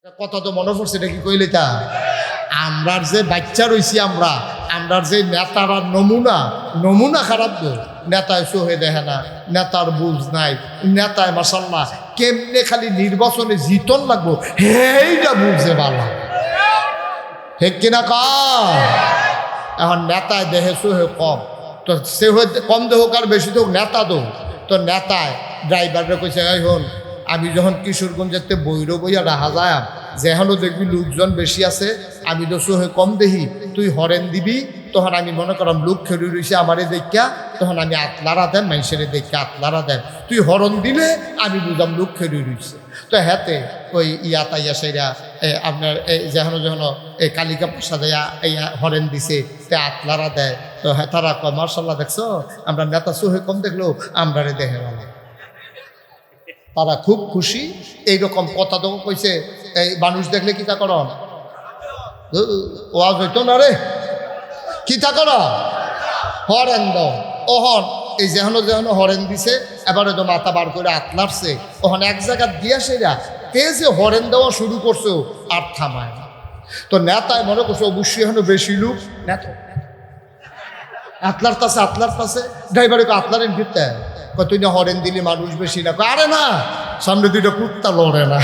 কথা তো মনে পড়ছে, এটা কি কইলে তা আমরার যে বাচ্চা রইছি আমরার যে নেতারা নমুনা খারাপ গো। নেতায় সহে দেখে না, নেতার বুঝ নাই, নেতায় মাসাল্লাহ কেমনে খালি নির্বাচনে জিতন লাগবো হেইটা বুঝে বালা, ঠিক কিনা কম। এখন নেতায় দেহে সহে কম, তো সে কম দেহ আর বেশি দেহ নেতা দো। তো নেতায় ড্রাইভাররা কইছে এই হন, আমি যখন কিশোরগঞ্জের বইরো বইয়া রাহা যায় যেখানেও দেখবি লোকজন বেশি আছে, আমি তো সহে কম দেখি, তুই হরেন দিবি, তখন আমি মনে করলাম লোক খেড়ি রয়েছে আমারে দেখা, তখন আমি আতলারা দেন মানুষের দেখে আতলারা দেন, তুই হরন দিলে আমি বুঝলাম লোক খেড়ি রয়েছে। তো হ্যাতে ওই তাইয়া সেরা আপনার যেন এই কালিকা প্রসাদ হরেন দিছে, তে আতলারা দেয়। তো হ্যাঁ তারা কয় মার্শাল্লাহ দেখছো আমরা নেতা সোহে কম দেখলেও আমরা রে দেখে বলে, তারা খুব খুশি। এইরকম কথা তো কইছে, এই মানুষ দেখলে কিতা কর ওয়াজ হইতো না রে, কিতা কর হরেন দাও। ওহন এই যেন হরেন দিছে, এবারে তো মাথা বার করে আতলারছে, ওখানে এক জায়গা দিয়া সেরা যে হরেন দেওয়া শুরু করছো আর থামায় না। তো নেতায় মনে করছে অবশ্যই এখনো বেশি লোক নেতা আতলার তাছে ড্রাইভারে আতলারেন ফিরতে তুই না হরেন দিলি মানুষ বেশি না, আরে না সামনে দুইটা কুত্তা লড়ে না।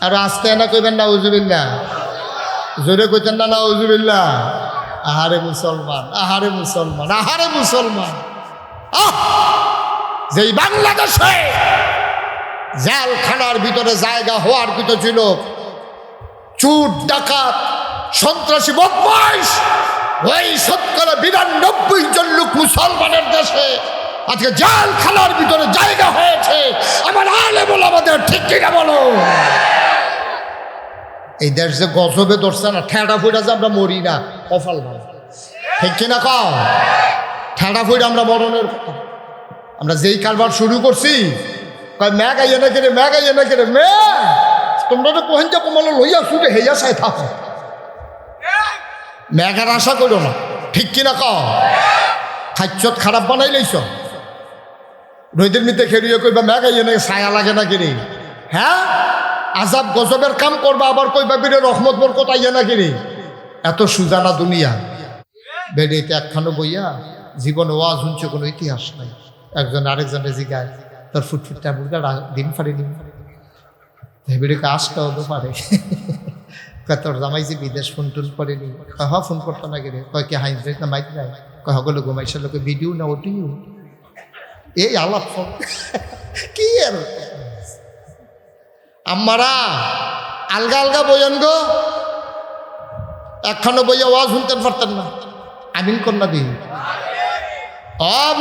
আর আসতে না কইবেন না উজুবিল্লাহ, জোরে কইতেন না উজুবিল্লাহ। আহারে মুসলমান, আহারে মুসলমান, আহারে মুসলমান। যেই বাংলাদেশে জেলখানার ভিতরে জায়গা হওয়ার কথা ছিল, চুর ডাকাত সন্ত্রাসী বদমাইশ ওই ৯২ জন লোক মুসলমানের দেশে আজকে জেলখানার ভিতরে জায়গা হয়েছে। আমার আলে বলো আমাদের ঠিক কিনা বলো। এই দেশ যে গজবে ধরছে না, ঠেড়া ফুটা যে আমরা মরি না, কপাল ভালো, ঠিক কিনা কও। ঠেড়া ফুটা আমরা মরণের, আমরা যেই কারবার শুরু করছি কয় ম্যাগ আইয়া না কেড়ে, ম্যাগ আইয়া না কেড়ে, ম্যাগ তোমরা তো কোহেন যে কমালো লইয়া শুনে হেয়া চাই থাকো, ম্যাগের আশা করো না, ঠিক কিনা কও। খাচ্ছত খারাপ বানাই লইছ, নদীর মিতে খেলিয়ে কইবা ম্যাগ আইয়া না ছায়া লাগে না কিনি, হ্যাঁ আজাব গজবের কাম করবা, আবার কইবা বিরে রহমত বরকত আইয়া না কিনি। এত সুজানা দুনিয়া বেড়িতে একখানো বইয়া জীবনে ওয়াজ শুনছে, কোনো ইতিহাস নাই। একজন আরেকজনের জিগায় তোর ফুটফুটটা বুড়া দিন ফাড়ি দিন বেড়েকে আসটাও তো পারে, তোর জামাই যে বিদেশ ফোন টুন করেনি, হ ফোন করতো না গেলে কয় কি হাইন না মাইক যায়, কয় হগলো ঘুমাইছে লোকে ভিডিও না ওটিও এই আলাপ ফোন কি আর আমারা আলগা আলগা বইয়েন গো, একখানো বইয়া ওয়াজ শুনতেন পারতেন না। আমিন কন্যা দিন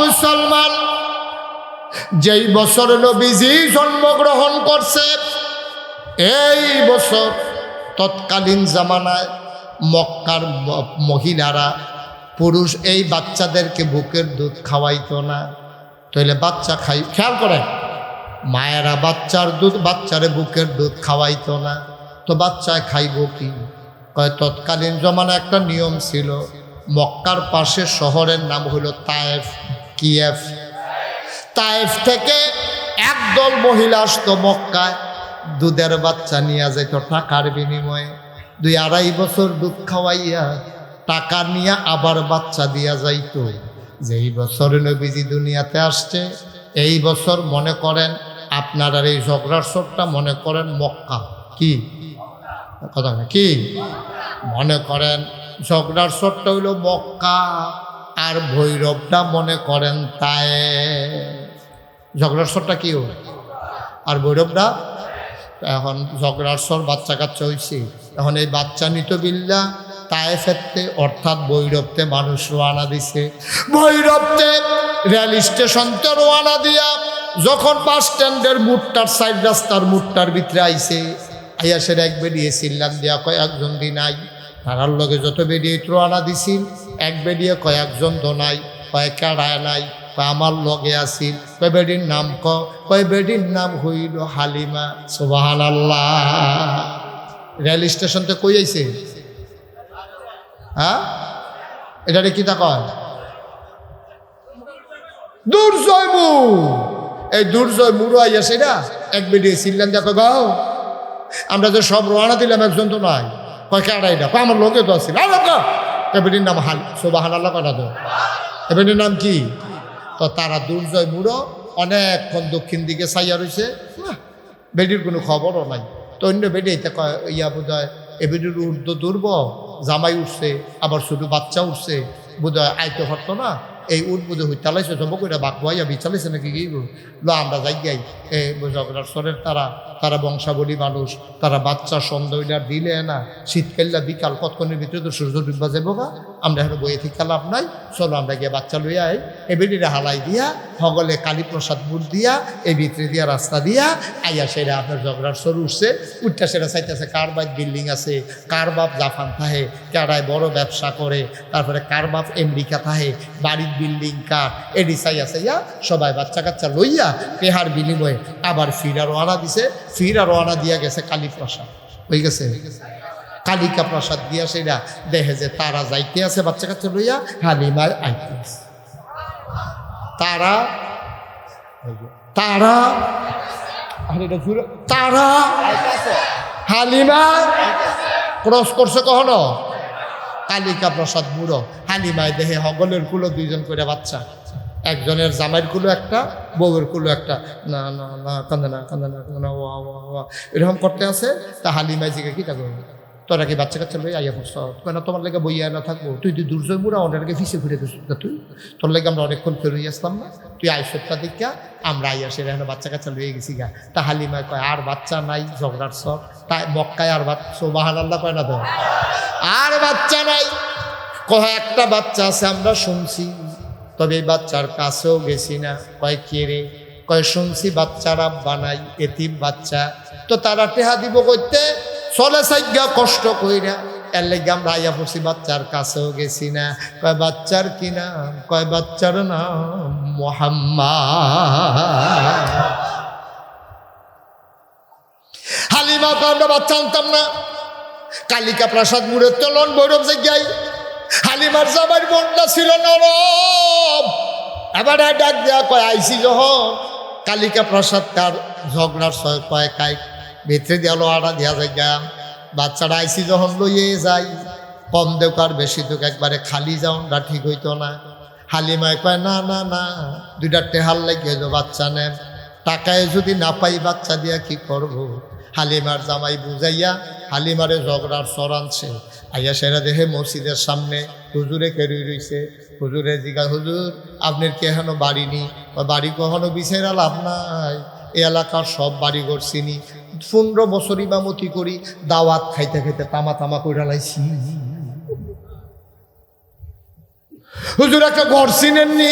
মুসলমান, যেই বছর নবীজি জন্মগ্রহণ করছে এই বছর তৎকালীন জামানায় মক্কার মহিলারা পুরুষ এই বাচ্চাদেরকে বুকের দুধ খাওয়াইতো না। তাহলে বাচ্চা খাই, খেয়াল করেন, মায়েরা বাচ্চারে বুকের দুধ খাওয়াইতো না, তো বাচ্চায় খাইব কি? কয় তৎকালীন জমানা একটা নিয়ম ছিল, মক্কার পাশে শহরের নাম হলো তায়েফ, কিয়েফ। তায়েফ থেকে একদল মহিলা আসতো মক্কায়, দুধের বাচ্চা নিয়ে যেত টাকার বিনিময়ে, ২-২.৫ বছর দুধ খাওয়াইয়া টাকা নিয়ে আবার বাচ্চা দিয়া যাইতো। যেই বছর নবীজি দুনিয়াতে আসছে এই বছর মনে করেন আপনার আর এই ঝগড়ার সবটা মনে করেন মক্কা, কি কথা না কি মনে করেন ঝগড়ার সবটা হইল মক্কা, আর ভৈরবটা মনে করেন তায়েফ। ঝগড়ার সবটা কি আর ভৈরবটা, এখন ঝগড়ার সর বাচ্চা কাচ্চা হয়েছে, এখন এই বাচ্চা নিত বিল্লা তায়েফেতে অর্থাৎ ভৈরবতে মানুষ রোয়ানা দিছে। ভৈরবতে রেল স্টেশনতে রোয়ানা দিয়া যখন বাস স্ট্যান্ডের মুটটার সাইড রাস্তার মুটটার ভিতরে আইছে, আইয়া সেটা এক বেরিয়ে চিল্লান দিয়া কয়েকজন দিন নাই, তারার লগে যত বেরিয়ে রোয়ানা দিছিল এক বেরিয়ে কয়েকজন তো নাই, কয়েকাড়ায় নাই, আমার লগে আসিল, কয় বেডির নাম কয় বেডির নাম হইল হালিমা। সুবহানাল্লাহ। রেল স্টেশনতে কই আইছে, হ্যাঁ এটারে কি তা কয় দুর্জয় মুর, এই দুর্জয় মুরো আইয়া সেটা এক বেরিয়ে ছিলেন দেখো গাও আমরা যে সব রোয়ানা দিলাম একজন তো নাই, কয় কেডাই না, আমার লোকে তো আসছিল এবেটির নাম সোবাহান আল্লাহ কটা তো, এবেটির নাম কি? তো তারা দুর্জয় মুড়ো অনেকক্ষণ দক্ষিণ দিকে চাইয়া রয়েছে, বেডির কোনো খবরও নাই। তো অন্য বেডি এটা কয় ইয়া বোধ হয় এ বেডির উর্দু দুর্ব, জামাই উঠছে আবার শুধু বাচ্চা উঠছে, বোধ হয় আইতে পারতো না, এই উদ্বুধ হই চালাইছে সব করে বাক ভাইয়া বিচালাইছে নাকি কি লো আমরা যাই গাই এই ঝগড়ার স্বরের তারা বংশাবলী মানুষ, তারা বাচ্চা সন্দেহটা দিলে না, শীতকাল্লা বিকাল কতক্ষণের ভিতরে তো সূর্য ডুববা যাবো গা, আমরা এখন বইয়ে থেকে লাভ নাই, চলো আমরা গিয়ে বাচ্চা লইয়া এই বেডিরে হালাই দিয়া হগলে কালীপ্রসাদ মুড় দিয়া এই ভিতরে দিয়া রাস্তা দিয়া আইয়া সেটা আপনার ঝগড়ার স্বর উঠছে, উঠটা সেটা চাইতেছে কার বাপ বিল্ডিং আছে, কার বাপ জাপান থাহে, কারায় বড় ব্যবসা করে, তারপরে কার বাপ আমেরিকা থাহে, বাড়ির বিল্ডিং কার, এডি চাইয়া চাইয়া সবাই বাচ্চা কাচ্চা লইয়া পেহার বিনিময়ে আবার ফিরা রওনা দিছে, ফিরা রওনা দিয়া গেছে কালীপ্রসাদ, হয়ে গেছে কালিকা প্রসাদ দিয়া সেটা দেখে যে তারা যাইতে আছে বাচ্চা কাচ্চা লইয়া, হালিমায় আইতে আছে, তারা তারা তারা হালিমা ক্রস করছে কখনো, কালিকা প্রসাদ বুড়ো হালিমায় দেহে হগলের কুলো দুইজন করে বাচ্চা, একজনের জামাইয়ের কুলো একটা, বউয়ের কুলো একটা, না না না কান্দে না কান্দে না কান্দে না, ওয়া ওয়া ওয়া এরকম করতে আছে। তা হালিমায় জিগে কি থাকবে, তোরা কি বাচ্চা কাচ্চা লই আইয়া পড়ছ, কেন তোমার লেগে বইয়া না থাকবো, তুই দুর্জয় মুড়া ওনাকে ফিসে ঘুরে গেছিস তুই, তোর লেগে আমরা অনেকক্ষণ ফেরোই আসলাম না, তুই আইসটা দেখা আমরা আইয়া সেটা এখন বাচ্চা কাচ্চা লইয়ে গেছি গা। তা হালিমায় কয় আর বাচ্চা নাই, ঝগড়ার সব তাই মক্কায় আর বাচ্চা সোবাহান আল্লাহ কয় না তো, আর বাচ্চা নাই, কয় একটা বাচ্চা আছে আমরা শুনছি, তবে এই বাচ্চার কাছেও গেছি না। কয় কে রে, কয় শুনছি বাচ্চারা বানাই এতিম বাচ্চা, তো তারা টেহা দিব করতে চলে সাইগা কষ্ট কইরা, এর লেগে আমরা আইয়া পড়ছি, বাচ্চার কাছেও গেছি না। কয় বাচ্চার কি নাম, কয় বাচ্চার নাম মুহাম্মদ। হালিমা কয় আমরা বাচ্চা আনতাম না, কালিকা প্রসাদ মুড়ের তলন বৈরব জায়গায় হালিমার জামাইয়ের বোনটা ছিল নরম, এবার ডাক দেয়া কয় আইসি যখন কালিকা প্রসাদ তার ঝগড়ার সয় কয় কাই ভিতরে দিয়ালো আড়া দিয়া জায়গা, বাচ্চারা আইসি যখন লইয়ে যাই কম দেউক আর বেশি দেউক একবারে খালি যাওনটা ঠিক হইতো না। হালিমায় কয় না না না, দুইটা টেহাল লাগিয়ে যাও বাচ্চা নেন, টাকায় যদি না পাই বাচ্চা দিয়া কি করব। হালিমার জামাই বুঝাইয়া হালিমারে ঝগড়ার সর আনছে, আইয়া সেরা দেখে মসজিদের সামনে হুজুরে কেড়ে রইছে, হুজুরে জিগা হুজুর আপনার কি এখনো বাড়ি নি, বাড়ি কখনো বিচারা লাভ নাই, এই এলাকার সব বাড়ি ঘর চিনি, 15 বছর ইমামতি করি, দাওয়াত খাইতে খাইতে তামা তামা কইরা লাইছি। হুজুর একটা ঘর চিনেননি,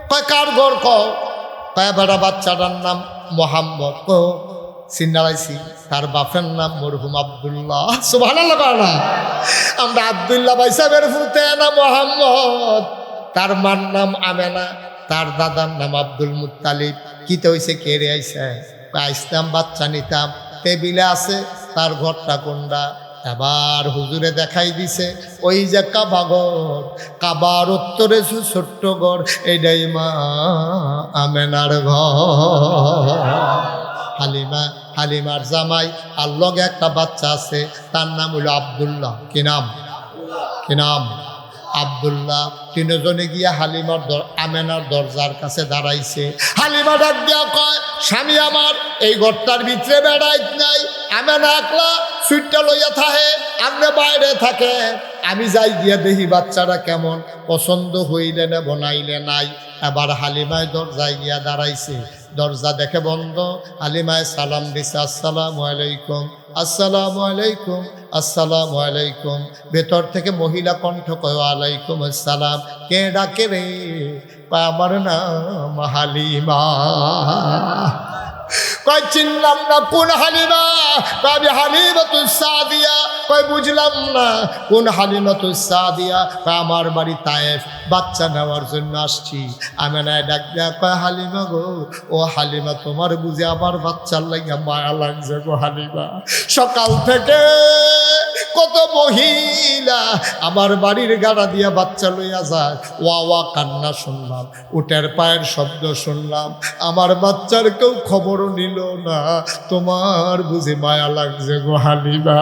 কয় কার ঘর কয় বেড়া বাচ্চাটার নাম মোহাম্মদ, কো চিন্নালাইছি, তার বাপের নাম মরহুম আব্দুল্লাহ। সুবহানাল্লাহ কয় না, আমরা আব্দুল্লাহ ভাই সাহেবের ফুলতে না মোহাম্মদ, তার মার নাম আমেনা, তার দাদার নাম আব্দুল মুত্তালিব। কিতে হইছে কে রে আইসে, আইসলাম বাচ্চা নিতাম, টেবিলে আছে তার ঘরটা কোনটা, এবার হুজুরে দেখাই দিছে ওই যে কাবাঘর, কাবার উত্তরে ছোট্ট ঘর, এইটাই মা আমেনার ঘর। হালিমার জামাই আর লগে একটা বাচ্চা আছে, তার নাম হইল আব্দুল্লাহ। কি নাম, কি নাম? আব্দুল্লাহ। তিনজনে গিয়া হালিমার আমেনার দরজার কাছে দাঁড়াইছে। হালিমা ডাক দিয়া কয় স্বামী আমার এই ঘরটার ভিতরে বেড়াইত নাই, আমেনা একলা সুইটটা লইয়া থাহে, আপনি বাইরে থাকে, আমি যাই গিয়া দেখি বাচ্চারা কেমন, পছন্দ হইলে না বনাইলে নাই। এবার হালিমায় দরজায় গিয়া দাঁড়াইছে, দরজা দেখে বন্ধ। হালিমায় সালাম দিছে, আসসালামু আলাইকুম, আসসালামু আলাইকুম, আসসালামু আলাইকুম। ভেতর থেকে মহিলা কণ্ঠ কয় আলাইকুম আসসালাম। কে ডাকে রে? কয় আমার নাম হালিমা। কয় চিনলাম না, কোন হালিমা? কয় আমি হালিমাতুস সাদিয়া। কয় বুঝলাম না, কোন হালিমাতুস সাদিয়া? কয় আমার বাড়ি তায়েফ, বাচ্চা নেওয়ার জন্য আসছি। আমেনায় ডাক দেয়া কয় হালিমা গো, ও হালিমা তোমার বুঝে আমার বাচ্চার লাগে মায়া লাগছে গো হালিমা। সকাল থেকে কত মহিলা আমার বাড়ির গাড়া দিয়া বাচ্চা লইয়া যায়, ওয়া ওয়া কান্না শুনলাম, উটের পায়ের শব্দ শুনলাম, আমার বাচ্চার কেউ খবরও নিল না। তোমার বুঝি মায়া লাগছে গো হালিমা,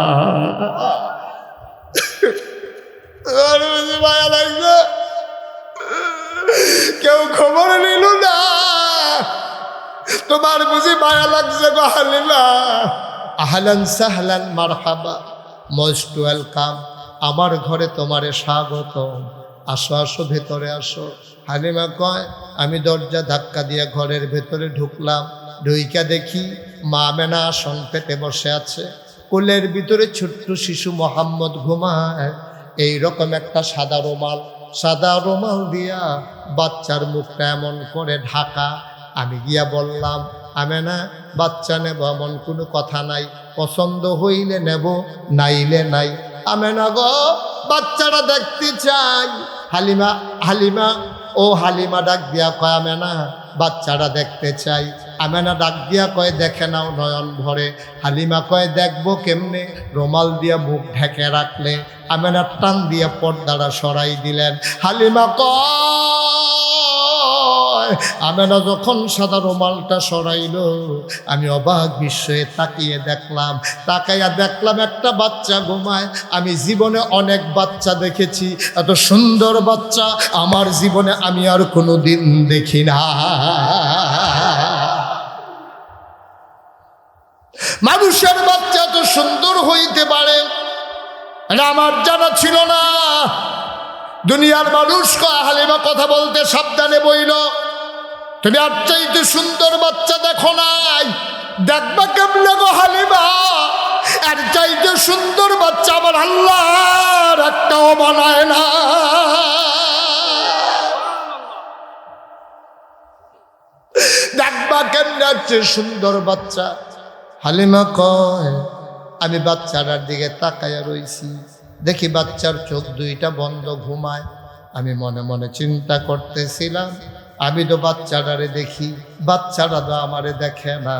তোমার বুঝি মায়া লাগছে, কেউ খবর নিল না, তোমার বুঝি মায়া লাগছে গো হালিমা। আহলান সাহলান মারহাবা, মোস্ট ওয়েলকাম, আমার ঘরে তোমারে স্বাগত, আসো আসো ভেতরে আসো। হালিমা কয়, আমি দরজা ধাক্কা দিয়ে ঘরের ভেতরে ঢুকলাম, ঢুইকা দেখি মা আমেনা আসন পেতে বসে আছে, কোলের ভিতরে ছোট্ট শিশু মোহাম্মদ ঘুমায়। এইরকম একটা সাদা রুমাল দিয়া বাচ্চার মুখটা এমন করে ঢাকা। আমি গিয়া বললাম, আমেনা বাচ্চা নেব এমন কোনো কথা নাই, পছন্দ হইলে নেব নাইলে নাই। আমেনা গো বাচ্চাটা দেখতে চাই। হালিমা ও হালিমা ডাক দিয়া কয়, আমেনা বাচ্চাটা দেখতে চাই। আমেনা ডাক দিয়া কয়, দেখে নাও নয়ন ভরে। হালিমা কয়, দেখবো কেমনে? রুমাল দিয়া মুখ ঢেকে রাখলে। আমেনা টান দিয়া পর্দাটা সরাই দিলেন। হালিমা কয়, আমেনা যখন সাদা রুমালটা সরাইল, আমি অবাক বিস্ময়ে তাকাইয়া দেখলাম একটা বাচ্চা ঘুমায়। আমি জীবনে অনেক বাচ্চা দেখেছি, এত সুন্দর বাচ্চা আমার জীবনে আমি আর কোনো দিন দেখি না। মানুষের বাচ্চা এত সুন্দর হইতে পারে এটা আমার জানা ছিল না। দুনিয়ার মানুষ কয়, হালিমা কথা বলতে সাবধানে বইল, তুমি আর চাইতে সুন্দর বাচ্চা দেখো নাই, দেখবা কেমনে গো হালিমা? আর চাইতে সুন্দর বাচ্চা আমার আল্লাহর একটাও বানায় না। দেখবা কেমনে আছে সুন্দর বাচ্চা। হালিমা কয়, আমি বাচ্চাটার দিকে তাকাইয়া রইছি, দেখি বাচ্চার চোখ দুইটা বন্ধ, ঘুমায়। আমি মনে মনে চিন্তা করতেছিলাম, আমি তো বাচ্চাটারে দেখি, বাচ্চাটা তো আমারে দেখে না,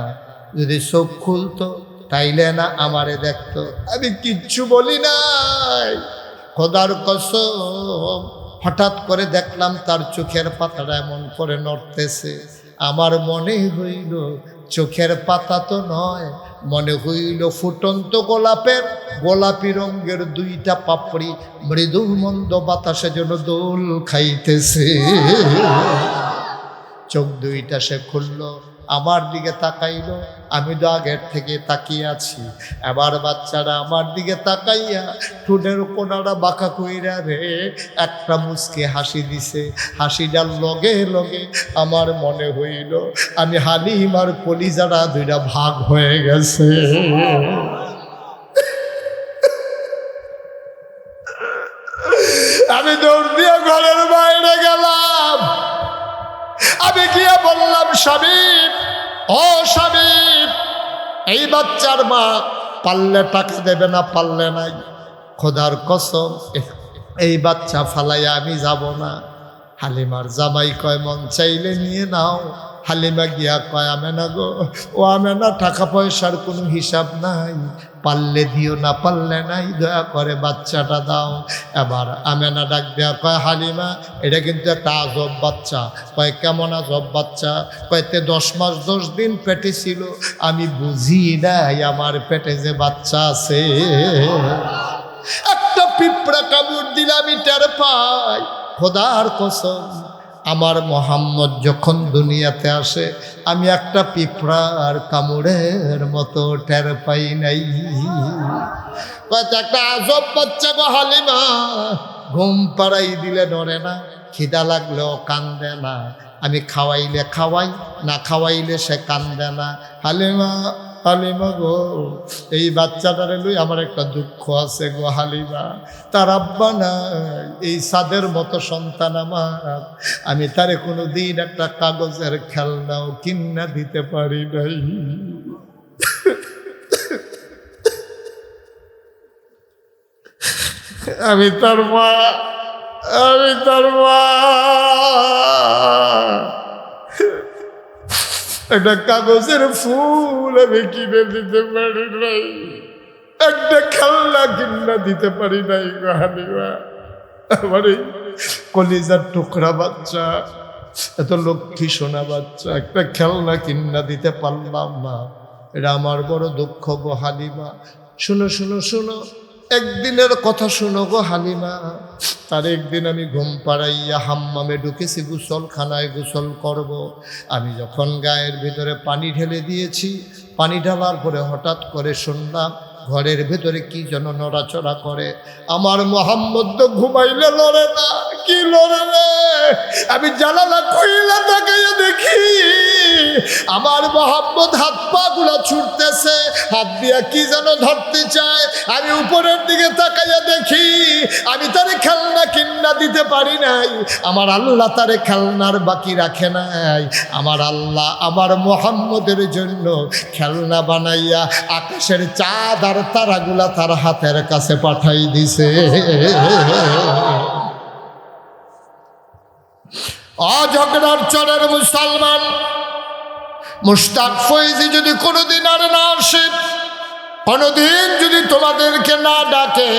যদি চোখ খুলতো তাইলে না আমারে দেখতো। আমি কিচ্ছু বলি নাই, খোদার কসম। হঠাৎ করে দেখলাম তার চোখের পাতাটা এমন করে নড়তেছে। আমার মনে হইল চোখের পাতা তো নয়, মনে হইল ফুটন্ত গোলাপি রঙের দুইটা পাপড়ি মৃদু মন্দ বাতাসে যেন দোল খাইতেছে। চোখ দুইটা সে খুলল, আমার দিকে তাকাইল, আমি তো আগের থেকে তাকিয়ে আছি। এবার বাচ্চারা আমার দিকে তাকাইয়া ঠোঁটের কোনাটা বাঁকা কইরা রে একটা মুচকে হাসি দিছে। হাসিটার লগে লগে আমার মনে হইল আমি হালিমার কলিজারা দুইটা ভাগ হয়ে গেছে। আমি দৌড় দিয়ে ঘরের বাইরে গেলাম। আমি গিয়ে বললাম, শাবিব, ও শাবিব, এই বাচ্চার মা পারলে টাকা দেবে না, পারলে নাই। খোদার কসম এই বাচ্চা ফালাইয়া আমি যাব না। হালিমার জামাই কয়, মন চাইলে নিয়ে নাও। হালিমা গিয়া কয়, আমেনা গো, ও আমেনা, টাকা পয়সার কোনো হিসাব নাই, পারলে দিও, না পারলে নাই, দয়া করে বাচ্চাটা দাও। এবার আমেনা ডাক দেয়া কয়, হালিমা এটা কিন্তু একটা আজব বাচ্চা। কয়, কেমন আজব বাচ্চা? কয়তে 10 মাস 10 দিন পেটে ছিল, আমি বুঝি নাই আমার পেটে যে বাচ্চা আছে। একটা পিঁপড়া কামড় দিলে আমি টের পাই। খোদার কসম, আমার মোহাম্মদ যখন দুনিয়াতে আসে আমি একটা পিঁপড়ার কামড়ের মতো টের পাই নাই। একটা আজব বাচ্চা গো হালিমা, ঘুম পাড়াই দিলে নড়ে না, খিদা লাগলেও কান্দে না, আমি খাওয়াইলে খাওয়াই, না খাওয়াইলে সে কান্দে না। হালিমা গো, এই বাচ্চাটারে লই আমার একটা দুঃখ আছে গো হালিমা। তার আব্বা নাই, এই সাদের মতো সন্তান আমার, আমি তারে কোনো দিন একটা কাগজের খেলনাও কিনা দিতে পারি নাই। আমি তার মা। একটা কাগজের ফুল আমি কিনে দিতে পারি নাই। একটা খেলনা কিনা দিতে পারি নাই গো হালিমা। আমার এই কলিজার টুকরা বাচ্চা, এত লক্ষ্মী সোনা বাচ্চা, একটা খেলনা কিনা দিতে পারলাম না। এটা আমার বড় দুঃখ গো হালিমা। শুনো শুনো শুনো, একদিনের কথা শুনো গো হালিমা। তার একদিন আমি ঘুম পাড়াইয়া হাম্মামে ঢুকেছি, গোসলখানায় গোসল করব। আমি যখন গায়ের ভিতরে পানি ঢেলে দিয়েছি, পানি ঢালার পরে হঠাৎ করে শুনলাম ঘরের ভেতরে কি যেন নড়াচড়া করে। আমার মোহাম্মদ তো ঘুমাইলে লড়ে না, কি লড়ে রে? আমি জানালা খুইলা তাকাইয়া দেখি আমার মোহাম্মদ হাত পা গুলা ছুটতেছে, হাত দিয়া কি যেন ধরতে চায়। আমি উপরের দিকে তাকাইয়া দেখি আমি তারে খেলনা কিনা দিতে পারি নাই। আমার আল্লাহ তারে খেলনার বাকি রাখে নাই। আমার আল্লাহ আমার মোহাম্মদের জন্য খেলনা বানাইয়া আকাশের চাঁদ আর তারাগুলা তার হাতের কাছে পাঠাই দিছে। অঝগড়ার চরের মুসলমান মুশতাক ফৈজি যদি কোনোদিন আর না আসে, কোনোদিন যদি তোমাদেরকে না ডাকে,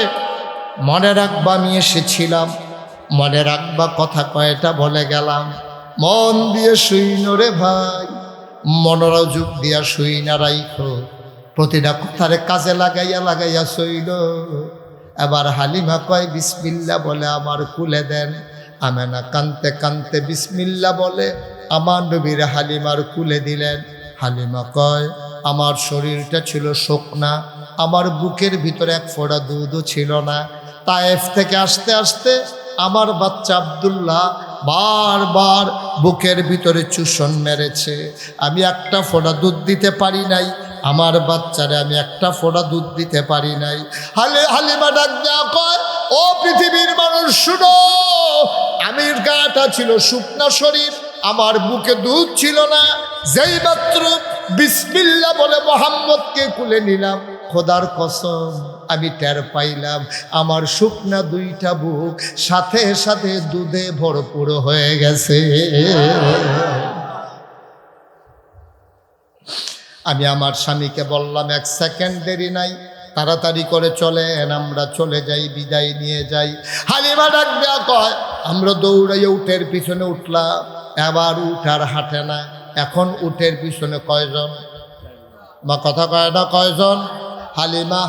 মনে রাখবা আমি এসেছিলাম, মনে রাখবা কথা কয়টা বলে গেলাম। মন দিয়ে শুইন রে ভাই, মনোযোগ দিয়া শুই না রাইখো, প্রতিটা কথারে কাজে লাগাইয়া লাগাইয়া শৈল। এবার হালিমা কয় বিসমিল্লা বলে আমার কুলে দেন। আমেনা কানতে কানতে বিসমিল্লা বলে আমার নবীর হালিমার কুলে দিলেন। হালিমা কয় আমার শরীরটা ছিল শুকনা, আমার বুকের ভিতরে এক ফোঁটা দুধও ছিল না। তায়েফ থেকে আসতে আসতে আমার বাচ্চা আব্দুল্লাহ বারবার বুকের ভিতরে চুষণ মেরেছে। আমি একটা ফোঁটা দুধ দিতে পারি নাই, আমার বাচ্চারে আমি একটা ফোঁটা দুধ দিতে পারি নাই। হালিমা ডাক দেয়া কয় ও পৃথিবীর মানুষ শুনো, আমির গাটা ছিল শুকনা শরীর, আমার বুকে দুধ ছিল না। যেই মাত্র বিসমিল্লা বলে মোহাম্মদকে কুলে নিলাম, খোদার কসম আমি টের পাইলাম আমার শুকনা দুইটা বুক সাথে সাথে দুধে ভরপুর হয়ে গেছে। আমি আমার স্বামীকে বললাম এক সেকেন্ড দেরি নাই, তাড়াতাড়ি করে চলেন, আমরা চলে যাই, বিদায় নিয়ে যাই। হালিমা ডাক দেয়া কয় আমরা দৌড়াইয়া উটের পিছনে উঠলাম। এবার উঠ আর হাঁটে না। এখন উটের পিছনে কয়জন? বা কথা কয় না কয়জন?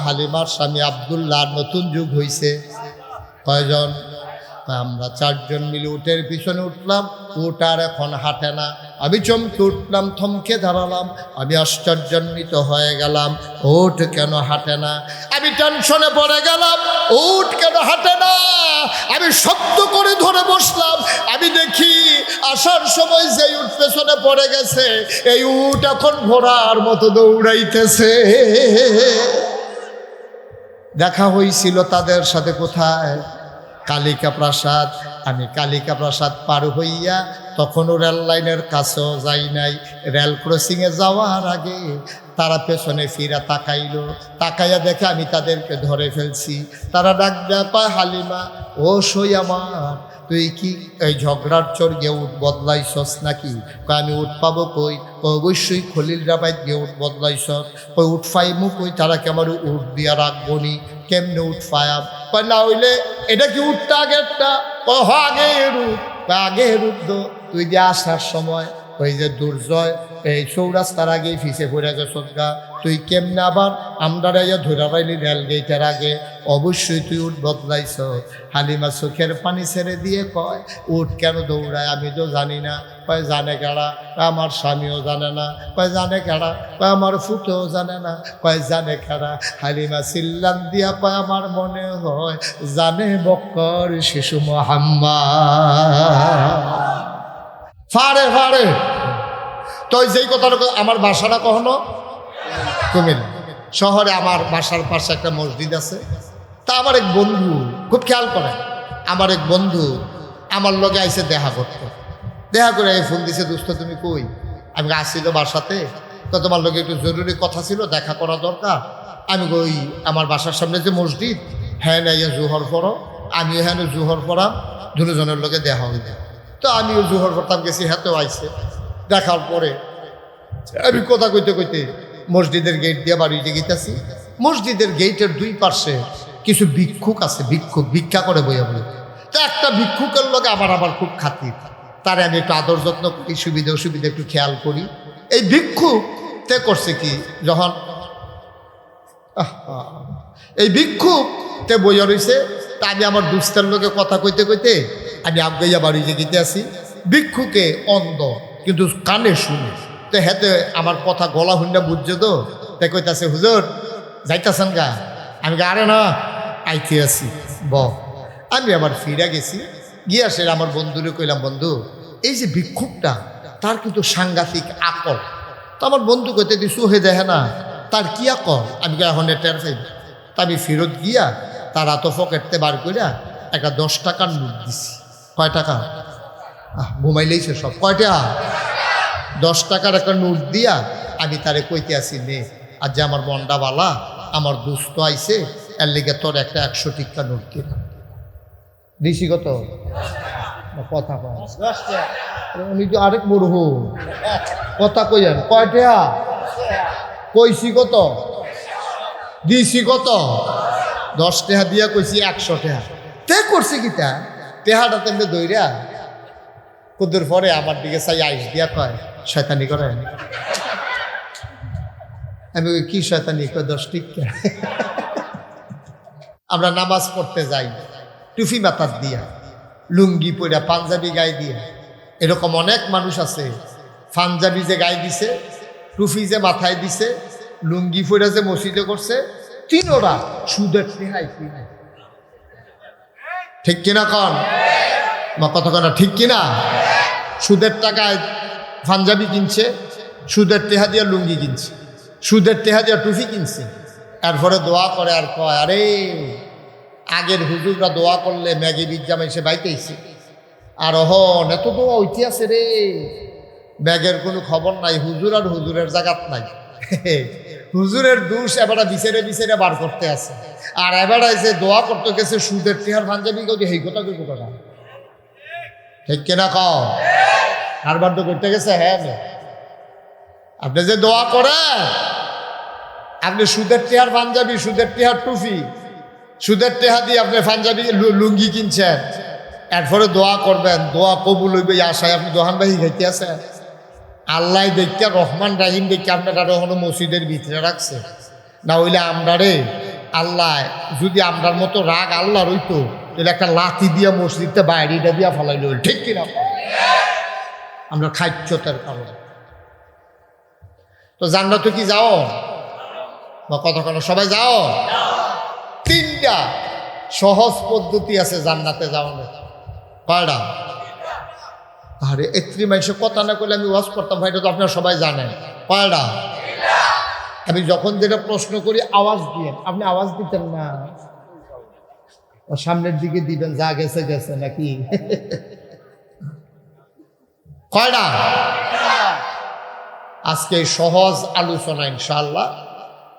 হালিমার স্বামী আব্দুল্লাহ, নতুন যুগ হইছে, কয়জন? আমরা চারজন মিলে উটের পিছনে উঠলাম। উট আর এখন হাঁটে না। আমি চমকে উঠলাম, থমকে দাঁড়ালাম, আমি আশ্চর্যান্বিত হয়ে গেলাম। উট কেন হাঁটে না? আমি টেনশনে পড়ে গেলাম, উট কেন হাঁটে না? আমি শব্দ করে ধরে বসলাম। আমি দেখি আসার সময় যে উট পেছনে পড়ে গেছে, এই উট এখন ঘোড়ার মতো দৌড়াইতেছে। দেখা হয়েছিল তাদের সাথে কোথায়? কালিকা প্রাসাদ। আমি কালিকা প্রাসাদ পার হইয়া তখনও রেল লাইনের কাছেও যাই নাই। রেল ক্রসিংয়ে যাওয়ার আগে তারা পেছনে ফিরা তাকাইল, তাকাইয়া দেখে আমি তাদেরকে ধরে ফেলছি। তারা ডাক দেয়া কয় হালিমা ও সই আমার, তুই কি এই ঝগড়ার চর গিয়ে উঠ বদলাইছস নাকি? কয় আমি উঠ পাবো কই? অবশ্যই খলিল রাবাইত গিয়ে উঠ বদলাইছস। কই উঠ ফাইমু কই? তারা কি আমার উঠ দিয়া রাখবো নি? কেমনে উঠ ফায়াম? কয় না হইলে এটা কি উঠটা আগেরটা? কয় হ আগের উঠ। আগের উঠ তো তুই যে আসার সময় ওই যে দুর্জয় এই চৌরাস্তার আগেই ফিসে পড়ে গেছ গা, তুই কেমনে আবার আমরা ধরা পাইলি রেল গেটের আগে? অবশ্যই তুই উঠ বদলাইছ। হালিমা চোখের পানি ছেড়ে দিয়ে কয় উঠ কেন দৌড়ায়? আমি তো জানি না। কয় জানে কেডা? আমার স্বামীও জানে না। কয় জানে কেডা? কয় আমার ফুটেও জানে না। কয় জানে কেডা? হালিমা চিল্লান দিয়া কয় আমার মনে হয় জানে বক্কর শিশু মুহাম্মদ। ফাড়ে ফাড়ে তো যেই কথাটা, আমার বাসাটা কখনো কুমিল্লা শহরে, আমার বাসার পাশে একটা মসজিদ আছে। তা আমার এক বন্ধু খুব খেয়াল করে, আমার এক বন্ধু আমার লগে আইসে দেখা করতে, দেখা করে ফোন দিছে, দোস্ত তুমি কই? আমি আসছিল বাসাতে, তো তোমার লগে একটু জরুরি কথা ছিল, দেখা করা দরকার। আমি কই আমার বাসার সামনে যে মসজিদ, হ্যাঁ না ইয়ে জোহর পড়ো, আমিও হ্যাঁ জোহর পড়াম, দুজনের লগে দেখা হইল। তো আমিও জোহর পড়তাম গেছি, হাতেও আইসে। দেখার পরে আমি কথা কইতে কইতে মসজিদের গেট দিয়ে বাড়িতে গেতেছি। মসজিদের গেটের দুই পাশে কিছু ভিক্ষুক আছে, ভিক্ষা করে বইয়া বলে। তো একটা ভিক্ষুকের লগে আবার খুব খাতির, তারে আমি একটু আদর যত্ন করি, সুবিধা অসুবিধা একটু খেয়াল করি। এই ভিক্ষুক তে করছে কি, যখন এই ভিক্ষুক তে বইয়া রয়েছে, তা আমি আমার দুস্তের লোকে কথা কইতে কইতে আমি আবগাইয়া বাড়ি যে গীতে আসি। ভিক্ষুকে অন্ধ কিন্তু কানে শুনে, তো হেতে আমার কথা গলা হুন্ডা বুঝছে, তো তাই কইতাছে, হুজুর যাইতাছেন গা? আমি আরে না, আইতে আসি ব। আমি আবার ফিরে গেছি, গিয়ে আসে আমার বন্ধুরে কইলাম, বন্ধু এই যে ভিক্ষুকটা, তার কিন্তু সাংঘাতিক আকল। তো আমার বন্ধু কইতে দিছু হয়ে দেখে না তার কি আকল। আমি এখন টের চাই। তা আমি ফেরত গিয়া তার এত পকেটতে বার কইরা একটা 10 টাকার নোট দিছি। কয় টাকা? ঘুমাইলেইছে সব। কয়টা? 10 টাকার একটা নোট দিয়া আমি তারে কইতে আসি, নে আর যে আমার মন্ডা বালা, আমার দুস্থ আইছে, এর লিগে তোর একটা 100 টিকা নোট কিনা দিছি। কত? কথা কয় উনি তো আরেক বড় হো কথা কইয়েন। কয়টা কইছি? কত দিছি? কত? 10 টাকা দিয়া কইছি 100 টাকা। তে করছে কি তা টেহাটা তেমনি দইরা কুদুর পরে আমার দিকে চাই আইস দিয়া কয়, শয়তানি করে। আমি কি শয়তানি? কয় 10 টিকা। আমরা নামাজ পড়তে যাই টুফি মাথার দিয়া, লুঙ্গি পইরা, পাঞ্জাবি গায়ে দিয়া। এরকম অনেক মানুষ আছে, পাঞ্জাবি যে গায়ে দিছে, টুফি যে মাথায় দিছে, লুঙ্গি পইরা যে মসজিদে করছে, তিনোরা সুদের টেহাই কিনে। ঠিক কিনা কন? কথা কনা ঠিক কিনা? সুদের টাকায় পাঞ্জাবি কিনছে, সুদের টেহা দিয়া লুঙ্গি কিনছে, সুদের টেহা দিয়া টুফি কিনছে। এরপরে দোয়া করে আর কয়, আরে আগের হুজুররা দোয়া করলে ম্যাগি বিজ্জাম এসে বাইতেইছে, আর হন এত দোয়া হইতে আছে রে, ব্যাগের কোনো খবর নাই। হুজুর আর হুজুরের জায়গাত নাই। হুজুরের দোষ এবারে বিছেরে বার করতে আছে, আর এবারে যে দোয়া করতে গেছে সুদের টেহার পাঞ্জাবি কই হেই কথা কই কথা। ঠিক কিনা কও? কারবার তো করতে গেছে। হ্যাঁ, আপনি যে দোয়া করেন, আপনি সুদের টেহার পাঞ্জাবি, সুদের টেহার টুপি, সুদের টেহা দিয়ে আপনি পাঞ্জাবি লুঙ্গি কিনছেন, এরপরে দোয়া করবেন, দোয়া কবুল হইবে আশায় আপনি দোহান বাহি খাইতে আছেন। আল্লাহ দেখতে রহমান রাহিম দেখতে আপনার আরো হলো মসজিদের ভিতরে রাখছে। না হইলে আমরা রে আল্লাহ যদি আমরার মতো রাগ আল্লাহর হইতো, তাহলে একটা লাথি দিয়া মসজিদটা বাইরেটা দিয়া ফেলাইল। ঠিক কিনা? আমরা খাইচ্ছতার কারণে। তো জান্নাতে কি যাও? বা কতক্ষণ সবাই যাও? 3টা সহজ পদ্ধতি আছে জান্নাতে যাওয়ার। কয়টা? আরে 31 মাসে কথা না করলে আমি ওয়াজ করতাম ভাই, এটা তো আপনারা সবাই জানেন। কয়টা? আমি যখন যেটা প্রশ্ন করি আওয়াজ দিয়ে, আপনি আওয়াজ দিতেন না, সামনের দিকে দিবেন, যা গেছে গেছে নাকি। কয়টা? আজকে সহজ আলোচনা ইনশাআল্লাহ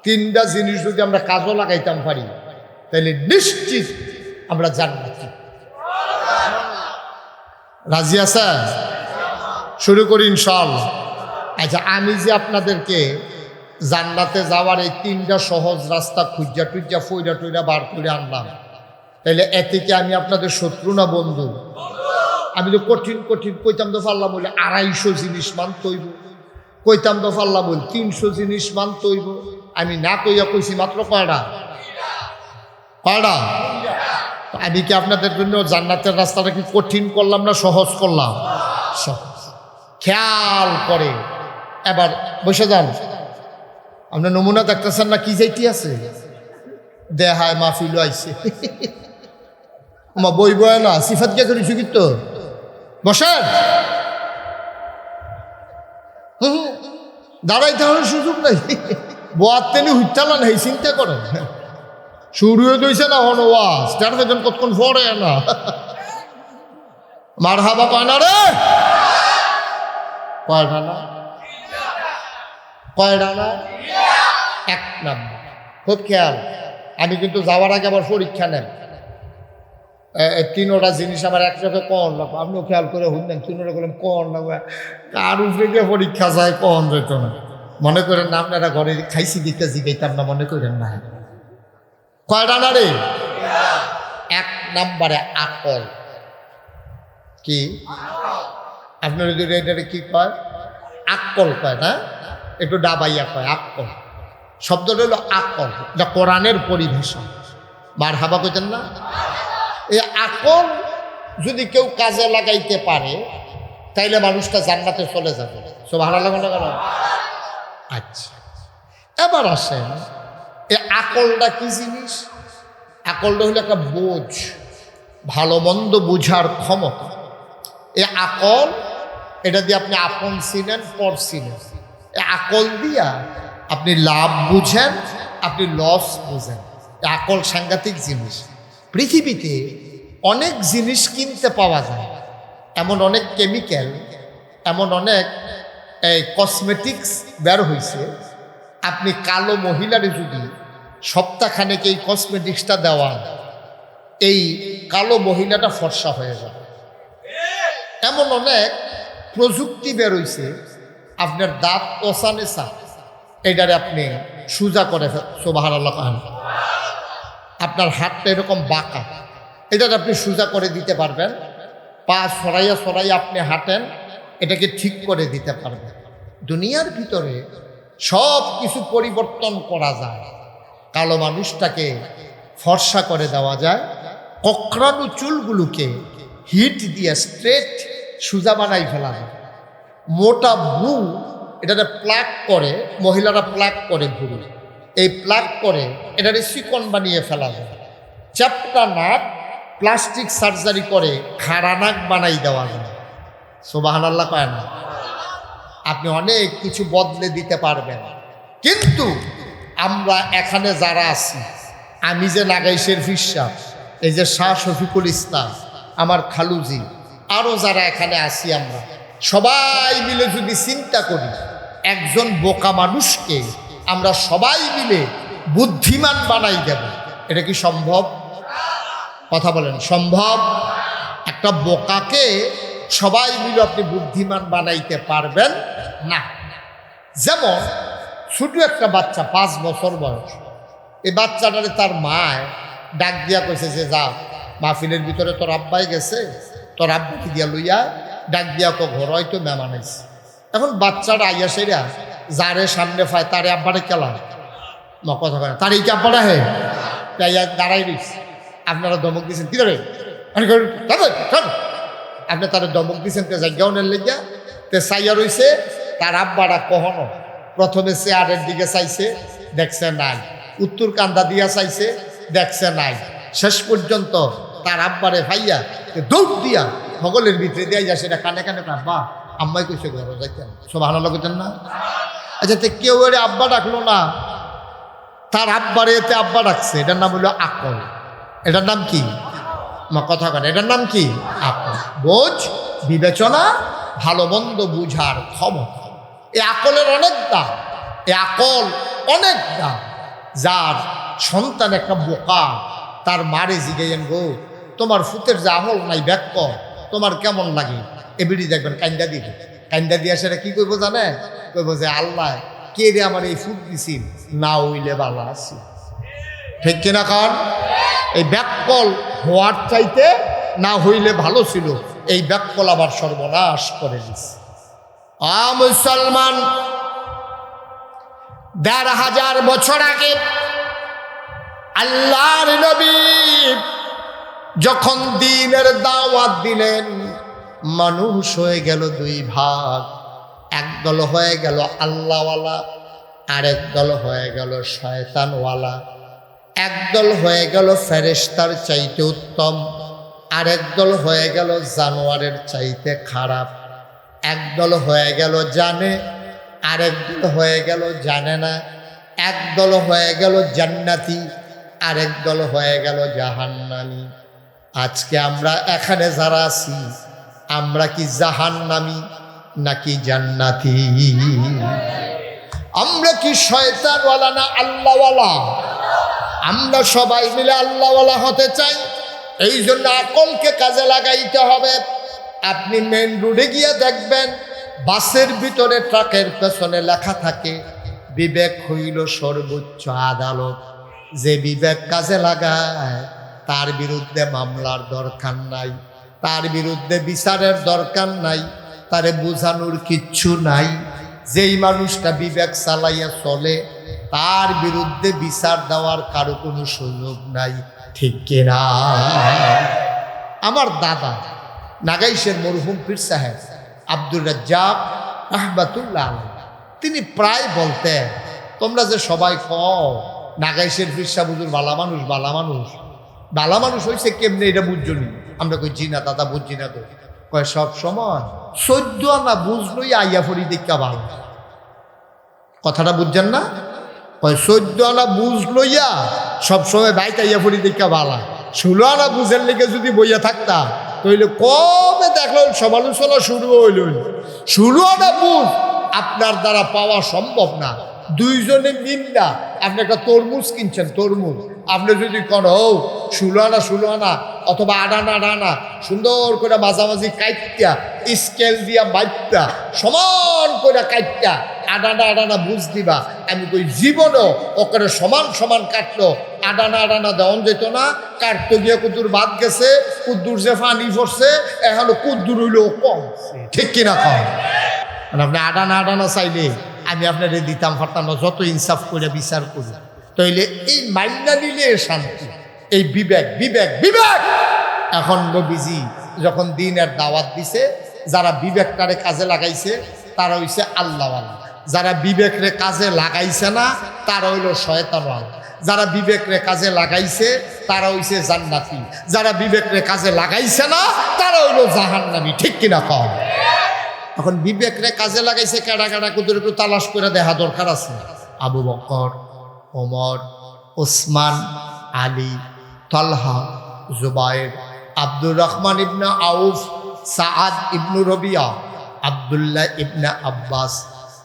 3টা জিনিস যদি আমরা কাজও লাগাইতাম পারি, তাহলে নিশ্চিত আমরা জান্নাতি। রাজি আছে? শুরু করি ইনশাআল্লাহ। আচ্ছা, আমি যে আপনাদেরকে জান্নাতে যাওয়ার এই 3টা সহজ রাস্তা খুঁজা টুজা ফইরা টইরা বার করে আনলাম, তাহলে এতে কি আমি আপনাদের শত্রু না বন্ধু? আমি তো কঠিন কইতাম তো পারলাম বলে 250 জিনিস মানতে হইব, কইতাম তো পারলাম বলে 300 জিনিস মানতে হইব। আমি না কইয়া কইছি মাত্র কয়টা? আমি কি আপনাদের জন্য জান্নাতের রাস্তাটা কি কঠিন করলাম না সহজ করলাম? সহজ। খেয়াল করে এবার বসে যান। আপনার নমুনা দেখতেছেন না কি যাইতে আছে? দেহায় মাহফিল আইছে, বই বয় না সিফাত কে করি সুগিত বসেন। দাঁড়াইতে হবে সুযোগ নাই, বোয়ার তেনি হুইতালা নাই, চিন্তা করেন। শুরু হয়ে দিয়েছে না হন ওয়াজ, তার বেতন কতক্ষণ পরে না মার হাবা কয় না রে। কয়টা না? কয়টা না? 1 নাম্বার। খুব খেয়াল। আমি কিন্তু যাওয়ার আগে আবার পরীক্ষা নেন। 3টা জিনিস আমার একসাথে কন লাগবো, আপনিও খেয়াল করে শুনলেন। 3টা করলেন কন লাগবে, কার উপরে গিয়ে পরীক্ষা যায় কন যেত না। মনে করেন না আপনারা ঘরে খাইছি দিতে জিগাইতাম না, মনে করেন না। কয়টা না রে? এক নম্বরে আকল। কি আপনার এটারে কি কয়? আকল কয় না, একটু ডাবাইয়া কয় আকল। শব্দটা হলো আকল, এটা কোরআনের পরিভাষা। মার হাবা কইতেন না? এই আকল যদি কেউ কাজে লাগাইতে পারে তাইলে মানুষটা জান্নাতে চলে যাবে। সুবহানাল্লাহ বলো। আচ্ছা, এবার আসেন এই আকলটা কি জিনিস? আকলটা হলো একটা বোঝ, ভালো মন্দ বুঝার ক্ষমতা। এই আকল, এটা দিয়ে আপনি আপন চিনেন, পর চিনেন। এই আকল দিয়া আপনি লাভ বুঝেন, আপনি লস বুঝেন। আকল সাংঘাতিক জিনিস। পৃথিবীতে অনেক জিনিস কিনতে পাওয়া যায়, এমন অনেক কেমিক্যাল, এমন অনেক কসমেটিক্স বের হয়েছে। আপনি কালো মহিলারে যদি সপ্তাহখানেক এই কসমেটিক্সটা দেওয়ান, এই কালো মহিলাটা ফর্সা হয়ে যাবে। এমন অনেক প্রযুক্তি বের হয়েছে, আপনার দাঁত ওসানেসা এটারে আপনি সোজা করে, সুবহানাল্লাহ, আপনার হাতটা এরকম বাঁকা, এটাকে আপনি সোজা করে দিতে পারবেন। পা সরাইয়া সরাইয়া আপনি হাঁটেন, এটাকে ঠিক করে দিতে পারবেন। দুনিয়ার ভিতরে সব কিছু পরিবর্তন করা যায়। কালো মানুষটাকে ফর্সা করে দেওয়া যায়, কোঁকড়ানো চুলগুলোকে হিট দিয়ে স্ট্রেট সোজা বানাই ফেলা যায়। মোটা ভ্রু, এটাতে প্লাগ করে, মহিলারা প্লাগ করে ভ্রু, এই প্লাগ করে এটাকে চিকন বানিয়ে ফেলা যায়। চ্যাপটা নাক প্লাস্টিক সার্জারি করে খাড়া নাক বানাই দেওয়া যায়। সুবহানাল্লাহ কয় না? আপনি অনেক কিছু বদলে দিতে পারবেন। কিন্তু আমরা এখানে যারা আছি, আমি যে নাগাইশের ফিরসাব, এই যে শাহ শফিকুল ইসলাম, আমার খালুজি, আরও যারা এখানে আছি, আমরা সবাই মিলে যদি চিন্তা করি, একজন বোকা মানুষকে আমরা সবাই মিলে বুদ্ধিমান বানাই দেব, এটা কি সম্ভব? কথা বলেন, সম্ভব? একটা বোকাকে সবাই মিলে আপনি বুদ্ধিমান বানাইতে পারবেন না। যেমন ছোট একটা বাচ্চা, 5 বছর বয়স, এই বাচ্চাটারে তার মায় ডাক দিয়া কইছে যে যা মাহফিলের ভিতরে তোর আব্বাই গেছে, তোর আব্বাকে দিয়া লইয়া ডাক দিয়া কো ঘর হয়তো মেহমান আইছে। এখন বাচ্চাটা আইয়া সেরা যারে সামনে পায় তারে আব্বারে কেলাম না, কথা কয় তার এই কি আব্বারা হে তাইয়া দাঁড়াই রইছে। আপনারা দমক দিয়েছেন কি ধরে, আপনি তারা দমক দিয়েছেন তে জায়গাউনের লেগিয়া তে চাইয়া রইছে। তার আব্বারা কখনো প্রথমে চেয়ারের দিকে চাইছে, দেখছে নাই, উত্তর কান্দা দিয়া চাইছে, দেখছে নাই, শেষ পর্যন্ত তার আব্বারে ভাইয়া দৌড় দিয়া সকলের ভিতরে দিয়া যা সেটা কানে কানে আব্বা আম্মাই কইছে ঘর যাইতেন। সুবহানাল্লাহ কইতেন না? আচ্ছা, তে কেউ এর আব্বা ডাকলো না, তার আব্বারে এতে আব্বা ডাকছে, এটার নাম হলো আকল। এটার নাম কি? কথা কেন, এটার নাম কি? আকল। বোঝ, বিবেচনা, ভালো মন্দ বুঝার ক্ষমতা। এই আকলের অনেক দাম, এই আকল অনেক দাম। যার সন্তান একটা বোকা, তার মারে জিগাইয়েন গো তোমার ফুতের যে আমল নাই ব্যাক, তোমার কেমন লাগে? এবিডি দেখবেন কান্দা দিবে, কান্দা দিয়া সেটা কি করবো জানে? কইব যে আল্লাহ কে রে আমার এই ফুট দিছিল, না হইলে ভালো আছি। ঠিক কিনা কারণ এই ব্যাককল হওয়ার চাইতে না হইলে ভালো ছিল, এই ব্যাককল আবার সর্বনাশ করে দিচ্ছে। মুসলমান, ১৫০০ বছর আগে আল্লাহর নবী যখন দ্বীনের দাওয়াত দিলেন, মানুষ হয়ে গেল 2 ভাগ। একদল হয়ে গেল আল্লাহওয়ালা, আরেক দল হয়ে গেল শয়তানওয়ালা। একদল হয়ে গেল ফেরেশতার চাইতে উত্তম, আরেক দল হয়ে গেল জানোয়ারের চাইতে খারাপ। একদল হয়ে গেল জানে, আরেক দল হয়ে গেল জানে না। একদল হয়ে গেল জান্নাতি, আরেক দল হয়ে গেল জাহান্নামী। আজকে আমরা এখানে যারা আছি, আমরা কি জাহান্নামী নাকি জান্নাতি? আমরা কি শয়তানওয়ালা না আল্লাহওয়ালা? আমরা সবাই মিলে আল্লাহওয়ালা হতে চাই, এই জন্য আকলকে কাজে লাগাইতে হবে। আপনি মেন রোডে গিয়ে দেখবেন বাসের ভিতরে ট্রাকের পেছনে লেখা থাকে বিবেক হইল সর্বোচ্চ আদালত। যে বিবেক কাজে লাগায় তার বিরুদ্ধে মামলার দরকার নাই, তার বিরুদ্ধে বিচারের দরকার নাই, তারে বোঝানোর কিচ্ছু নাই। যেই মানুষটা বিবেক চালাইয়া চলে তার বিরুদ্ধে বিচার দেওয়ার কারো কোনো সুযোগ নাই, ঠিক কিনা? আমার দাদা নাগাইশের মরহুম পীর সাহেব আব্দুর রাজ্জাক রাহমাতুল্লাহ আলাইহি তিনি প্রায় বলতেন, তোমরা যে সবাই কও নাগাইশের পীর সাহেব হুজুর ভালা মানুষ, ভালা মানুষ, ভালা মানুষ হয়েছে কেমনে এটা বুঝছো নি? আমরা কই জি না দাদা, বুঝছি না। তো কয় সব সময় 14 আনা বুঝলই আইয়া ফরি দেখা ভালো। কথাটা বুঝছেন না? কয় 14 আনা বুঝ লইয়া সবসময় বাইক আইয়া ফরি দেখা ভালা। 16 আনা বুঝের লেগে যদি বইয়া থাকতাম তাহলে কবে দেখলো সমালোচনা শুরু হইল। 16 আনা বুঝ আপনার দ্বারা পাওয়া সম্ভব না। দুইজনে মিল্লা আপনি একটা তরমুজ কিনছেন, তরমুজ আপনি যদি কোন 16 আনা অথবা 8 আনা সুন্দর করে মাঝামাঝি কাইটটা স্কেল দিয়া বাইকটা সমান করে কাইটটা 8 আনা বুঝ দিবা, আমি কই জীবনও ওখানে সমান সমান কাটলো 8 আনা দেওয়ান যেত না। কাটতে গিয়ে কুদ্দুর বাদ গেছে, কুদ্দুর যে ফানি পড়ছে এখনো কুদ্দুর হইলেও কম, ঠিক কিনা? কম। আপনি 8 আনা চাইলে আমি আপনার দিতাম পারতাম না, যত ইনসাফ করে বিচার করি। তাইলে এই মাইনা নিলে শান্তি, এই বিবেক বিবেক বিবেক। এখন নবীজি যখন দিনের দাওয়াত দিছে, যারা বিবেকটারে কাজে লাগাইছে তারা হইছে আল্লাহওয়ালা, যারা বিবেকরে কাজে লাগাইছে না তারা হইল শয়তানওয়ালা, যারা বিবেকরে কাজে লাগাইছে তারা হইছে জান্নাতি, যারা বিবেকরে কাজে লাগাইছে না তারা হইল জাহান্নামী, ঠিক কিনা? কম। এখন বিবেকরে কাজে লাগাইছে কেডা কেডা কুদুর একটু তালাশ করে দেখা দরকার আছে। আবু বকর, ওমর, ওসমান, আলী, তালহা, জুবায়ের, আব্দুর রহমান ইবনে আউফ, সাআদ ইবনু রবিয়া, আব্দুল্লাহ ইবনে আব্বাস,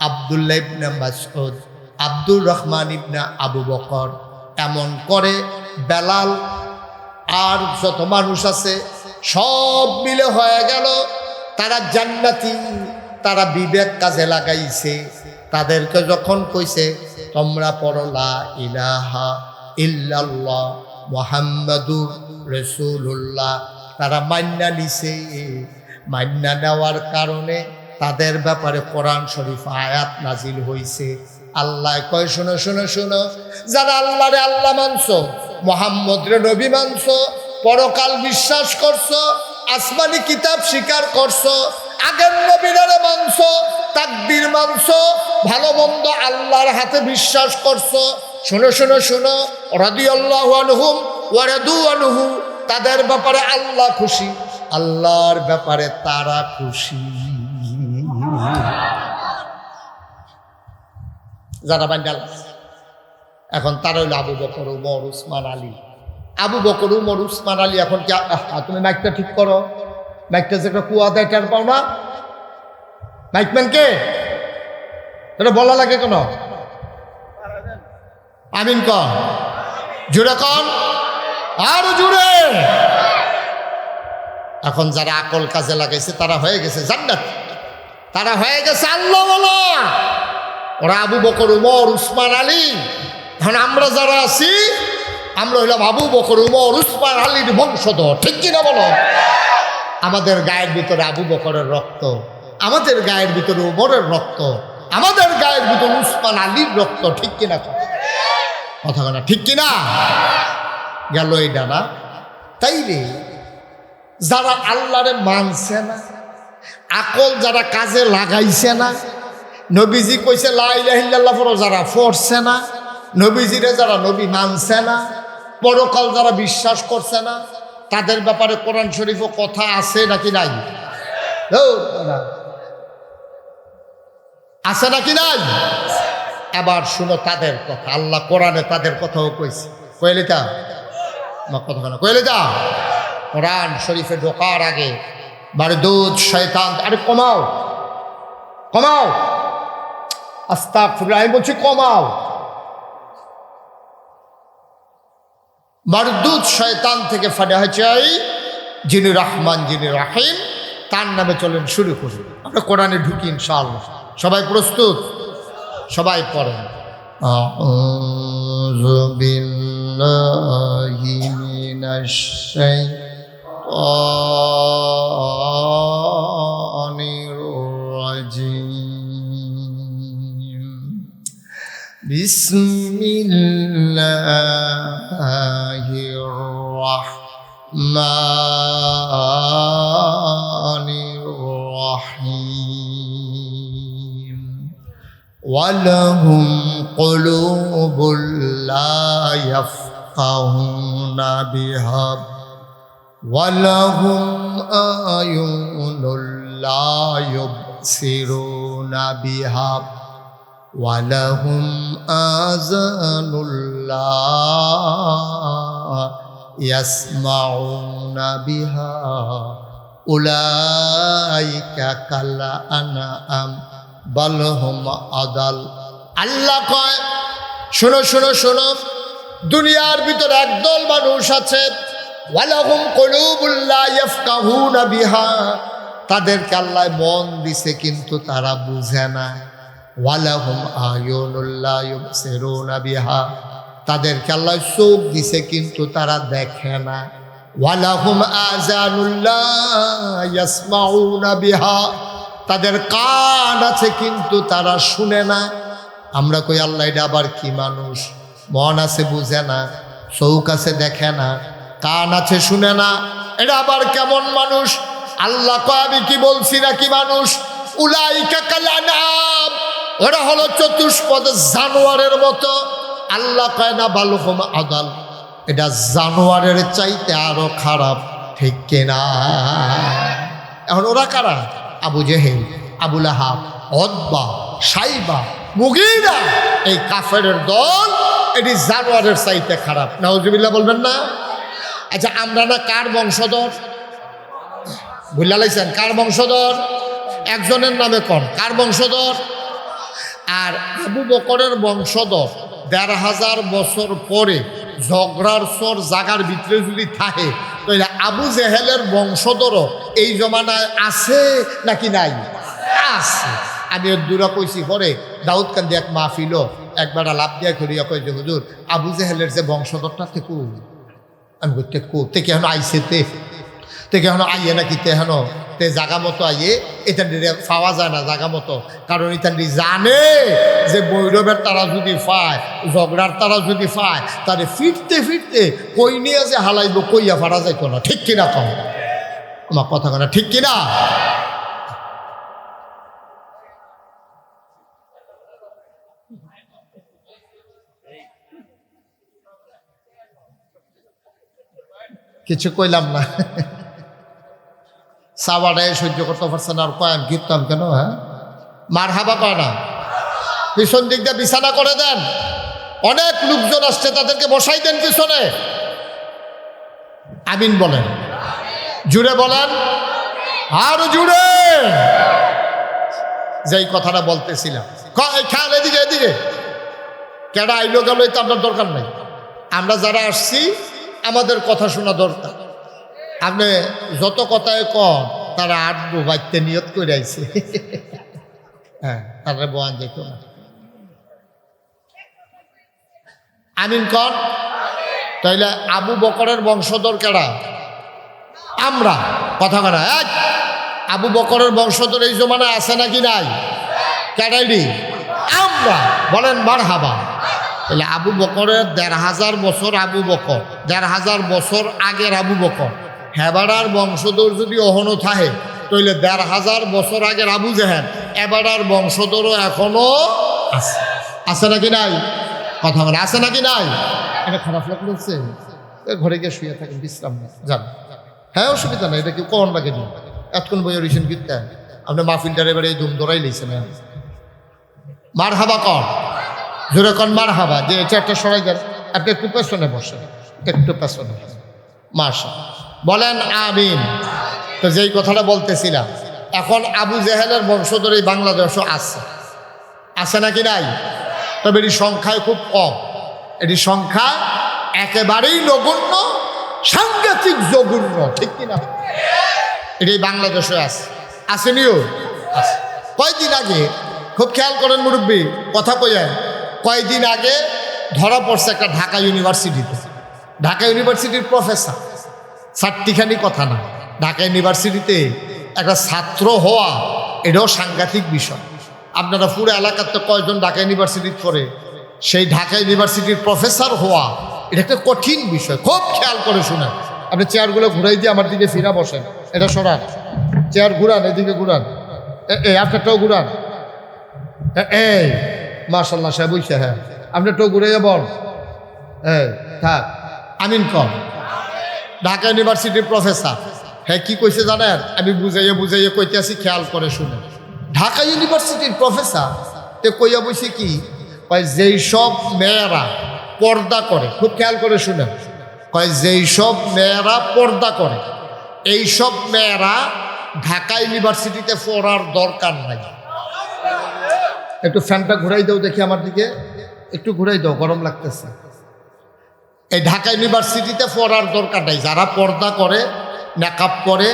আব্দুল্লাহ ইবনে মাসউদ, আব্দুর রহমান ইবনে আবু বকর, এমন করে বেলাল আর যত মানুষ আছে সব মিলে হয়ে গেল তারা জান্নাতি। তারা বিবেক কাজে লাগাইছে। তাদেরকে যখন কইছে তোমরা পড়ো লা ইলাহা ইল্লাল্লাহ মুহাম্মাদুর রাসূলুল্লাহ, তারা মান্না নিছে। মান্না নেওয়ার কারণে তাদের ব্যাপারে কোরআন শরীফ আয়াত নাজিল হইছে। আল্লাহ কয় শোনো শোনো শোনো, যারা আল্লাহরে আল্লাহ মানছো, মুহাম্মদরে নবী মানছো, পরকাল বিশ্বাস করছো, আসমানি কিতাব স্বীকার করছো, আগের নবীরে মানছো, তাকদীর মানছো, ভালো মন্দ আল্লাহর হাতে বিশ্বাস করছো। শোনো শোনো শোনো, রাদিয়াল্লাহু আনহুম ওয়া রাদু আনহু, তাদের ব্যাপারে আল্লাহ খুশি, আল্লাহর ব্যাপারে তারা খুশি। যারা বান্দাল এখন তারা হইল আবু বকর, উমর, উসমান, আলী। আবু বকর, উমর, উসমান, আলী। এখন কি তুমি মাইকটা ঠিক করো, মাইকটা যে একটা কুয়া দেয় টের পাও না? মাইকম্যানকে এটা বলা লাগে কেন? আমিন কন, জুড়ে কন, আরো জুড়ে। এখন যারা আকল কাজে লাগাইছে তারা হয়ে গেছে জান্নাত, তারা হয়ে গেছে আল্লাহওয়ালা। ওরা আবু বকর, উমর, উসমান, আলী। এখন আমরা যারা আছি আমরা হইলাম আবু বকর, উমর, উসমান, আলীর বংশধর, ঠিক কিনা বলো? আমাদের গায়ের ভিতরে আবু বকরের রক্ত, আমাদের গায়ের ভিতরে উমরের রক্ত, আমাদের গায়ের ভিতরে উসমান, আলীর রক্ত, ঠিক কিনা? কথা কথা ঠিক কিনা? গেল এইটা না? তাইলে যারা আল্লাহরে মানছে না, আকল যারা কাজে লাগাইছে না, নবীজি কইছে লা ইলাহা ইল্লাল্লাহ পড়ো যারা পড়ছে না, নবীজিরে যারা নবী মানছে না, পরকাল যারা বিশ্বাস করছে না, তাদের ব্যাপারে কোরআন শরীফও কথা আছে নাকি নাই? আছে নাকি নাই? এবার শুনো তাদের কথা। আল্লাহ কোরআনে তাদের কথাও কইছে। কইলে তা কথা না, কইলে তা কোরআন শরীফে ঢোকার আগে মারদুদ শয়তান, আরে কমাও কমাও, আস্তাগফিরুল্লাহ, আমি বলছি কমাও। মারদুদ শয়তান থেকে ফানা হয়েছে যিনি রহমান, যিনি রাহিম, তার নামে চলেন শুরু করি। আমরা কোরআনে ঢুকি ইনশাআল্লাহ। সবাই প্রস্তুত? সবাই পড়েন। আউযু বিল্লাহি মিনাশ শাইতানির রাজিম। বিসমিল্লাহির রাহমানির রাহিম। ওয়ালাহুম কুলুবুল লা ইয়াফকাহুনা বিহা ওয়ালাহুম আয়ুনুল লা ইউবসিরুনা বিহা ওয়ালাহুম আযানুল লা ইয়াসমাউনা বিহা উলাইকা কাল আনআম বাল হুম আদাল। আল্লাহ কয়, শোনো শোনো শোনো, দুনিয়ার ভিতরে একদল মানুষ আছে, ওয়ালাহুম কুলুবুল লা ইয়াফকাহুনা বিহা, তাদেরকে আল্লাহ মন দিছে কিন্তু তারা বুঝে না। ওয়ালাহুম আয়ুনুল লা ইউবসিরুনা বিহা, তাদেরকে আল্লাহ চোখ দিছে কিন্তু তারা দেখে না। ওয়ালাহুম আযানুল লা ইয়াসমাউনা বিহা, তাদের কান আছে কিন্তু তারা শুনে না। আমরা কই আল্লাহ এটা আবার কি মানুষ? মন আছে বুঝে না, চোখ আছে দেখে না, কান আছে শুনে না, এটা আবার কেমন মানুষ? আল্লাহ কয়, আমি কি বলছি নাকি মানুষ? উলাইকা কাল আনআম, ওরা হলো চতুষ্পদ জানোয়ারের মতো। আল্লাহ কয় না, বাল হুম আদাল, এটা জানোয়ারের চাইতে আরো খারাপ, ঠিক কিনা? এখন ওরা কারা? আবু জেহেল, আবু লাহাব, উতবা, সাইবা, মুগীরা, এই কাফেরের দল, এটি জানোয়ারের চাইতে খারাপ। নাউজুবিল্লাহ বলবেন না? আচ্ছা, আমরা না কার বংশধর? ভুলে লাইছেন কার বংশধর? একজনের নামে কোন কার বংশধর? আর আবু বকরের বংশধর ১৫০০ বছর পরে ঝগড়ার সর জাগার ভিতরে যদি থাকে, তাহলে আবু জেহেলের বংশধরও এই জমানায় আছে নাকি নাই? আছে। আমি দূরা কইছি পরে দাউদ কান্দি এক মাহফিল একবার লাভ দিয়া করিয়া কই যে হুজুর, আবু জেহেলের যে বংশধরটা থেকে আমি বলতে তে কেন আইসে তে কেন আইয়ে নাকি তেহেন তে জাগা মতো আইয়ে এটা পাওয়া যায় না জাগা মতো, কারণ এটা জানে যে বৈরবের তারা যদি পায়, ঝগড়ার তারা যদি পায়, তাহলে ফিরতে ফিরতে কই নিয়ে যে হালাইব কইয়া ফারা যাইতো না। ঠিক কিনা? তো আমার কথা কথা ঠিক কিনা? কিছু কইলাম না, সাবাটাই সহ্য করতে পারছে না, আর কয়াম কীর্তাম কেন? হ্যাঁ, মার হাবা কয় না, পিছন দিক দিয়ে বিছানা করে দেন। অনেক লোকজন আসছে, তাদেরকে বসাই দেন পিছনে। আমিন বলেন, জুড়ে বলেন, আরো জুড়ে। যেই কথাটা বলতেছিলাম, খেয়াল এদিকে এদিকে, কেডা আইলো গেল এটা আপনার দরকার নেই। আমরা যারা আসছি আমাদের কথা শোনা দরকার। আপনি যত কথায় কম, তারা আটবো বাড়তে নিয়ত করে আইছে। হ্যাঁ, তারা বয়ান যেত না। আমিন কন। তাইলে আবু বকরের বংশধর কেডা? আমরা। কথা কেনা আবু বকরের বংশধর এই জমানায় আছে নাকি নাই? কেডাইডি? আমরা। বলেন মারহাবা। তাহলে আবু বকরের ১৫০০ বছর আবু বকর, ১৫০০ বছর আগের আবু বকর, হেবাড়ার বংশধর যদি অহনো থাকে, তাহলে ১৫০০ বছর আগের আবু জেহেল এবাড়ার বংশধরও এখনো আছে। আছে নাকি নাই? কথা বলে আছে নাকি নাই? এটা খারাপ লাগছে, ঘরে গিয়ে শুয়ে থাকেন, বিশ্রাম যান। হ্যাঁ, অসুবিধা নাই, এটা কি কোন লাগে নি এতক্ষণ বই রিসেন্ট কিনতে আপনি মাহফিলটার এবারে এই ধুম ধরাই লইছেন। মার হাবা কর, জোরে কন মার হাবা। যে চেয়ারটা সরাই দেন, আপনি একটু পেছনে বসেন, একটু পেছনে। মাশা বলেন আমিন। তো যেই কথাটা বলতেছিলাম, এখন আবু জেহেলের বংশধর এই বাংলাদেশও আছে। আছে নাকি নাই? তবে এটি সংখ্যায় খুব কম। এটি সংখ্যা একেবারেই নগণ্য, সাংঘাতিক জঘন্য, ঠিক কিনা? এটাই বাংলাদেশে আছে, আসেনিও আছে। কয়দিন আগে খুব খেয়াল করেন মুরব্বী, কথা কইয়েন, কয়দিন আগে ধরা পড়ছে একটা ঢাকা ইউনিভার্সিটিতে। ঢাকা ইউনিভার্সিটির প্রফেসর, চারটিখানি কথা না, ঢাকা ইউনিভার্সিটিতে একটা ছাত্র হওয়া এটাও সাংঘাতিক বিষয়। আপনারা পুরো এলাকাতে কয়জন ঢাকা ইউনিভার্সিটির পড়ে, সেই ঢাকা ইউনিভার্সিটির প্রফেসর হওয়া এটা একটা কঠিন বিষয়। খুব খেয়াল করে শুনেন। আপনি চেয়ারগুলো ঘুরাই দিয়ে আমার দিকে ফিরা বসেন, এটা সরান, চেয়ার ঘুরান, এদিকে ঘুরান, আপনারটাও ঘুরান। এই মাশাল্লাহ সাহেব বুঝছে, হ্যাঁ আপনারটাও ঘুরাইয়া বল, এই থাক, আমিন কম। ঢাকা ইউনিভার্সিটির প্রফেসর, হ্যাঁ কি কইছে জানেন? আমি বুঝাইয়া কইতে আসি, খেয়াল করে শুনে। ঢাকা ইউনিভার্সিটির প্রফেসর তে কইয়া বসে কি কয়, যেই সব মেয়েরা পর্দা করে, খুব খেয়াল করে শুনে, কয় যেই সব মেয়েরা পর্দা করে এই সব মেয়েরা ঢাকা ইউনিভার্সিটিতে পড়ার দরকার নাই। একটু ফ্যানটা ঘুরাই দাও দেখি আমার দিকে, একটু ঘুরাই দাও, গরম লাগতেছে। এই ঢাকা ইউনিভার্সিটিতে পড়ার দরকার নাই। যারা পর্দা করে, মেকআপ করে,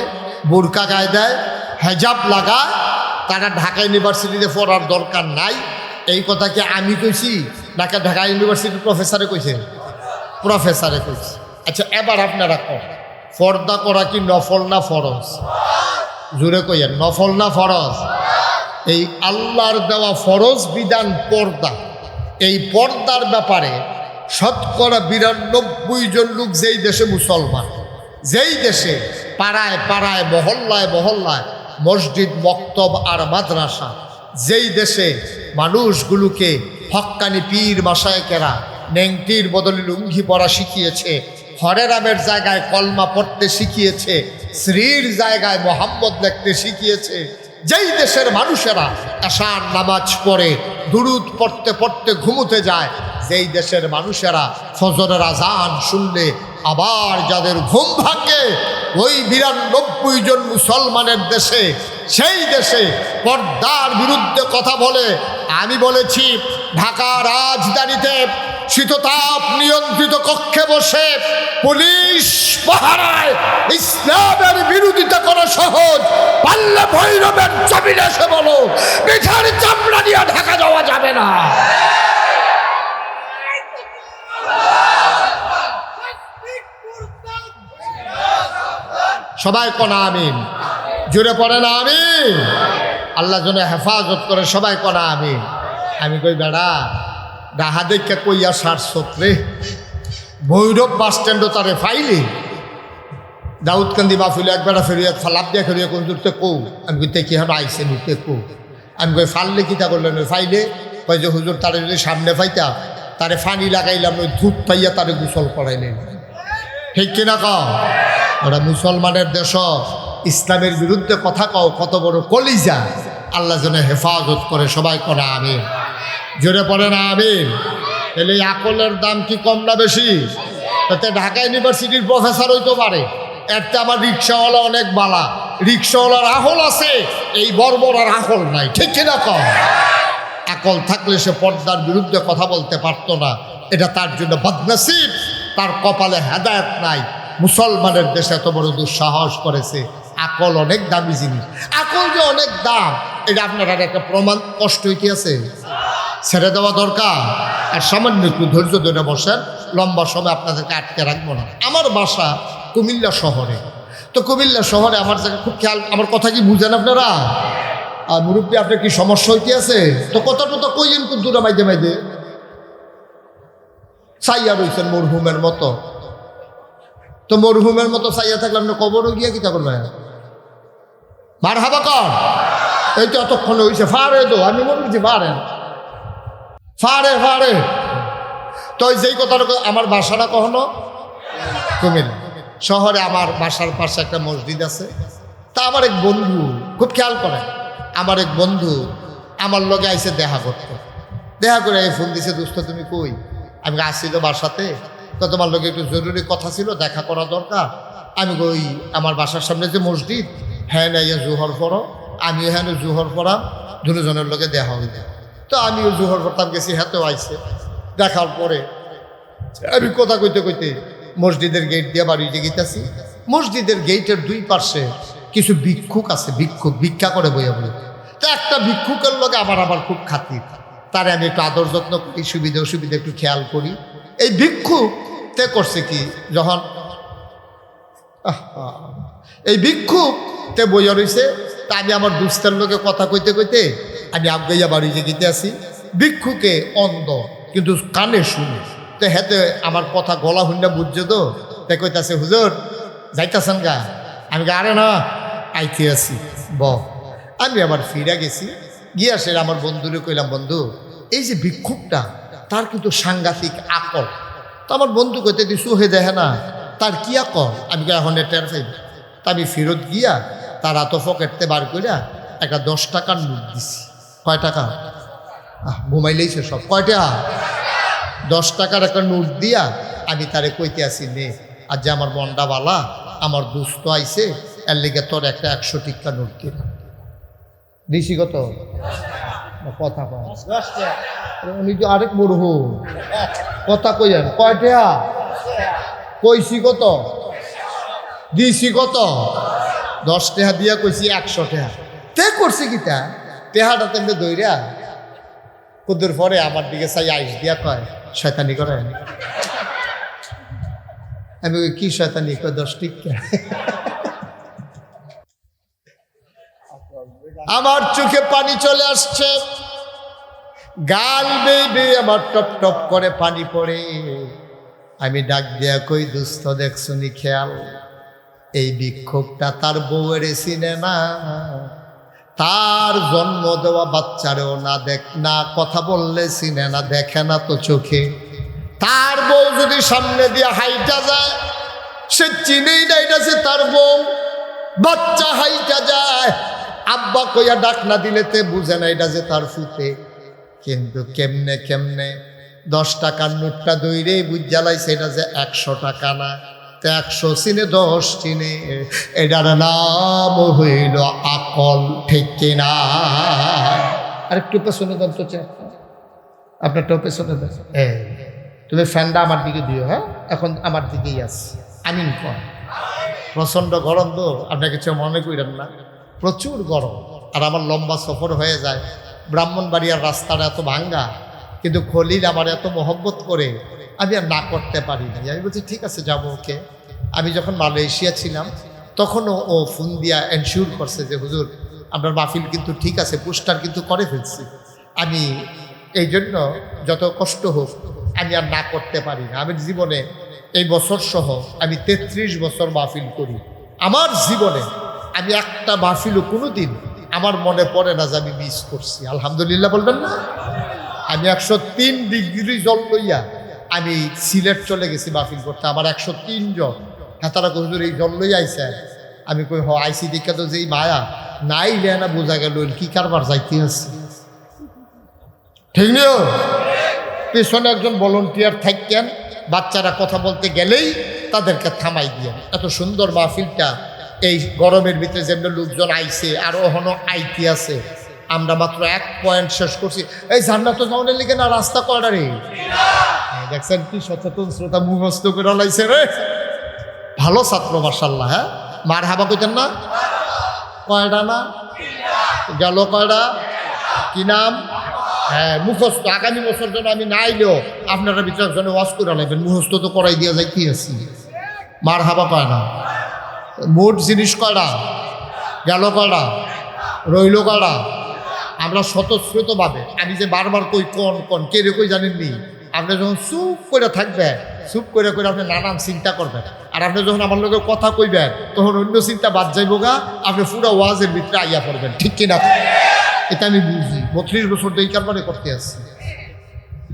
বোরকা গায়ে দেয়, হেজাব লাগায়, তারা ঢাকা ইউনিভার্সিটিতে পড়ার দরকার নাই। এই কথা কি আমি কইছি? ঢাকা ইউনিভার্সিটির প্রফেসরে কইছে? প্রফেসরে কইছে। আচ্ছা এবার আপনারা কর, পর্দা করা কি নফল না ফরজ? জোরে কইয়েন, নফল না ফরজ? এই আল্লাহর দেওয়া ফরজ বিধান পর্দা, এই পর্দার ব্যাপারে শতকরা ৯২ জন লোক যেই দেশে মুসলমান, যেই দেশে পাড়ায় পাড়ায় মহল্লায় মহল্লায় মসজিদ, মক্তব আর মাদ্রাসা, যেই দেশে মানুষগুলোকে হক্কানি পীর মাশায়েখেরা নেংটির বদলে লুঙ্গি পরা শিখিয়েছে, হরে রামের জায়গায় কলমা পড়তে শিখিয়েছে, শ্রীর জায়গায় মোহাম্মদ লিখতে শিখিয়েছে, যেই দেশের মানুষেরা এশার নামাজ পড়ে দুরুদ পড়তে পড়তে ঘুমোতে যায়, যেই দেশের মানুষেরা ফজরের আজান শুনলে আবার যাদের ঘুম ভাঙে, ওই ৯২ জন মুসলমানের দেশে, সেই দেশে পর্দার বিরুদ্ধে কথা বলে। আমি বলেছি ঢাকা রাজধানীতে শীততাপ নিয়ন্ত্রিত কক্ষে বসে পুলিশ পাহারায় ইসলামের বিরোধিতা করা সহজ, পাল্লা ভৈরবের জমিনে এসে বলো পিঠার চামড়া দিয়ে ঢাকা যাওয়া যাবে না। সবাই কনা আমিন, জোরে পড়ে না আমিন। আল্লাহ যেন হেফাজত করে, সবাই কনা আমিন। আমি কই বেড়া ডাহা দেখে কইয়া সারসত রে, ভৈরব বাস স্ট্যান্ডও তারে ফাইলি দাউদকান্দি বাফিলে একবার ফেরিয়া ফালাপ দিয়া ফেরিয়া কোন দূরতে কৌ। আমি কই কি হার আইসে নুতে কৌ। আমি কই ফাললে কিতা করলেন? ওই ফাইলে কই যে হুজুর তারে যদি সামনে ফাইতা তারে ফানি লাগাইলাম, ওই ধূপ পাইয়া তারে গোসল করাইলেন। ঠিক কিনা কও? ওরা মুসলমানের দেশ, ইসলামের বিরুদ্ধে কথা কও, কত বড় কলিজা। আল্লাহ যেন হেফাজত করে, সবাই করে আমিন, জোরে পড়ে না আমিন। তাহলে এই আকলের দাম কি কম না বেশি? তাতে ঢাকা ইউনিভার্সিটির প্রফেসর হইতে পারে, একটা আমার রিক্সাওয়ালা অনেক বালা, রিক্সাওয়ালার আহল আছে, এই বর্বরার আহল নাই। ঠিক কিনা কম? আকল থাকলে সে পর্দার বিরুদ্ধে কথা বলতে পারতো না, এটা তার জন্য বদনসিব, তার কপালে হেদায়েত নাই। মুসলমানের দেশে এত বড় দুঃসাহস করেছে। আকল অনেক দামি জিনিস, আকল যে অনেক দাম এটা আপনার একটা প্রমাণ কষ্ট হইতে আছে, ছেড়ে দেওয়া দরকার। আর সামান্য একটু ধৈর্য ধরে বসেন, লম্বা সময় আপনাদেরকে আটকে রাখবো না। আমার বাসা কুমিল্লা শহরে, তো কুমিল্লা শহরে আমার জায়গা খুব খেয়াল, আমার কথা কি বুঝেন আপনারা? আর মুরব্বী আপনার কি সমস্যা হইতে আছে? তো কথাটা তো কইন খুব দূরে মাইদে মাইদে চাইয়া রয়েছেন মরহুমের মতো। তো মরহুমের মতো চাইয়া থাকলে আপনি কবরও গিয়া কিতা করবেন? মার হাবা কর, এই তো এতক্ষণ হয়েছে, ফারে তো আমি মনে করছি ফারেন, ফারে ফারে। তো যেই কথাটা, আমার বাসাটা কখনো কুমিল্লা শহরে, আমার বাসার পাশে একটা মসজিদ আছে। তা আমার এক বন্ধু, খুব খেয়াল করে, আমার এক বন্ধু আমার লগে আইসে দেখা করতো, দেখা করে ফোন দিছে, দোস্ত তুমি কই? আমি আসছিল বাসাতে, তো তোমার লগে একটু জরুরি কথা ছিল, দেখা করা দরকার। আমি কই আমার বাসার সামনে যে মসজিদ, হ্যাঁ না ইয়ে জোহর পড়ো, আমিও হ্যাঁ জোহর পড়াম, দুজনের লগে দেখা হইলে। তো আমিও জোহর পড়তাম, গেছি, হাতেও আইসে। দেখার পরে আমি কথা কইতে কইতে মসজিদের গেট দিয়ে বাড়িতে গেতেছি। মসজিদের গেটের দুই পাশে কিছু ভিক্ষুক আছে, ভিক্ষা করে বইয়া বই। তো একটা ভিক্ষুকের লগে আমার খুব খাতির, তারে আমি একটু আদর যত্ন করি, সুবিধা অসুবিধা একটু খেয়াল করি। এই ভিক্ষুক তে করছে কি, যখন এই ভিক্ষুক তে বইয়া রয়েছে, তা আমি আমার দুস্তের লোকে কথা কইতে কইতে আমি আবগাইয়া বাড়ি যে গীতে আসি। ভিক্ষুকে অন্ধ কিন্তু কানে শুনে, তো হেতে আমার কথা গলা হুন্ডা বুঝছে, তো তাই কইতাছে হুজুর যাইতাছেন গা? আমি আরে না, আইতে আছি ব। আমি আবার ফিরা গেছি, গিয়ে আসে আমার বন্ধুরে কইলাম, বন্ধু এই যে ভিক্ষুকটা তার কিন্তু সাংঘাতিক আকল। তো আমার বন্ধু কইতে দিছু হে দেখে না তার কি আকল। আমি এখন টের পাইব। তা আমি ফেরত গিয়া তার হাত পকেটতে বার কইরা একটা 10 টাকার নোট দিছি। কয় টাকা? ঘুমাইলেইছে সব। কয়টা? 10 টাকার একটা নোট দিয়া আমি তারে কইতে আসি, নে আর যে আমার মনটা বালা, আমার দুস্থ আইছে, এর লিগে তোর একটা 100 টিক্কা নোট দিলাম। দিছি কত? কথা কয় উনি তো আরেক মরহ কথা কইলেন। কয়টা? কইছি কত? দিছি কত? 10 টাকা দিয়া কইছি 100 টাকা। তে করছি কিতা, টেহাটা তেমনি দইরা কুদুর পরে আমার দিকে চাই আইস দিয়া কয়, শয়তানি করে। আমি কি শয়তানি? কয় 10 টিক্কা। আমার চোখে পানি চলে আসছে, গাল বেয়ে আমার টপ টপ করে পানি পড়ে। আমি ডাক দিয়া কই, দুস্থ দেখছুনি খেয়াল, এই ভিক্ষুকটা তার বউয়ের চিনে না, তার জন্ম দেওয়া বাচ্চারেও না কথা বললে চিনে না, দেখে না তো চোখে। তার বউ যদি সামনে দিয়ে হাইটা যায়, সে চিনেই না এটা যে তার বউ। বাচ্চা হাইটা যায়, আব্বা কইয়া ডাক না দিলে তে বুঝে না এটা যে তার ফুতে। কিন্তু কেমনে কেমনে 10 টাকার নোটটা দইরে বুঝ জ্বালাইছে এটা যে 100 টাকা না। তো 100 চিনে 10 চিনে, এটার নাম হইল আকল, ঠিক কিনা? আর একটু পেছনে দেন তো, আপনারটাও পেছনে দেন। তুমি ফ্যানটা আমার দিকে দিও। হ্যাঁ, এখন আমার দিকেই আছে। আমিন কর। প্রচণ্ড গরম তো, আপনার কিছু মনে করেন না, প্রচুর গরম। আর আমার লম্বা সফর হয়ে যায়। ব্রাহ্মণবাড়িয়ার রাস্তাটা এত ভাঙ্গা, কিন্তু খলিল আমার এত মহব্বত করে, আমি আর না করতে পারি না। আমি বলছি ঠিক আছে যাবো। ওকে, আমি যখন মালয়েশিয়া ছিলাম তখনও ও ফোন দিয়া এনশিওর করছে যে হুজুর আপনার মাহফিল কিন্তু ঠিক আছে, পোস্টার কিন্তু করে ফেলছি। আমি এই জন্য যত কষ্ট হোক আমি আর না করতে পারি না। আমি জীবনে এই বছর সহ আমি 33 বছর মাহফিল করি। আমার জীবনে আমি একটা মাহফিলও কোনো দিন আমার মনে পড়ে না যে আমি মিস করছি। আলহামদুলিল্লাহ বলবেন না? আমি 103 ডিগ্রি জল লইয়া আমি সিলেট চলে গেছি মাহফিল করতে। আমার 103 জন হেতারা হুজুর এই জল লইয়া আইসে। আমি কই হ আইসি দিকে তো যেই মায়া নাই লে না বোঝা গেল কি কারবার যাইতে আছে। ঠিক নিও, পেছনে একজন ভলেন্টিয়ার থাকেন, বাচ্চারা কথা বলতে গেলেই তাদেরকে থামাই দিয়ে। এত সুন্দর মাহফিলটা এই গরমের ভিতরে যেমন লোকজন আইছে আর ওহনো আইতে আছে। আমরা মাত্র 1 পয়েন্ট শেষ করছি। এই জান্নাত যাওয়ার লিগে না রাস্তা কয়টা রে? দেখছেন কি সচেতন শ্রোতা মুখস্থ করে লাইছে রে। ভালো ছাত্র মাশাআল্লাহ। হ্যাঁ, মার হাবা কইতেন না? কয়টা না গেল? কয়টা? কি নাম? হ্যাঁ, মুখস্থ। আগামী বছর যেন আমি না আইলেও আপনারা বিচার জন্য ওয়াজ করে লাগবেন, মুখস্থ তো করাই দিয়া যাই কি আছি। মার হাবা কয় না? মোট জিনিস কয়টা গেল? কয়টা রইল? কয়টা? আমরা স্বতঃস্ফূর্তভাবে, আমি যে বারবার কই কোন কোন কে রে কই জানেননি, আপনি যখন চুপ করে থাকবেন, চুপ করে করে আপনি নানান চিন্তা করবেন। আর আপনি যখন আমার লোকের কথা কইবেন তখন অন্য চিন্তা বাদ যাইব গা, আপনি পুরো ওয়াজের ভিতরে আইয়া পড়বেন। ঠিক কিনা? এটা আমি বুঝি। 32 বছর এই কারবারে করতে আসছি।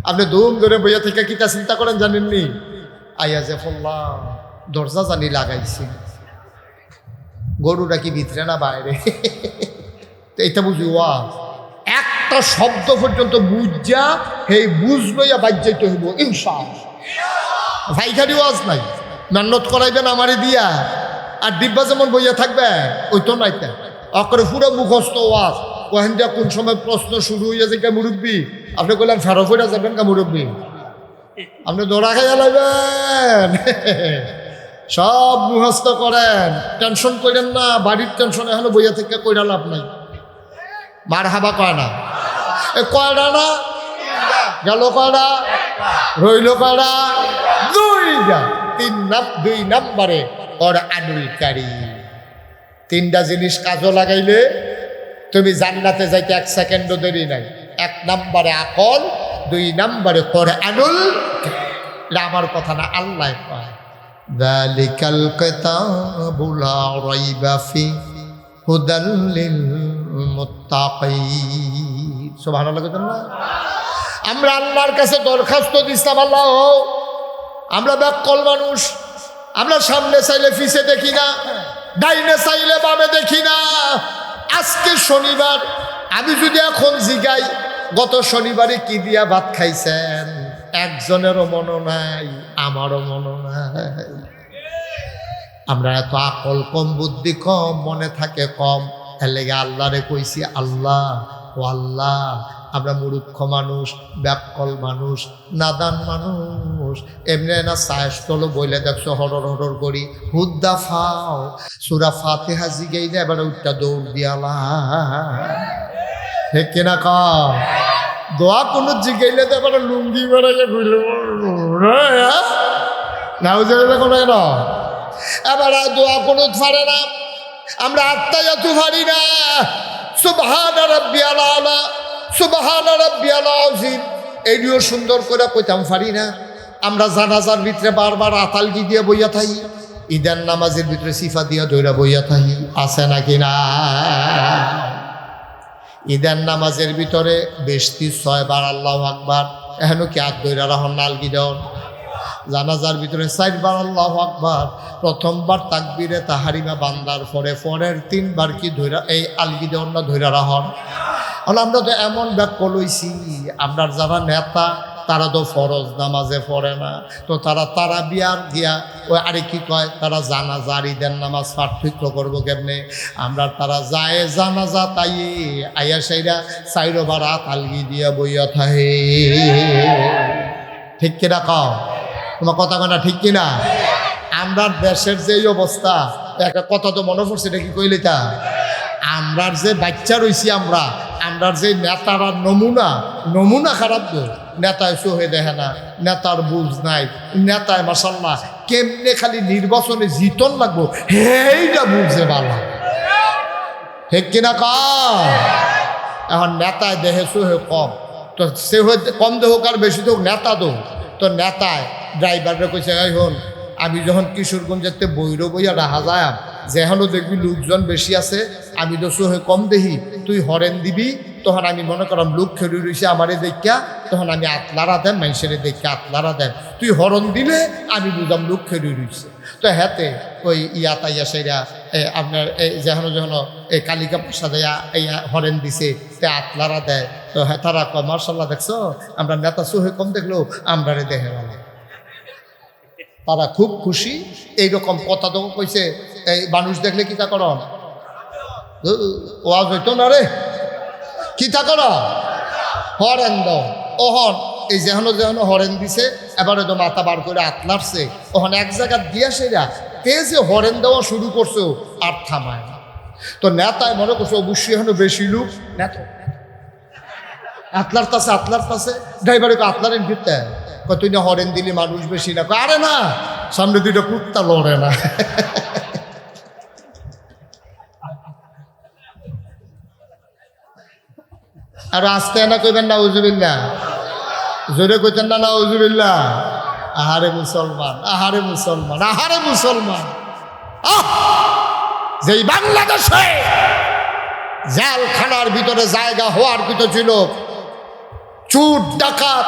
আপনি ধুম ধরে বইয়া থেকে কিতা চিন্তা করেন জানেননি? আইয়া যে ফল্লা দরজা জানি লাগাইছি, গরুটা কি ভিতরে না বাইরে? তো এটা বুঝি ওয়াজ। একটা শব্দ পর্যন্ত বুঝা সেই বুঝ লইয়া বাদ যাইতে হইব ইনশাআল্লাহ। ভাইখারি ওয়াজ নাই, মেহনত করাইবেন আমারে দিয়া। আর ডিব্বা যেমন বইয়া থাকবে ওই তো নাইতে অকরে পুরো মুখস্থ ওয়াজ। ওখান দিয়া কোন সময় প্রশ্ন শুরু হইয়া যায় কে মুরব্বী, আপনি কইলেন ফেরো ফেরা যাবেন কা মুরব্বী, আপনি দৌড়া খাইয়া লাগবেন। সব মুখস্থ করেন, টেনশন করেন না। বাড়ির টেনশন এখনো বইয়া থেকে কইরা লাভ নাই। মার হাবা কয় না, এ কয়টা না গেল, কয়টা রইল, কয়টা দুইটা। দুই নাম্বারে কোরআনুল কারীম। তিনটা জিনিস কাজও লাগাইলে তুমি জান্নাতে যাইতে 1 সেকেন্ডও দেরি নাই। 1 নাম্বারে আকল, 2 নাম্বারে কোরআনুল কারীম। এটা আমার কথা না, আল্লাহ কয় যালিকাল কিতাবু লা রাইবা ফি হুদাল লিল মুত্তাকিন। সুবহানাল্লাহ। আমরা আল্লাহর কাছে দরখাস্ত দিছিলাম, আল্লাহ আমরা ব্যাককল মানুষ, আমরা সামনে চাইলে পিছে দেখি না, ডাইনে চাইলে বামে দেখি না। আজকে শনিবার, আমি যদি এখন জিগাই গত শনিবারে কি দিয়া ভাত খাইছেন, একজনেরও মনে নাই, আমারও মনে নাই। আমরা এত আকল কম, বুদ্ধি কম, মনে থাকে কম। এর লেগে আল্লাহরে কইছি, আল্লাহ ও আল্লাহ, আমরা মূর্খ মানুষ, ব্যাককল মানুষ, নাদান মানুষ। এমনি না সায়স্তল বইলে দেখছো হরর হরর করি, হুদ্দা ফাও সূরা ফাতিহা জিগাই না, এবার উঠটা দৌড় দিয়ালা। ঠিক কিনা কম? দোয়া কোনো জিগাইলে তো এবার লুঙ্গি বেড়াইয়া ঘুরলে নাও যাইলে কোনো কেন, এবার দোয়া কোনো পারে না। আমরা আত্মায়াতু পারি না। সুবহান রাব্বিয়াল আলা, সুবহান রাব্বিয়াল আযীম, এইটিও সুন্দর করে কইতাম পারি না। আমরা জানাজার ভিতরে বারবার আতালগি দিয়ে বইয়া থাকি, ঈদের নামাজের ভিতরে সিফা দিয়া ধইরা বইয়া থাকি, আছে নাকি না? ঈদের নামাজের ভিতরে বেশি 6 বার আল্লাহু আকবার, এখনো কি হাত ধইরা রাহন না আলগি দেন? জানাজার ভিতরে 4 বার আল্লাহু আকবার, প্রথমবার তাকবীরে তাহারিমা বান্দার পরে পরের 3 বার কি ধইরা এই আলগি দেন না ধইরা রাহন? আমরা তো এমন ব্যাখ্যা লইছি, আপনার যারা নেতা তারা তো ফরজ নামাজে পড়ে না, তো তারা বিয়ার গিয়া ওই আরে কি কয়, তারা জানাজা আর ঈদের নামাজ পার্থক্য করবো কেমনে? আমরা তারা যায় জানাজা তাই আইয়া সাইরা 4 বার আলগি দিয়া বইয়া থাহে। ঠিক কিনা কও? তোমার কথা কনা ঠিক কিনা? আমরা দেশের যে অবস্থা, একটা কথা তো মনে পড়ছে, এটা কি কইলে তা, আমরার যে বাচ্চা রয়েছি, আমরার যে নেতারা নমুনা খারাপ তো। নেতায় চোহে দেখে না, নেতার বুঝ নাই, নেতায় মাশাল্লাহ কেমনে খালি নির্বাচনে জিতন লাগবো হেইটা বুঝে বালা। ঠিক কিনা কম? এখন নেতায় দেহে চোহে কম, তো সে কম দেহ আর বেশি দেহ নেতা দো, তো নেতায় ড্রাইভাররা কইছে, এই হন আমি যখন কিশোরগঞ্জের বইরো বইয়া রাহা যায়, যেখানেও দেখবি লোকজন বেশি আছে, আমি তো চোহে কম দেখি, তুই হরেন দিবি, তখন আমি মনে করলাম লোক খেড়ি রয়েছে আমারে দেখা, তখন আমি আতলারা দেন, মানুষের দেখে আতলারা দেন, তুই হরন দিলে আমি বুঝলাম লোক খেড়ি রয়েছে। তো হাতে ওই তাইয়া সেরা আপনার যেন এই কালিকা প্রসাদ হরেন দিছে, তে আতলারা দেয়, তো হ্যাঁ তারা কয় মার্শাল্লাহ দেখছো, আমরা নেতা চোহে কম দেখলেও আমরা দেখে বলে, তারা খুব খুশি। এইরকম কথা তো কইছে, এই মানুষ দেখলে কিতা কর, ওয়াজ হইতো না রে, কিতা কর হরেন দাও। ওহন এই যেন হরেন দিছে, এবারে তো মাথা বার করে আতলারছে, ওখানে এক জায়গা দিয়া সেরা তেজে হরেন দেওয়া শুরু করছো, আর থামায় না। তো নেতায় মনে করছো অবশ্যই এখনো বেশি লোক, নেতা আতলার তাছে ড্রাইভারে আতলারেন ফিরতে, তুই না হরেন দিলি মানুষ বেশি না, আরে না সামনে 2টা কুত্তা লড়ে না। আর আস্তে না কইবেন না উজুবিল্লাহ, জোরে কইতেন না উজুবিল্লাহ। আহারে মুসলমান, আহারে মুসলমান, আহারে মুসলমান। যেই বাংলাদেশে জেলখানার ভিতরে জায়গা হওয়ার কথা ছিল, চুর ডাকাত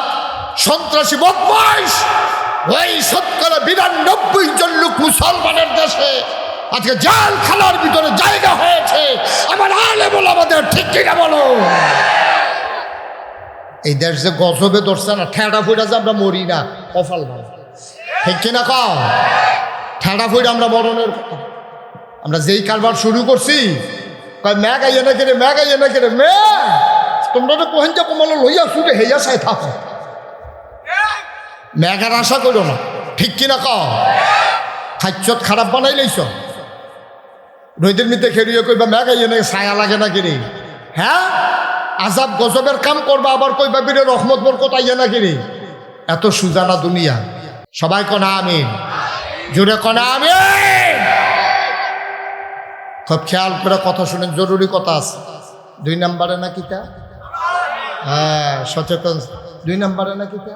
সন্ত্রাসী বদমাইশ, ওই 92 জন লোক মুসলমানের দেশে আজকে জেলখানার ভিতরে জায়গা হয়েছে। আমার আলেম ওলামাদের ঠিক কিনা বলো? এই দেশ যে গজবে ধরছে না, ঠেড়া ফুইটা যে আমরা মরি না, কপাল ভালো। ঠিক কিনা কও? ঠেড়া ফুইটা আমরা মরণের, আমরা যেই কারবার শুরু করছি, কয় ম্যাগ আইয়া না কেড়ে, ম্যাগ আইয়া না কেড়ে, ম্যাগ তোমরা তো কোহেন যে কমালো লইয়া শুনে হেয়া সাই থাকো, ম্যাগার আশা করো না। ঠিক কিনা কও? খাচ্ছত খারাপ বানাই লইছ রোদের মিতে খেলিয়ে কইবা মেঘাইয়ে নাকি ছায়া লাগে না কিনি হ্যাঁ আজাব গজবের কাম করবা আবার কইবা বীরে রহমত বরকত আইয়া না কিনি এত সুজানা দুনিয়া সবাই কনা আমিন জুড়ে কনা আমিন খুব খেয়াল করে কথা শুনেন জরুরি কথা আছে 2 নম্বরে না কিতা হ্যাঁ সচেতন 2 নম্বরে না কিতা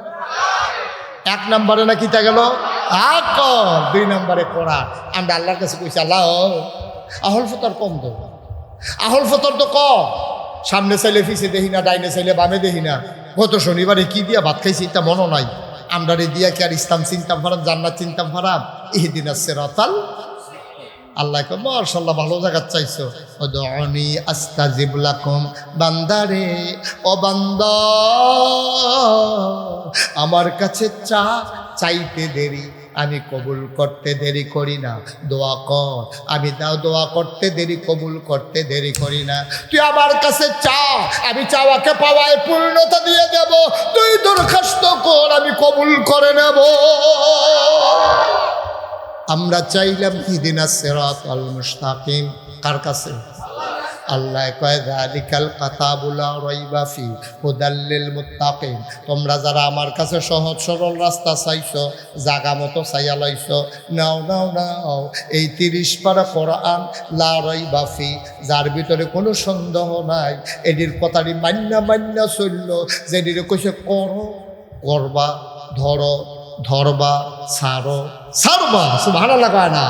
1 নম্বরে না কিতা গেল 2 নম্বরে কোরআন আমরা আল্লাহর কাছে কইছি আল্লাহ আহল ফতর কম তো আহল ফতর তো কম সামনে চাইলে পিছে দেখি না ডাইনে চাইলে বামে দেখি না গত শনিবারে কি দিয়া ভাত খাইছি এটা মনে নাই আমরা রে দিয়া কি আর ইসলাম চিন্তাম ফারাম জান্নাত চিন্তাম ফারাম ইহদিন সিরাতাল আল্লাহ কে মাশাআল্লাহ ভালো জায়গা চাইছো উদউনি আস্তাজিব লাকুম বান্দারে ও বান্দা আমার কাছে চাইতে দেরি আমি কবুল করতে দেরি করি না দোয়া কর আমি দোয়া করতে দেরি কবুল করতে দেরি করি না তুই আমার কাছে চা আমি চাওয়াকে পাওয়ায় পূর্ণতা দিয়ে দেব তুই দরখাস্ত কর আমি কবুল করে নেব আমরা চাইলাম ইহদিনাস সিরাতাল মুস্তাকিম কার কাছে আল্লাহ কয় যালিকাল কিতাবুল লা রাইবা ফি হুদাল লিল মুত্তাকিন তোমরা যারা আমার কাছে সহজ সরল রাস্তা চাইছো জাগা মতো চাইয়া লাইছো নাও নাও নাও এই 30 পারা কোরআন লা রাইবা ফি যার ভিতরে কোনো সন্দেহ নাই এটির কথাটি মান্না চললো যেটির কইছে করো করবা ধরো ধরবা ছাড়বা সুবহানাল্লাহ কয় না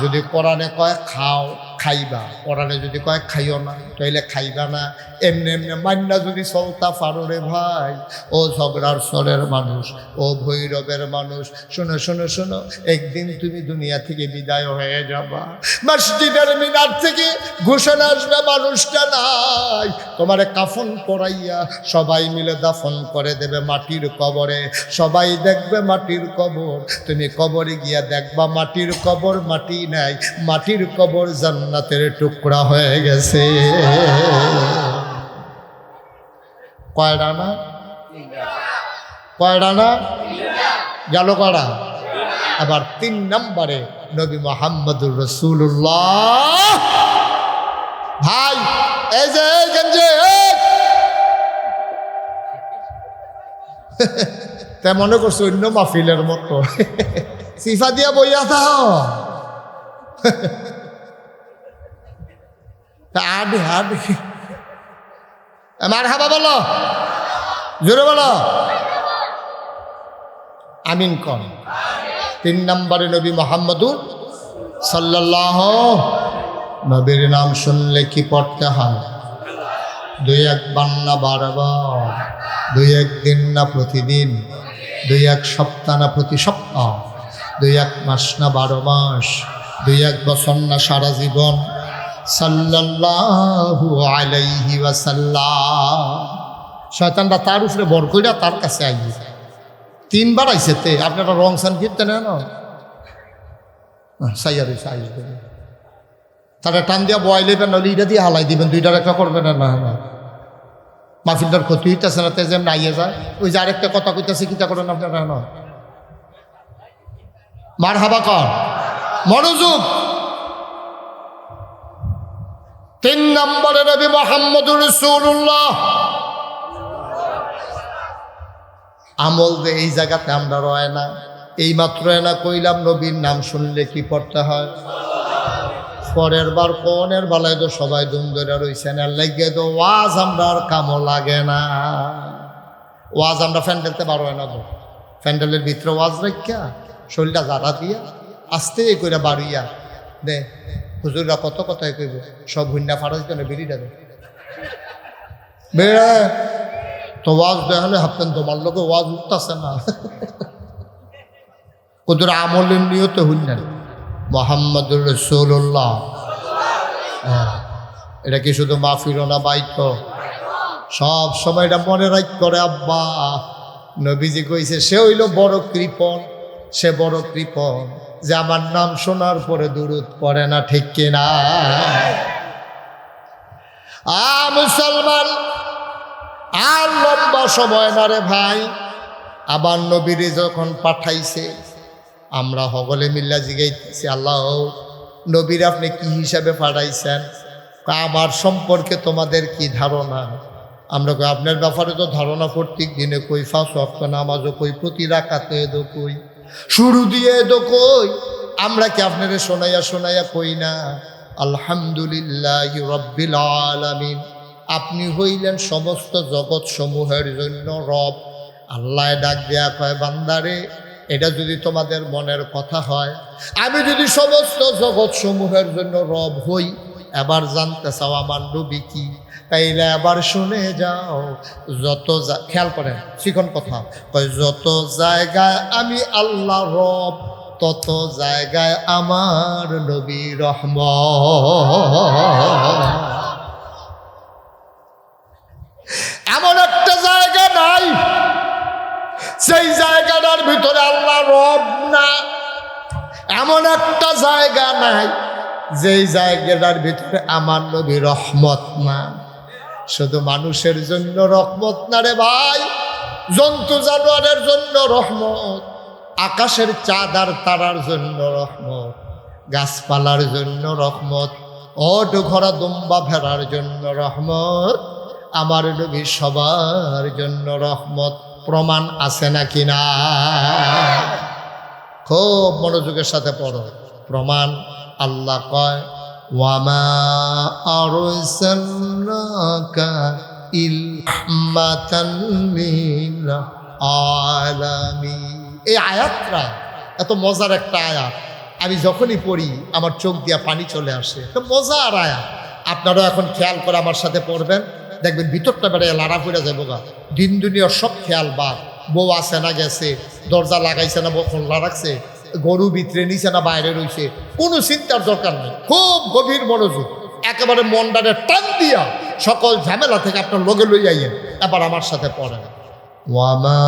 যদি কোরআনে কয় খাও খাইবা কোরআনে যদি কয় খাইও না তাইলে খাইবা না এমনি এমনি মান্না যদি চলতা পারো রে ভাই ও ঝগড়ার সরের মানুষ ও ভৈরবের মানুষ শোনো শোনো শোনো একদিন তুমি দুনিয়া থেকে বিদায় হয়ে যাবা মসজিদের মিনার থেকে ঘোষণা আসবে মানুষটা নাই তোমারে কাফন পরাইয়া সবাই মিলে দাফন করে দেবে মাটির কবরে সবাই দেখবে মাটির কবর তুমি কবরে গিয়া দেখবা মাটির কবর মাটি নাই মাটির কবর জান্নাতের টুকরা হয়ে গেছে কয়টা না গেল কয়টা আবার 3 নম্বরে নবী মুহাম্মদুর রাসূলুল্লাহ ভাই এই যে গঞ্জে তা মনে করছো অন্য মাহফিলের মতো সিফা দিয়া বইয়া থাও আডি মারহাবা বলো জোরে বলো আমিন কর 3 নম্বরে নবী মুহাম্মদুর সাল্লাল্লাহু নবীর নাম শুনলে কি পড়তে হয় 2-1 বার না বারবার 2-1 দিন না প্রতিদিন 2-1 সপ্তাহ না প্রতি সপ্তাহ 2-1 মাস না 12 মাস 2-1 বছর না সারা জীবন সাল্লাল্লাহু আলাইহি ওয়াসাল্লাম শয়তানরা তার উপরে বর কইরা তার কাছে আইছে 3 বার আইছে তে আপনারা রং সান কীর্তন না সাইয়ারে সাইজ তারা টান দিয়া বয় লেবেন নইলে এটা দিয়ে হালাই দিবেন 2টার একটা করবেন না না মাহফিলটার ক্ষতি হইতেছে না তে যেমন আইয়ে যায় ওই যে আরেকটা কথা কইতেছে কিতা করেন আপনারা না মারহাবা কর মনোযোগ 3 নম্বরে নবী মুহাম্মদুর রাসূলুল্লাহ আমল দে এই জায়গাতে আমরা রয় না এই মাত্র না কইলাম নবীর নাম শুনলে কি পড়তে হয় পরের বার কোনের বেলায় তো সবাই দুম ধরে রইছেন আর লাগিয়ে তো ওয়াজ আমরা আর কামও লাগে না ওয়াজ আমরা ফ্যান্ডেলতে বার হয় না তো ফ্যান্ডেলের ভিতরে ওয়াজ রাখিয়া শরীরটা জারা দিয়া আস্তে করে বাড়িয়া দে হুজুররা কত কথাই কইব সব হুন্ডা ফারাজ কেন বেরিয়ে দে বেড়া তো ওয়াজ দেখালে ভাবতেন তোমার লোকে ওয়াজ উঠতেছে না ওদের আমলের নিয়তে হুন্ডা মুহাম্মদুর রাসূলুল্লাহ এটা কি শুধু মাহফিল না বাইত সব সময় এটা মনে রাখ করে আব্বা নবীজি কইছে সে হইল বড় কৃপণ সে বড় কৃপণ যে আমার নাম শোনার পরে দুরূদ পড়ে না ঠিক কিনা মুসলমান আর লম্বা সময় না রে ভাই আবার নবীরে যখন পাঠাইছে আমরা হগলে মিল্লা জিগাইতেছি, আল্লাহ নবীর আপনি কি হিসাবে পাঠাইছেন? আমার সম্পর্কে তোমাদের কি ধারণা? আমরা কই আপনার ব্যাপারে তো ধারণা প্রত্যেক দিনে কই, 5 ওয়াক্ত নামাজও কই, প্রতি রাকাতে এদো কই, শুরু দিয়ে এদো কই। আমরা কি আপনারে শোনাইয়া শোনাইয়া কই না আলহামদুলিল্লাহি রাব্বিল আলামিন? আপনি হইলেন সমস্ত জগৎ সমূহের জন্য রব। আল্লাহ ডাক দেয়া কয়, বান্দারে এটা যদি তোমাদের মনের কথা হয়, আমি যদি সমস্ত জগৎ সমূহের জন্য রব হই, এবার জানতে চাও আমার নবী কি, তাইলে আবার শুনে যাও। যত খেয়াল করেন শিখন কথা কয়, যত জায়গায় আমি আল্লাহ রব, তত জায়গায় আমার নবী রহমত। এমন একটা জায়গা নাই সেই জায়গাটার ভিতরে আল্লাহ রব না। এমন একটা জায়গা নাই যেই জায়গাটার ভিতরে আমার নবী রহমত না। শুধু মানুষের জন্য রহমত না রে ভাই, জন্তু জানোয়ারের জন্য রহমত, আকাশের চাঁদ আর তারার জন্য রহমত, গাছপালার জন্য রহমত, ওট ঘোড়া দুম্বা ভেড়ার জন্য রহমত। আমার নবী সবার জন্য রহমত। প্রমাণ আছে নাকি না? খুব মনোযোগের সাথে পড়ো। প্রমাণ আল্লাহ কয়, ওয়ামা আরসালনাকা ইল্লাতান লিল আলামিন। এই আয়াতটা এত মজার একটা আয়াত, আমি যখনই পড়ি আমার চোখ দিয়া পানি চলে আসে। একটা মজার আয়াত, আপনারাও এখন খেয়াল করে আমার সাথে পড়বেন, দেখবেন ভিতরটা বেড়ে লাড়া পড়ে যাবো গা। দিন দুনিয়ার সব খেয়াল বাদ, বউ আসে না গেছে, দরজা লাগাইছে না খোলা রাখছে, গরু ভিতরে নিচে না বাইরে রয়েছে, কোনো চিন্তার দরকার নেই। খুব গভীর মনোযোগ, একেবারে মনটারে টান দিয়া সকল ঝামেলা থেকে আপনার লগে লই আইয়েন। এবার আমার সাথে পড়েন, ওয়ামা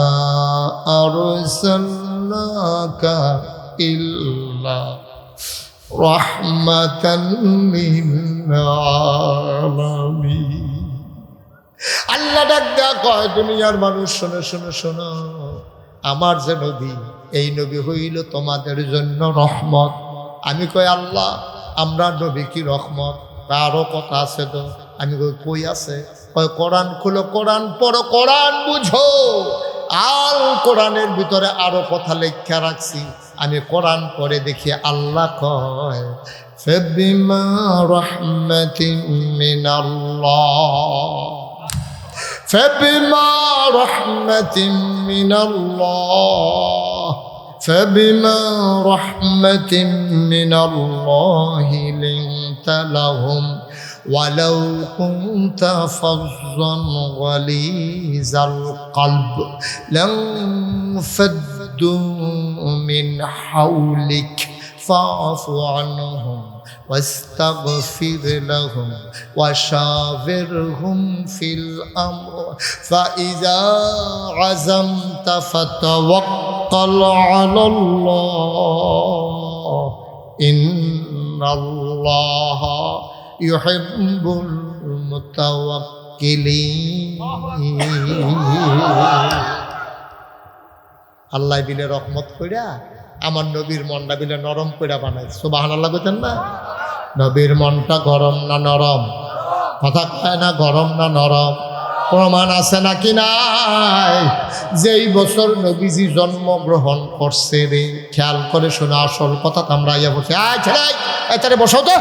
আরসালনাকা ইল্লা রাহমাতান লিল আলামিন। আল্লাহ ডাক দেয়া কয়, দুনিয়ার মানুষ শোনো শোনো শোনো, আমার যে নবী, এই নবী হইল তোমাদের জন্য রহমত। আমি কই আল্লাহ, আমরা নবী কি রহমত? তারও কথা আছে তো। আমি কই কই আছে? কয় কোরআন খুলো, কোরআন পড়ো, কোরআন বুঝো। আল কোরআনের ভিতরে আরো কথা লেখা রাখছি। আমি কোরআন পড়ে দেখি আল্লাহ কয়, ফাবিমা রাহমাতিন মিনাল্লাহ, فبما رحمة من الله، فبما رحمة من الله لنت لهم ولو كنت فظا غليظ القلب لانفضوا من حولك فاعف عنهم واستغفر لهم وشاورهم في الأمر فإذا عزمت فتوكل على الله إن الله يحب المتوكلين। আল্লাহ বিলে রহমত কইরা আমার নবীর মনটা বিলে নরম কইরা বানাইছে। সুবহানাল্লাহ কইতেন না? নবীর মনটা গরম না নরম? কথা কয় না, গরম না নরম? প্রমাণ আছে নাকি নাই? যেই বছর নবীজি জন্মগ্রহণ করছে রে, খেয়াল করে শোনা, আসল কথা আমরা ইয়া বসে, আয় ছেলে তারে বসাও তো।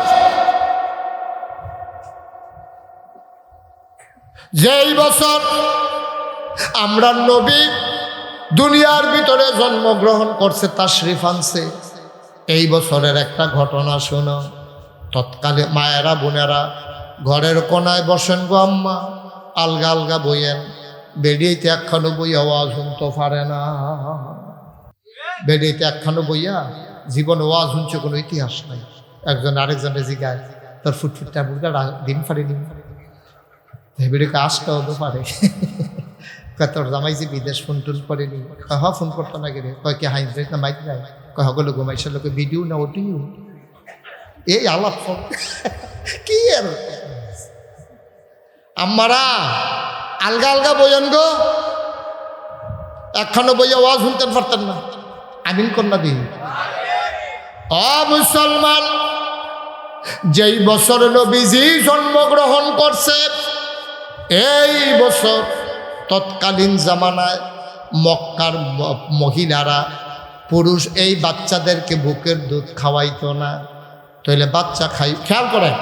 যেই বছর আমরা নবী দুনিয়ার ভিতরে জন্মগ্রহণ করছে, তাশরিফ আনছে, এই বছরের একটা ঘটনা শোনো। তৎকালে মায়েরা বোনেরা ঘরের কোনায় বসেন গো আম্মা, আলগা আলগা বইয়েন, বেরিয়েতে একখানো বই আওয়াজ শুনতে পারে না। বেরিয়েতে একখানো বইয়া জীবন ওয়াজ শুনছে, কোনো ইতিহাস নাই। একজন আরেকজনের জিগায়, তোর ফুটফুটটা বুড়া দিন পারে দিন বেড়েকে আসতেও তো পারে। তোর জামাই যে বিদেশ ফোন টোন করেনি? হ ফোন করতো না গেলে কয় কি হাইন না মাইক নাই, কয় হগলো ঘুমাইছে লোকে ভিডিও না ওটিও এই আলাপ ফোন কি আর। আমারা আলগা আলগা বইয়েন গো, একখানো বইয়া ওয়াজ শুনতেন পারতেন না। আমিন কন্যা দি। ও মুসলমান, যেই বছর নবীজি জন্মগ্রহণ করছে এই বছর তৎকালীন জামানায় মক্কার মহিলারা পুরুষ এই বাচ্চাদেরকে বুকের দুধ খাওয়াইতো না। তাহলে বাচ্চা খেয়াল করেন,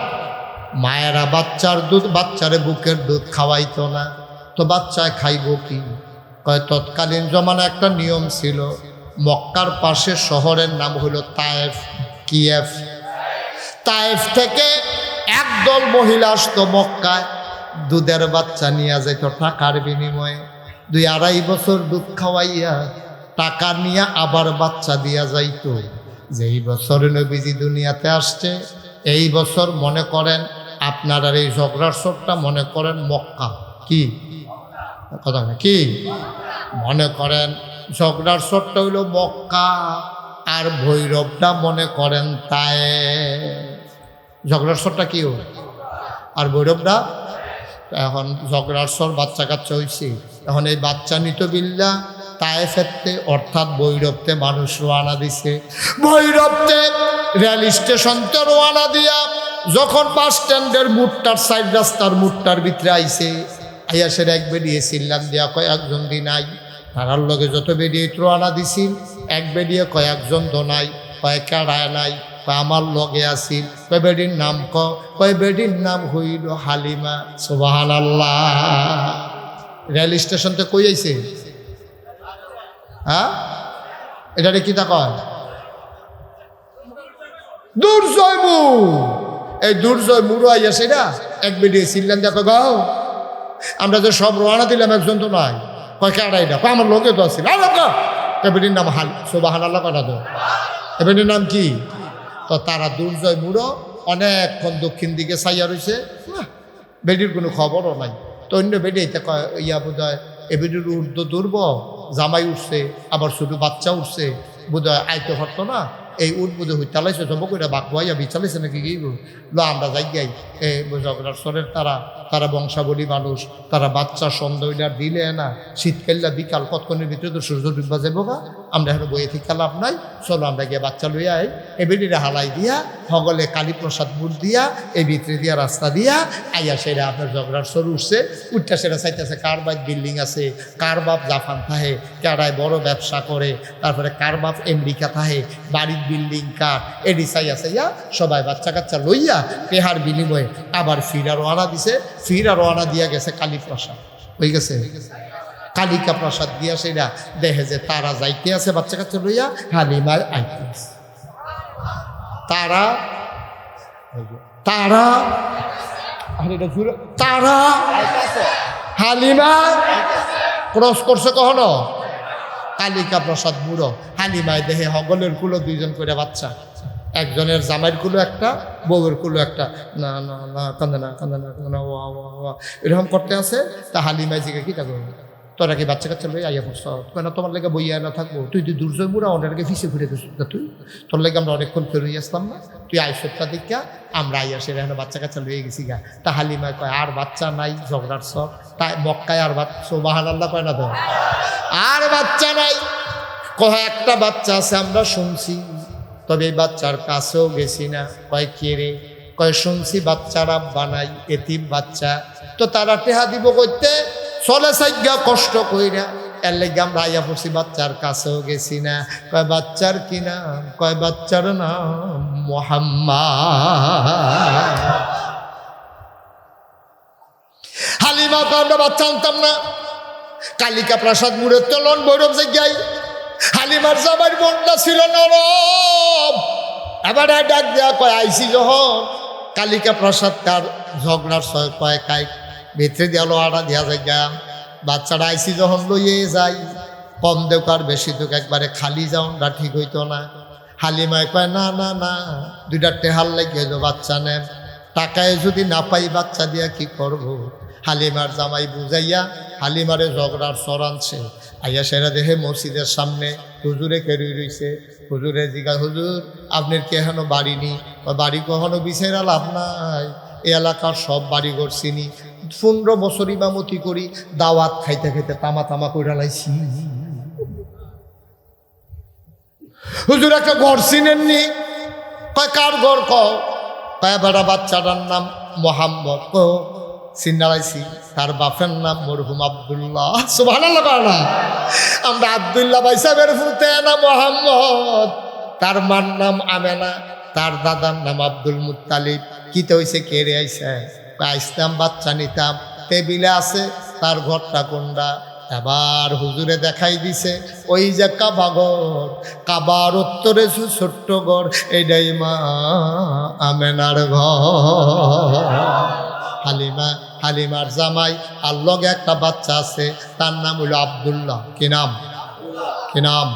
মায়েরা বাচ্চার দুধ বাচ্চারে বুকের দুধ খাওয়াইতো না, তো বাচ্চায় খাইব কি? কয় তৎকালীন জমানায় একটা নিয়ম ছিল, মক্কার পাশে শহরের নাম হলো তায়েফ। কিয়েফ। তায়েফ থেকে একদল মহিলা আসতো মক্কায়, দুধের বাচ্চা নিয়ে যেত টাকার বিনিময়ে। 2-2.5 বছর দুধ খাওয়াইয়া টাকা নিয়ে আবার বাচ্চা দিয়া যাইতো। যেই বছর নবীজি দুনিয়াতে আসছে এই বছর মনে করেন আপনারা এই ঝগড়ার সবটা মনে করেন মক্কা। কি কথা কি মনে করেন? ঝগড়ার সবটা হইল মক্কা, আর ভৈরবটা মনে করেন তায়েফ। ঝগড়ার সরটা কি হয় আর ভৈরবটা? এখন ঝগড়ার সর বাচ্চা কাচ্চা হয়েছে, এখন এই বাচ্চা নিত বিল্লা তায়েফেতে অর্থাৎ ভৈরবতে মানুষ রোয়ানা দিছে। ভৈরবতে রেল স্টেশনতে রোয়ানা দিয়া যখন বাস স্ট্যান্ডের মুটটার সাইড রাস্তার মুটটার ভিতরে আইছে, আইয়াসের এক বেরিয়ে চিল্লান দিয়া কয়েকজন দি নাই, তারার লগে যত বেরিয়ে রোয়ানা দিছিল এক বেরিয়ে কয়েকজন তো নাই, কয়েক কেড়ায় নাই, আমার লগে আসিল। কয় বেডির নাম কয় বেডির নাম হইল হালিমা। সুবহানাল্লাহ। রেল স্টেশন থেকে কই আইছে? হ্যাঁ, এটা কি তা কয়? দুর্জয় মুর। এই দুর্জয় মুরু আইয়া সেটা এক বেডিয়ে চিল্লান দেখো গাও, আমরা যে সব রোয়ানা দিলাম একজন তো নাই। কয় কেড়াইটা? কয় আমার লগে তো আসিল। বেডির নাম হালি। সুবহানাল্লাহ। কয়টা তো বেডির নাম কি? তো তারা দুর্জয় মুড়ো অনেকক্ষণ দক্ষিণ দিকে চাইয়া রয়েছে, বেডির কোনো খবরও নাই। তো অন্য বেডি এটা ইয়া বোধ হয় এ বেডির উর্দ দুর্ব, জামাই উঠছে, আবার ছোটো বাচ্চা উঠছে, বোধ হয় আইতে পারতো না, এই উঠ বোধ হই চালাইছে জব করে বাকুয়াইয়া বিচালাইছে নাকি কি লো আমরা যাই গাই এই ঝগড়ার সরের তারা বংশাবলী মানুষ, তারা বাচ্চা সন্দেহটা দিলে না। শীতকালটা বিকাল কতক্ষণের ভিতরে তো সূর্য ডুববা যাবো গা, আমরা এখন বইয়ে থেকে লাভ নাই, চলো আমরা গিয়ে বাচ্চা লইয়া এই বেডিরে হালাই দিয়া হগলে কালীপ্রসাদ মুড় দিয়া এই ভিতরে দিয়া রাস্তা দিয়া আইয়া সেরা আপনার ঝগড়ার সর উঠছে। উঠটা সেটা চাইতেছে কার বাপ বিল্ডিং আছে, কার বাপ জাপান থাহে, কারায় বড় ব্যবসা করে, তারপরে কার বাপ আমেরিকা থাহে, বাড়ির বিল্ডিং কার, এডি চাইয়া চাইয়া সবাই বাচ্চা কাচ্চা লইয়া পেহার বিনিময়ে আবার ফিরা রওনা দিছে। ফিরা রওনা দিয়া গেছে কালীপ্রসাদ, হয়ে গেছে কালিকা প্রসাদ দিয়া সেটা দেখে যে তারা যাইতে আছে বাচ্চা কাচ্চা লইয়া, হালিমার আইতে আছে। তারা তারা তারা হালিমা ক্রস করছে কখনো? কালিকা প্রসাদ বুড়ো হালিমায় দেহে হগলের কুলো 2জন করে বাচ্চা, একজনের জামাইয়ের কুলো একটা, বউয়ের কুলো একটা। না না না কান্দে না কান্দে না কান্দে না, ওয়া ওয়া ওয়া এরকম করতে আছে। তা হালিমায় জিজ্ঞাসা কি থাকবো তোরা কি বাচ্চা কাচ্চা লই আইয়া পড়ছ? কেন তোমার লেগে বইয়া না থাকবো? তুই দুর্জয় বুড়া ওনারকে ফিসে ঘুরে গেছিস না, তুই তোর লেগে আমরা অনেকক্ষণ ফেরোই আসলাম না, তুই আইসটা দেখা আমরা আইয়া সেটা এখন বাচ্চা কাচ্চা লইয়ে গেছি গা। তা হালিমায় কয় আর বাচ্চা নাই, ঝগড়ার সব তাই মক্কায় আর বাচ্চা। সুবহানাল্লাহ কয় না তো? আর বাচ্চা নাই। কয় একটা বাচ্চা আছে আমরা শুনছি, তবে এই বাচ্চার কাছেও গেছি না। কয় কে রে? কয় শুনছি বাচ্চারা বানাই এতিম বাচ্চা, তো তারা টেহা দিব করতে চলে সাইগা কষ্ট কইরা, এর লেগে আমরা আইয়া পড়ছি, বাচ্চার কাছেও গেছি না। কয় বাচ্চার কি নাম? কয় বাচ্চার নাম মুহাম্মদ। হালিমা তো আমরা বাচ্চা আনতাম না। কালিকা প্রসাদ মুড়ের চলন ভৈরব জায়গায় হালিমার জামাইয়ের বোনটা ছিল নরম। এবার ডাক দেওয়া কয় আইসি যখন কালিকা প্রসাদ তার ঝগড়ার কয় কাই ভিতরে দিয়া লোহাটা দিয়া যায় গা। বাচ্চারা আইসি যখন লইয়ে যাই, কম দেউক আর বেশি দেউক, একবারে খালি যাওনটা ঠিক হইতো না। হালিমায় কয় না না না, 2টা টেহার লেগে বাচ্চা নেন, টাকায় যদি না পাই বাচ্চা দিয়া কি করব? হালিমার জামাই বুঝাইয়া হালিমারে ঝগড়ার সর আনছে। আইয়া সেরা দেখে মসজিদের সামনে হুজুরে কেড়ে রইছে। হুজুরে জিজ্ঞাসা, হুজুর আপনার কি এখনো বাড়ি নি? বাড়ি কখনো বিচারা লাভ নাই, এই এলাকার সব বাড়ি করছিনি, 15 বছর ইমামতি করি, দাওয়াত খাইতে খাইতে তামা তামা করে লাইছি। হুজুর একটা ঘর চিনেননি? কয় কার ঘর? কয় বেড়া বাচ্চাটার নাম মোহাম্মদ। চিনাইছি, তার বাপের নাম মরহুম আব্দুল্লাহ। সুবহানাল্লাহ না? আমরা আব্দুল্লাহ ভাই সাহেবের ফুতে না মোহাম্মদ, তার মার নাম আমেনা, তার দাদার নাম আব্দুল মুত্তালিব। কিতে হইছে কে রে আইসা? আইসতাম বাচ্চা নিতাম, টেবিলে আছে, তার ঘরটা কোনটা? এবার হুজুরে দেখাই দিছে ওই যে কাবা ঘর, কাবার উত্তরে ছোট্ট ঘর, এইটাই মা আমেনার ঘর। হালিমার জামাই আর লগে একটা বাচ্চা আছে, তার নাম হইল আব্দুল্লাহ। কি নাম?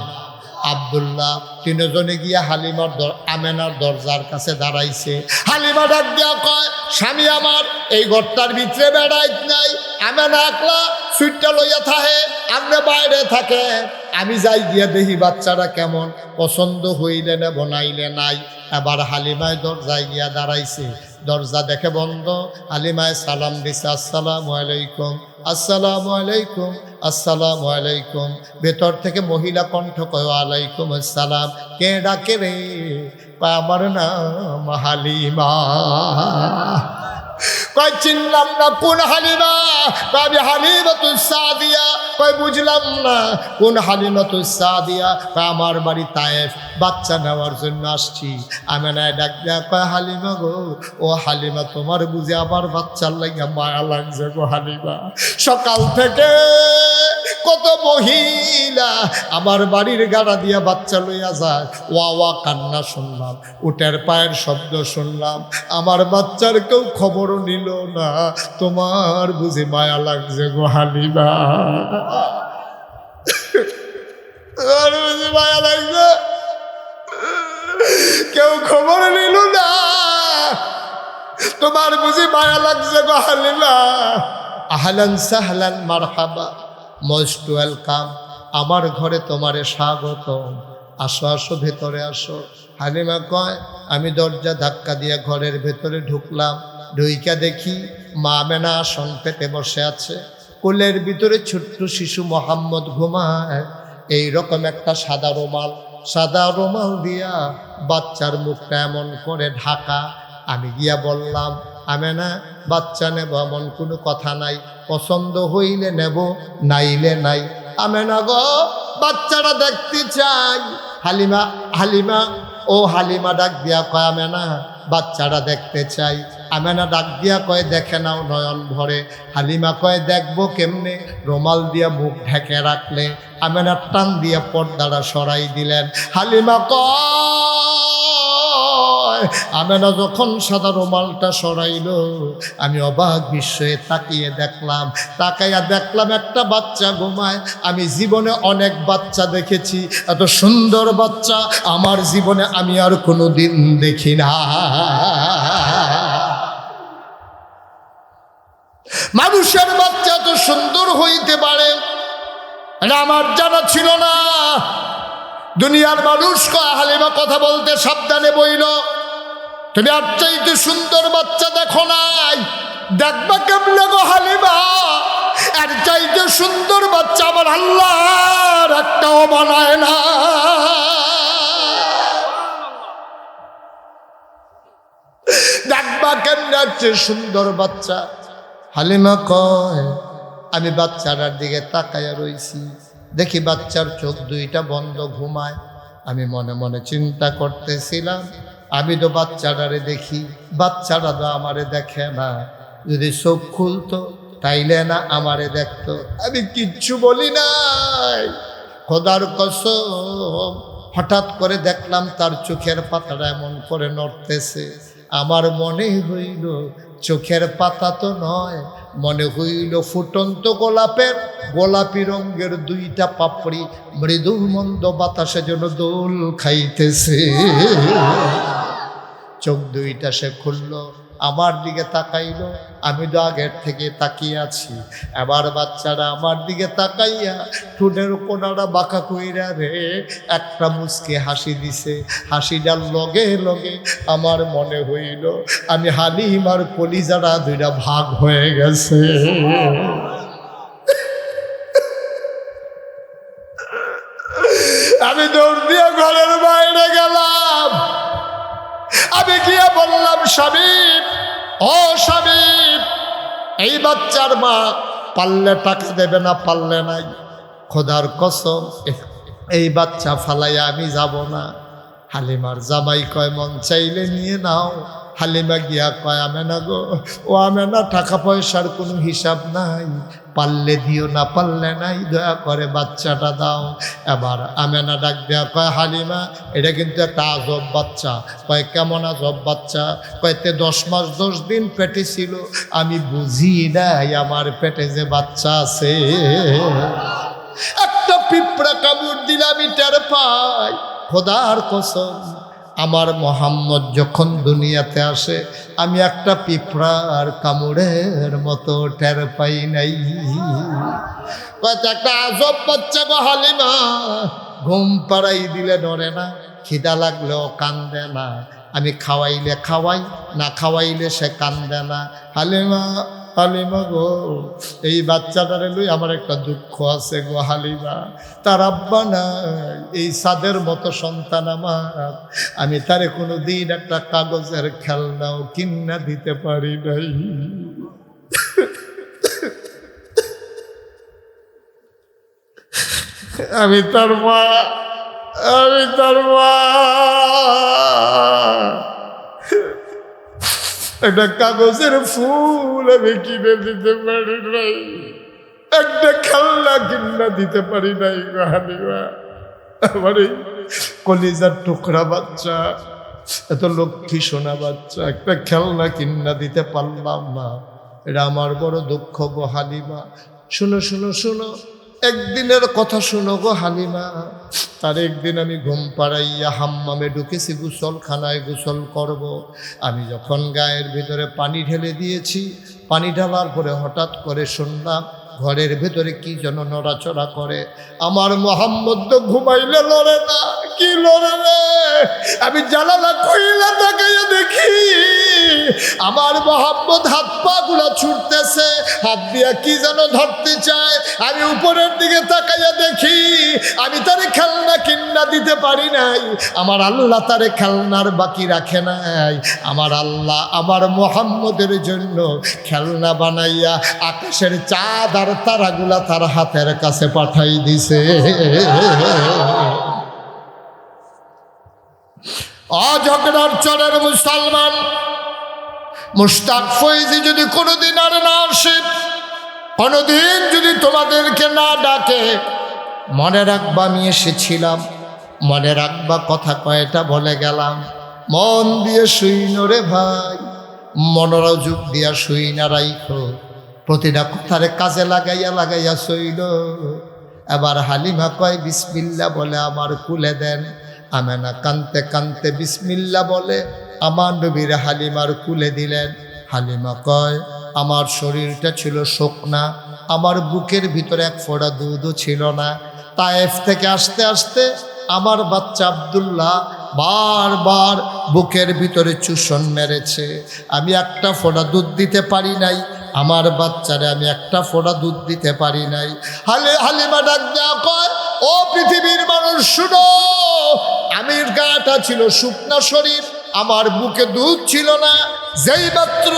আব্দুল্লাহ। তিনজনে গিয়া আমেনার দরজার কাছে দাঁড়াইছে। হালিমা ডাক দিয়া কয়, স্বামী আমার এই ঘরটার ভিতরে বেড়াইত নাই, আমেনা একলা সুইটটা লইয়া থাহে, আপনি বাইরে থাকে। আমি যাই গিয়া দেখি বাচ্চারা কেমন, পছন্দ হইলে নেব, নাইলে নাই। এবার হালিমায় দরজায় গিয়া দাঁড়াইছে, দরজা দেখে বন্ধ। হালিমায় সালাম দিছে, আসসালামু আলাইকুম, আসসালামু আলাইকুম, আসসালামু আলাইকুম। ভেতর থেকে মহিলা কণ্ঠ কয়, আলাইকুম আসসালাম। কে ডাকে রে? আমার নাম হালিমা। কয় চিনলাম না, কোন হালিমা? কয় হালিমাতুস সাদিয়া। কয় বুঝলাম না, কোন হালিমাতুস সাদিয়া? কয় আমার বাড়ি তায়েফ, বাচ্চা নেওয়ার জন্য আসছি। আমেনায় ডাক দেয়া কয়, হালিমা গো, ও হালিমা, তোমার বুঝে আমার বাচ্চার লাগিয়া মায়া লাগছে গো হালিমা। সকাল থেকে কত মহিলা আমার বাড়ির গাড়া দিয়া বাচ্চা লইয়া যায়, ওয়া ওয়া কান্না শুনলাম, উটের পায়ের শব্দ শুনলাম, আমার বাচ্চার কেউ খবরও নিল না। তোমার বুঝি মায়া লাগছে গো হালিমা, তোমার বুঝি মায়া লাগছে, কেউ খবর নিল না, তোমার বুঝি মায়া লাগছে গো হালিমা। আহলান সাহলান মারহাবা, মোস্ট ওয়েলকাম, আমার ঘরে তোমারে স্বাগত, আসো আসো, ভেতরে আসো। হালিমা কয়, আমি দরজা ধাক্কা দিয়ে ঘরের ভেতরে ঢুকলাম, ঢুইকা দেখি মা আমেনা আসন পেতে বসে আছে, কোলের ভিতরে ছোট্ট শিশু মোহাম্মদ ঘুমায়। এইরকম একটা সাদা রুমাল দিয়া বাচ্চার মুখটা এমন করে ঢাকা। আমি গিয়া বললাম, আমেনা, বাচ্চা নেব এমন কোনো কথা নাই, পছন্দ হইলে নেব, নাইলে নাই। আমেনা গো, বাচ্চাটা দেখতে চাই। হালিমা ডাক দিয়া কয়, আমেনা, বাচ্চাটা দেখতে চাই। আমেনা ডাক দিয়া কয়, দেখে নাও নয়ন ভরে। হালিমা কয়, দেখবো কেমনে? রুমাল দিয়া মুখ ঢেকে রাখলে। আমেনা টান দিয়া পর্দাটা সরাই দিলেন। হালিমা কয়, আমেনা যখন সাদা রুমালটা সরাইল, আমি অবাক বিস্ময়ে তাকাইয়া দেখলাম একটা বাচ্চা ঘুমায়। আমি জীবনে অনেক বাচ্চা দেখেছি, এত সুন্দর বাচ্চা আমার জীবনে আমি আর কোনোদিন দেখি না। মানুষের বাচ্চা এত সুন্দর হইতে পারে এটা আমার জানা ছিল না। দুনিয়ার মানুষ কয়, হালিমা কথা বলতে সাবধানে বইল, তুমি আর চাইতে সুন্দর বাচ্চা দেখো নাই, দেখবা কেমনে গো হালিমা? আর চাইতে সুন্দর বাচ্চা আমার আল্লাহর একটাও বানায় না। দেখবা কেমনে আছে সুন্দর বাচ্চা। হালিমা কয়, আমি বাচ্চাটার দিকে তাকাইয়া রইছি, দেখি বাচ্চার চোখ দুইটা বন্ধ, ঘুমায়। আমি মনে মনে চিন্তা করতেছিলাম, আমি তো বাচ্চাটারে দেখি, বাচ্চাটা তো আমারে দেখে না, যদি চোখ খুলতো তাইলে না আমারে দেখতো। আমি কিচ্ছু বলি নাই, খোদার কসম। হঠাৎ করে দেখলাম তার চোখের পাতাটা এমন করে নড়তেছে। আমার মনে হইল চোখের পাতা তো নয়, মনে হইল ফুটন্ত গোলাপি রঙের দুইটা পাপড়ি মৃদু মন্দ বাতাসে যেন দোল খাইতেছে। চোখ দুইটা সে খুলল, আমার দিকে তাকাইল, আমি তো আগের থেকে তাকিয়ে আছি। এবার বাচ্চারা আমার দিকে তাকাইয়া ঠোঁটের কোনাটা বাঁকা কইরা রে একটা মুচকে হাসি দিছে। হাসিটার লগে লগে আমার মনে হইল আমি হালিমার কলিজাটা দুইটা ভাগ হয়ে গেছে। আমি দৌড় দিয়ে ঘরের বাইরে গেলাম। আমি গিয়ে বললাম, শাবিব, ও শাবিব, এই বাচ্চার মা পারলে টাকা দেবে না, পারলে নাই। খোদার কসম এই বাচ্চা ফালাইয়া আমি যাব না। হালিমার জামাই কয়, মন চাইলে নিয়ে নাও। হালিমা গিয়া কয়, আমেনা গো, ও আমেনা, টাকা পয়সার কোনো হিসাব নাই, পারলে দিও, না পারলে নাই, দয়া করে বাচ্চাটা দাও। এবার আমেনা ডাক দেয়া কয়, হালিমা, এটা কিন্তু একটা আজব বাচ্চা। কয়, কেমন আজব বাচ্চা? কয়তে 10 মাস 10 দিন পেটে ছিল, আমি বুঝি নাই আমার পেটে যে বাচ্চা আছে। একটা পিঁপড়া কামড় দিলে আমি টের পাই। খোদার কসম, আমার মোহাম্মদ যখন দুনিয়াতে আসে আমি একটা পিঁপড়ার কামড়ের মতো টের পাই নাই। একটা আজব বাচ্চা গো হালিমা, ঘুম পাড়াই দিলে নড়ে না, খিদা লাগলেও কান্দে না, আমি খাওয়াইলে খাওয়াই, না খাওয়াইলে সে কান্দে না। হালিমা, হালিমা গো, এই বাচ্চাটারে লই আমার একটা দুঃখ আছে গো হালিমা। তার আব্বা নাই, এই সাদের মতো সন্তান আমার, আমি তারে কোনো দিন একটা কাগজের খেলনাও কিনা দিতে পারি নাই। আমি তার মা, আমি তার মা, একটা কাগজের ফুল আমি কিনে দিতে পারি নাই, একটা খেলনা কিনা দিতে পারি নাই গো হালিমা। আমার এই কলিজার টুকরা বাচ্চা, এত লক্ষ্মী সোনা বাচ্চা, একটা খেলনা কিনা দিতে পারলাম না, এটা আমার বড় দুঃখ গো হালিমা। শুনো শুনো শুনো, একদিনের কথা শুনো গো হালিমা। তার একদিন আমি ঘুম পাড়াইয়া হাম্মামে ঢুকেছি, গোসলখানায় গোসল করব। আমি যখন গায়ের ভিতরে পানি ঢেলে দিয়েছি, পানি ঢালার পরে হঠাৎ করে শুনলাম ঘরের ভেতরে কি যেন নড়াচড়া করে। আমার মোহাম্মদ তো ঘুমাইলে লড়ে না, কি লড়ে রে? আমি জানালা খুইলা তাকাইয়া দেখি আমার মোহাম্মদ হাত পা গুলা ছুটতেছে, হাত দিয়া কি যেন ধরতে চায়। আমি উপরের দিকে তাকাইয়া দেখি আমি তারে খেলনা কিনা দিতে পারি নাই। আমার আল্লাহ তারে খেলনার বাকি রাখে নাই। আমার আল্লাহ আমার মোহাম্মদের জন্য খেলনা বানাইয়া আকাশের চাঁদ আর তারাগুলা তার হাতের কাছে পাঠাই দিছে। অঝগড়ার চরের মুসলমান মুশতাক ফৈজি যদি কোনোদিন আর না আসে, কোনোদিন যদি তোমাদেরকে না ডাকে, মনে রাখবা আমি এসেছিলাম, মনে রাখবা কথা কয়টা বলে গেলাম। মন দিয়ে শুইন রে ভাই, মনোযোগ দিয়া শুই না রাইখো, প্রতিটা কথারে কাজে লাগাইয়া লাগাইয়া শৈল। এবার হালিমা কয় বিসমিল্লা বলে আমার কুলে দেন। আমেনা কানতে কানতে বিসমিল্লা বলে আমার নবীর হালিমার কুলে দিলেন। হালিমা কয় আমার শরীরটা ছিল শুকনা, আমার বুকের ভিতরে এক ফোঁটা দুধও ছিল না। তায়েফ থেকে আসতে আসতে আমার বাচ্চা আব্দুল্লাহ বারবার বুকের ভিতরে চুষণ মেরেছে, আমি একটা ফোঁটা দুধ দিতে পারি নাই, আমার বাচ্চারে আমি একটা ফোঁটা দুধ দিতে পারি নাই। হালিমা ডাক দেয়া কয়, ও পৃথিবীর মানুষ শুনো, আমির গাটা ছিল শুকনা শরীর, আমার বুকে দুধ ছিল না। যেই মাত্র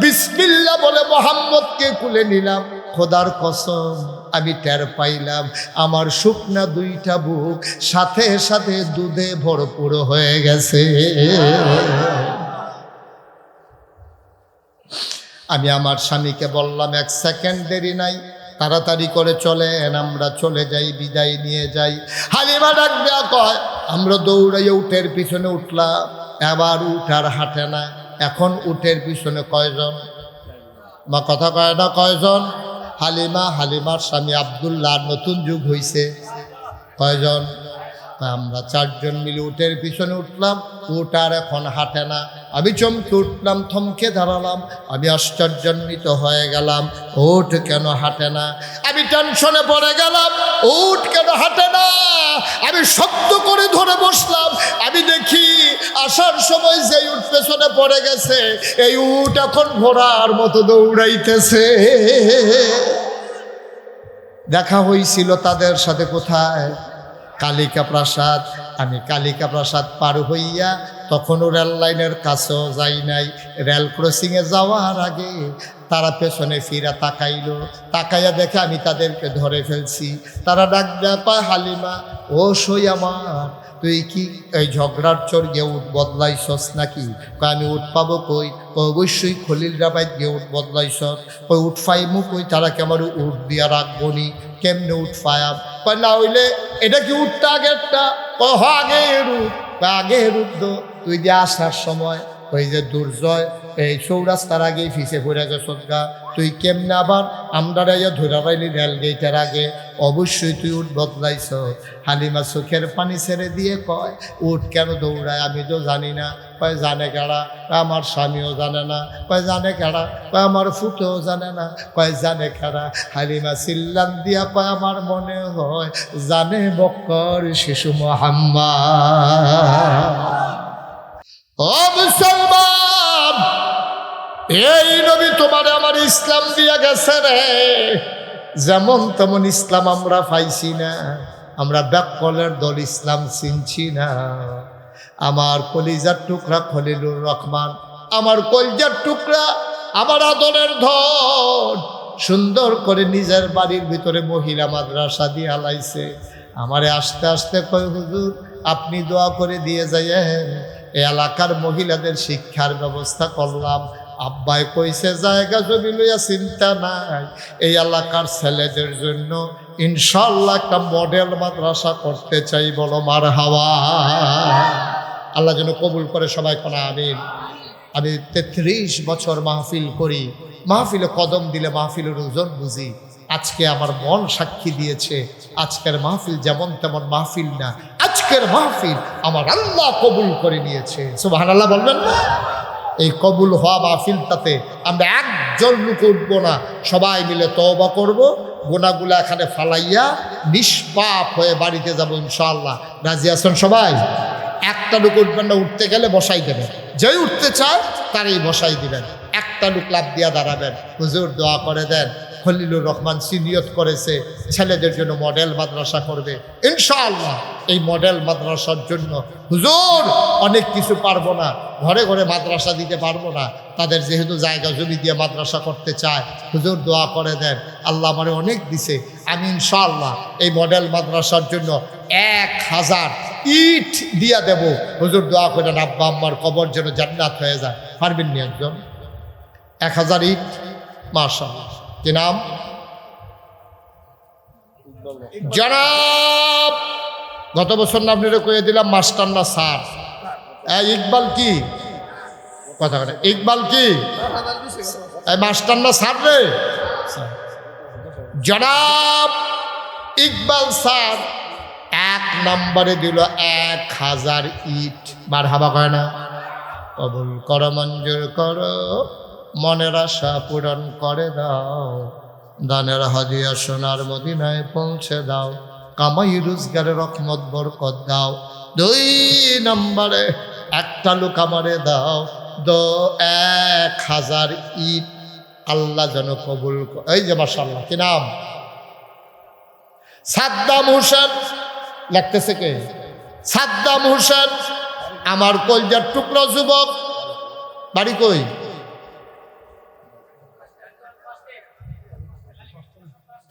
বিসমিল্লাহ বলে মোহাম্মদকে কুলে নিলাম, খোদার কসম আমি টের পাইলাম আমার শুকনা দুইটা বুক সাথে সাথে দুধে ভরপুর হয়ে গেছে। আমি আমার স্বামীকে বললাম, 1 সেকেন্ড দেরি নাই, তাড়াতাড়ি করে চলেন, আমরা চলে যাই, বিদায় নিয়ে যাই। হালিমা ডাক দেয়া কয়, আমরা দৌড়াইয়া উটের পিছনে উঠলাম। এবার উট আর হাঁটে না। এখন উটের পিছনে কয়জন? মা কথা কয় না, কয়জন? হালিমা, হালিমার স্বামী আব্দুল্লাহ, নতুন যুগ হইছে, কয়জন? আমরা 4 জন মিলে উটের পিছনে উঠলাম। উট আর এখন হাঁটে না। আমি চমকে উঠলাম, থমকে দাঁড়ালাম, আমি আশ্চর্যান্বিত হয়ে গেলাম, উট কেন হাঁটে না? আমি টেনশনে পড়ে গেলাম, উট কেন হাঁটে না? আমি শব্দ করে ধরে বসলাম। আমি দেখি আসার সময় যে উট পেছনে পড়ে গেছে, এই উট এখন ঘোড়ার মতো দৌড়াইতেছে। দেখা হয়েছিল তাদের সাথে কোথায়? কালিকা প্রাসাদ। আমি কালিকা প্রাসাদ পার হইয়া তখনও রেল লাইনের কাছেও যাই নাই। রেল ক্রসিংয়ে যাওয়ার আগে তারা পেছনে ফিরা তাকাইল, তাকাইয়া দেখে আমি তাদেরকে ধরে ফেলছি। তারা ডাক দেয়া পায়, হালিমা ও সই আমার, তুই কি এই ঝগড়ার চোর গিয়ে উঠ বদলাইছস নাকি? কই আমি উঠ পাবো কই? অবশ্যই খলিল রাবাইত গিয়ে উঠ বদলাইছ। কই উঠ ফাইমু কই? তারা কে আমার উঠ দিয়া রাখবো নি? কেমনে উঠ ফায়াম? কই না হইলে এটা কি উঠটা আগেরটা? কই হ আগে রুট, আগে রুট দো। তুই যে আসার সময় ওই যে দুর্জয় এই চৌরাস্তার আগেই ফিসে পড়ে গেছ গা, তুই কেমনে আবার আমরা ধরা পাইলি রেল গেটের আগে? অবশ্যই তুই উঠ বদলাইছ। হালিমা চোখের পানি ছেড়ে দিয়ে কয়, উঠ কেন দৌড়ায়? আমি তো জানি না। কয় জানে কেডা? আমার স্বামীও জানে না। কয় জানে কেডা? কয় আমার ফুটেও জানে না। কয় জানে কেডা? হালিমা চিল্লান দিয়া কয়, আমার মনে হয় জানে বক্কর শিশু মুহাম্মদ। ও মুসলমান, এই নবী তোমারে আমার ইসলাম দিয়া গেছে রে। যেমন তেমন ইসলাম আমরা পাইছি না। আমরা ব্যাককলের দল ইসলাম চিনছি না। আমার কলিজার টুকরা খলিলুর রহমান, আমার কলিজার টুকরা, আমার আদরের ধন, সুন্দর করে নিজের বাড়ির ভিতরে মহিলা মাদ্রাসা দিয়ে হালাইছে। আমারে আস্তে আস্তে কয়, হুজুর আপনি দোয়া করে দিয়ে যাইয়েন, এই এলাকার মহিলাদের শিক্ষার ব্যবস্থা করলাম। আব্বাই কইছে জায়গা জমি লইয়া চিন্তা নাই, এই এলাকার ছেলেদের জন্য ইনশাল্লাহ একটা মডেল মাদ্রাসা করতে চাই। বলো মারহাবা। আল্লাহ যেন কবুল করে, সবাই কোনা আমিন। আমি 33 বছর মাহফিল করি, মাহফিলে কদম দিলে মাহফিলের ওজন বুঝি। আজকে আমার মন সাক্ষী দিয়েছে, আজকের মাহফিল যেমন তেমন মাহফিল না, আজকের মাহফিল আমার আল্লাহ কবুল করে নিয়েছে। সুবহানাল্লাহ বলবেন না? এই কবুল হওয়া মাহফিলটাতে আমরা একজন লোক উঠবো না, সবাই মিলে তওবা করব, গুনাহগুলো এখানে ফালাইয়া নিষ্পাপ হয়ে বাড়িতে যাব ইনশাআল্লাহ। রাজি আছেন সবাই? একটা লোক উঠবেন না, উঠতে গেলে বসাই দেবেন, যেই উঠতে চায় তারই বসাই দিবেন। একটা লোক লাফ দিয়া দাঁড়াবেন, হুজুর দোয়া করে দেন, খলিলুর রহমান সিনিয়ত করেছে ছেলেদের জন্য মডেল মাদ্রাসা করবে ইনশাআল্লাহ। এই মডেল মাদ্রাসার জন্য হুজুর অনেক কিছু পারবো না, ঘরে ঘরে মাদ্রাসা দিতে পারবো না, তাদের যেহেতু জায়গা জমি দিয়ে মাদ্রাসা করতে চায়, হুজুর দোয়া করে দেন, আল্লাহ আমারে অনেক দিছে, আমি ইনশাআল্লাহ এই মডেল মাদ্রাসার জন্য 1000 ইট দিয়া দেব। হুজুর দোয়া করেন আব্বা আম্মার কবর যেন জান্নাত হয়ে যায়। পারবেন নি একজন? 1000 ইট? মাশাআল্লাহ। কি নাম? জনাব, গত বছর নাম নিয়ে কয়ে দিলাম মাস্টার না স্যার? ইকবাল কি কথা বলে? ইকবাল কি মাস্টার না স্যার রে? জনাব ইকবাল স্যার 1 নম্বরে দিল 1000 ইট। মারহাবা কয় না? কবুল করো, মঞ্জুর করো, মনের আশা পূরণ করে দাও, দানের হাদিয়া সোনার মদিনায় পৌঁছে দাও, কামাই রোজগারে রহমত বরকত দাও। 2 নম্বরে একটা লোক আমারে দাও, 1000 ইট আল্লাহ যেন কবুল। এই যে মাশাআল্লাহ, কি নাম? সাদ্দাম হোসেন। লাগতেছে কে? সাদ্দাম হোসেন, আমার কলজার টুকরা যুবক। বাড়ি কই?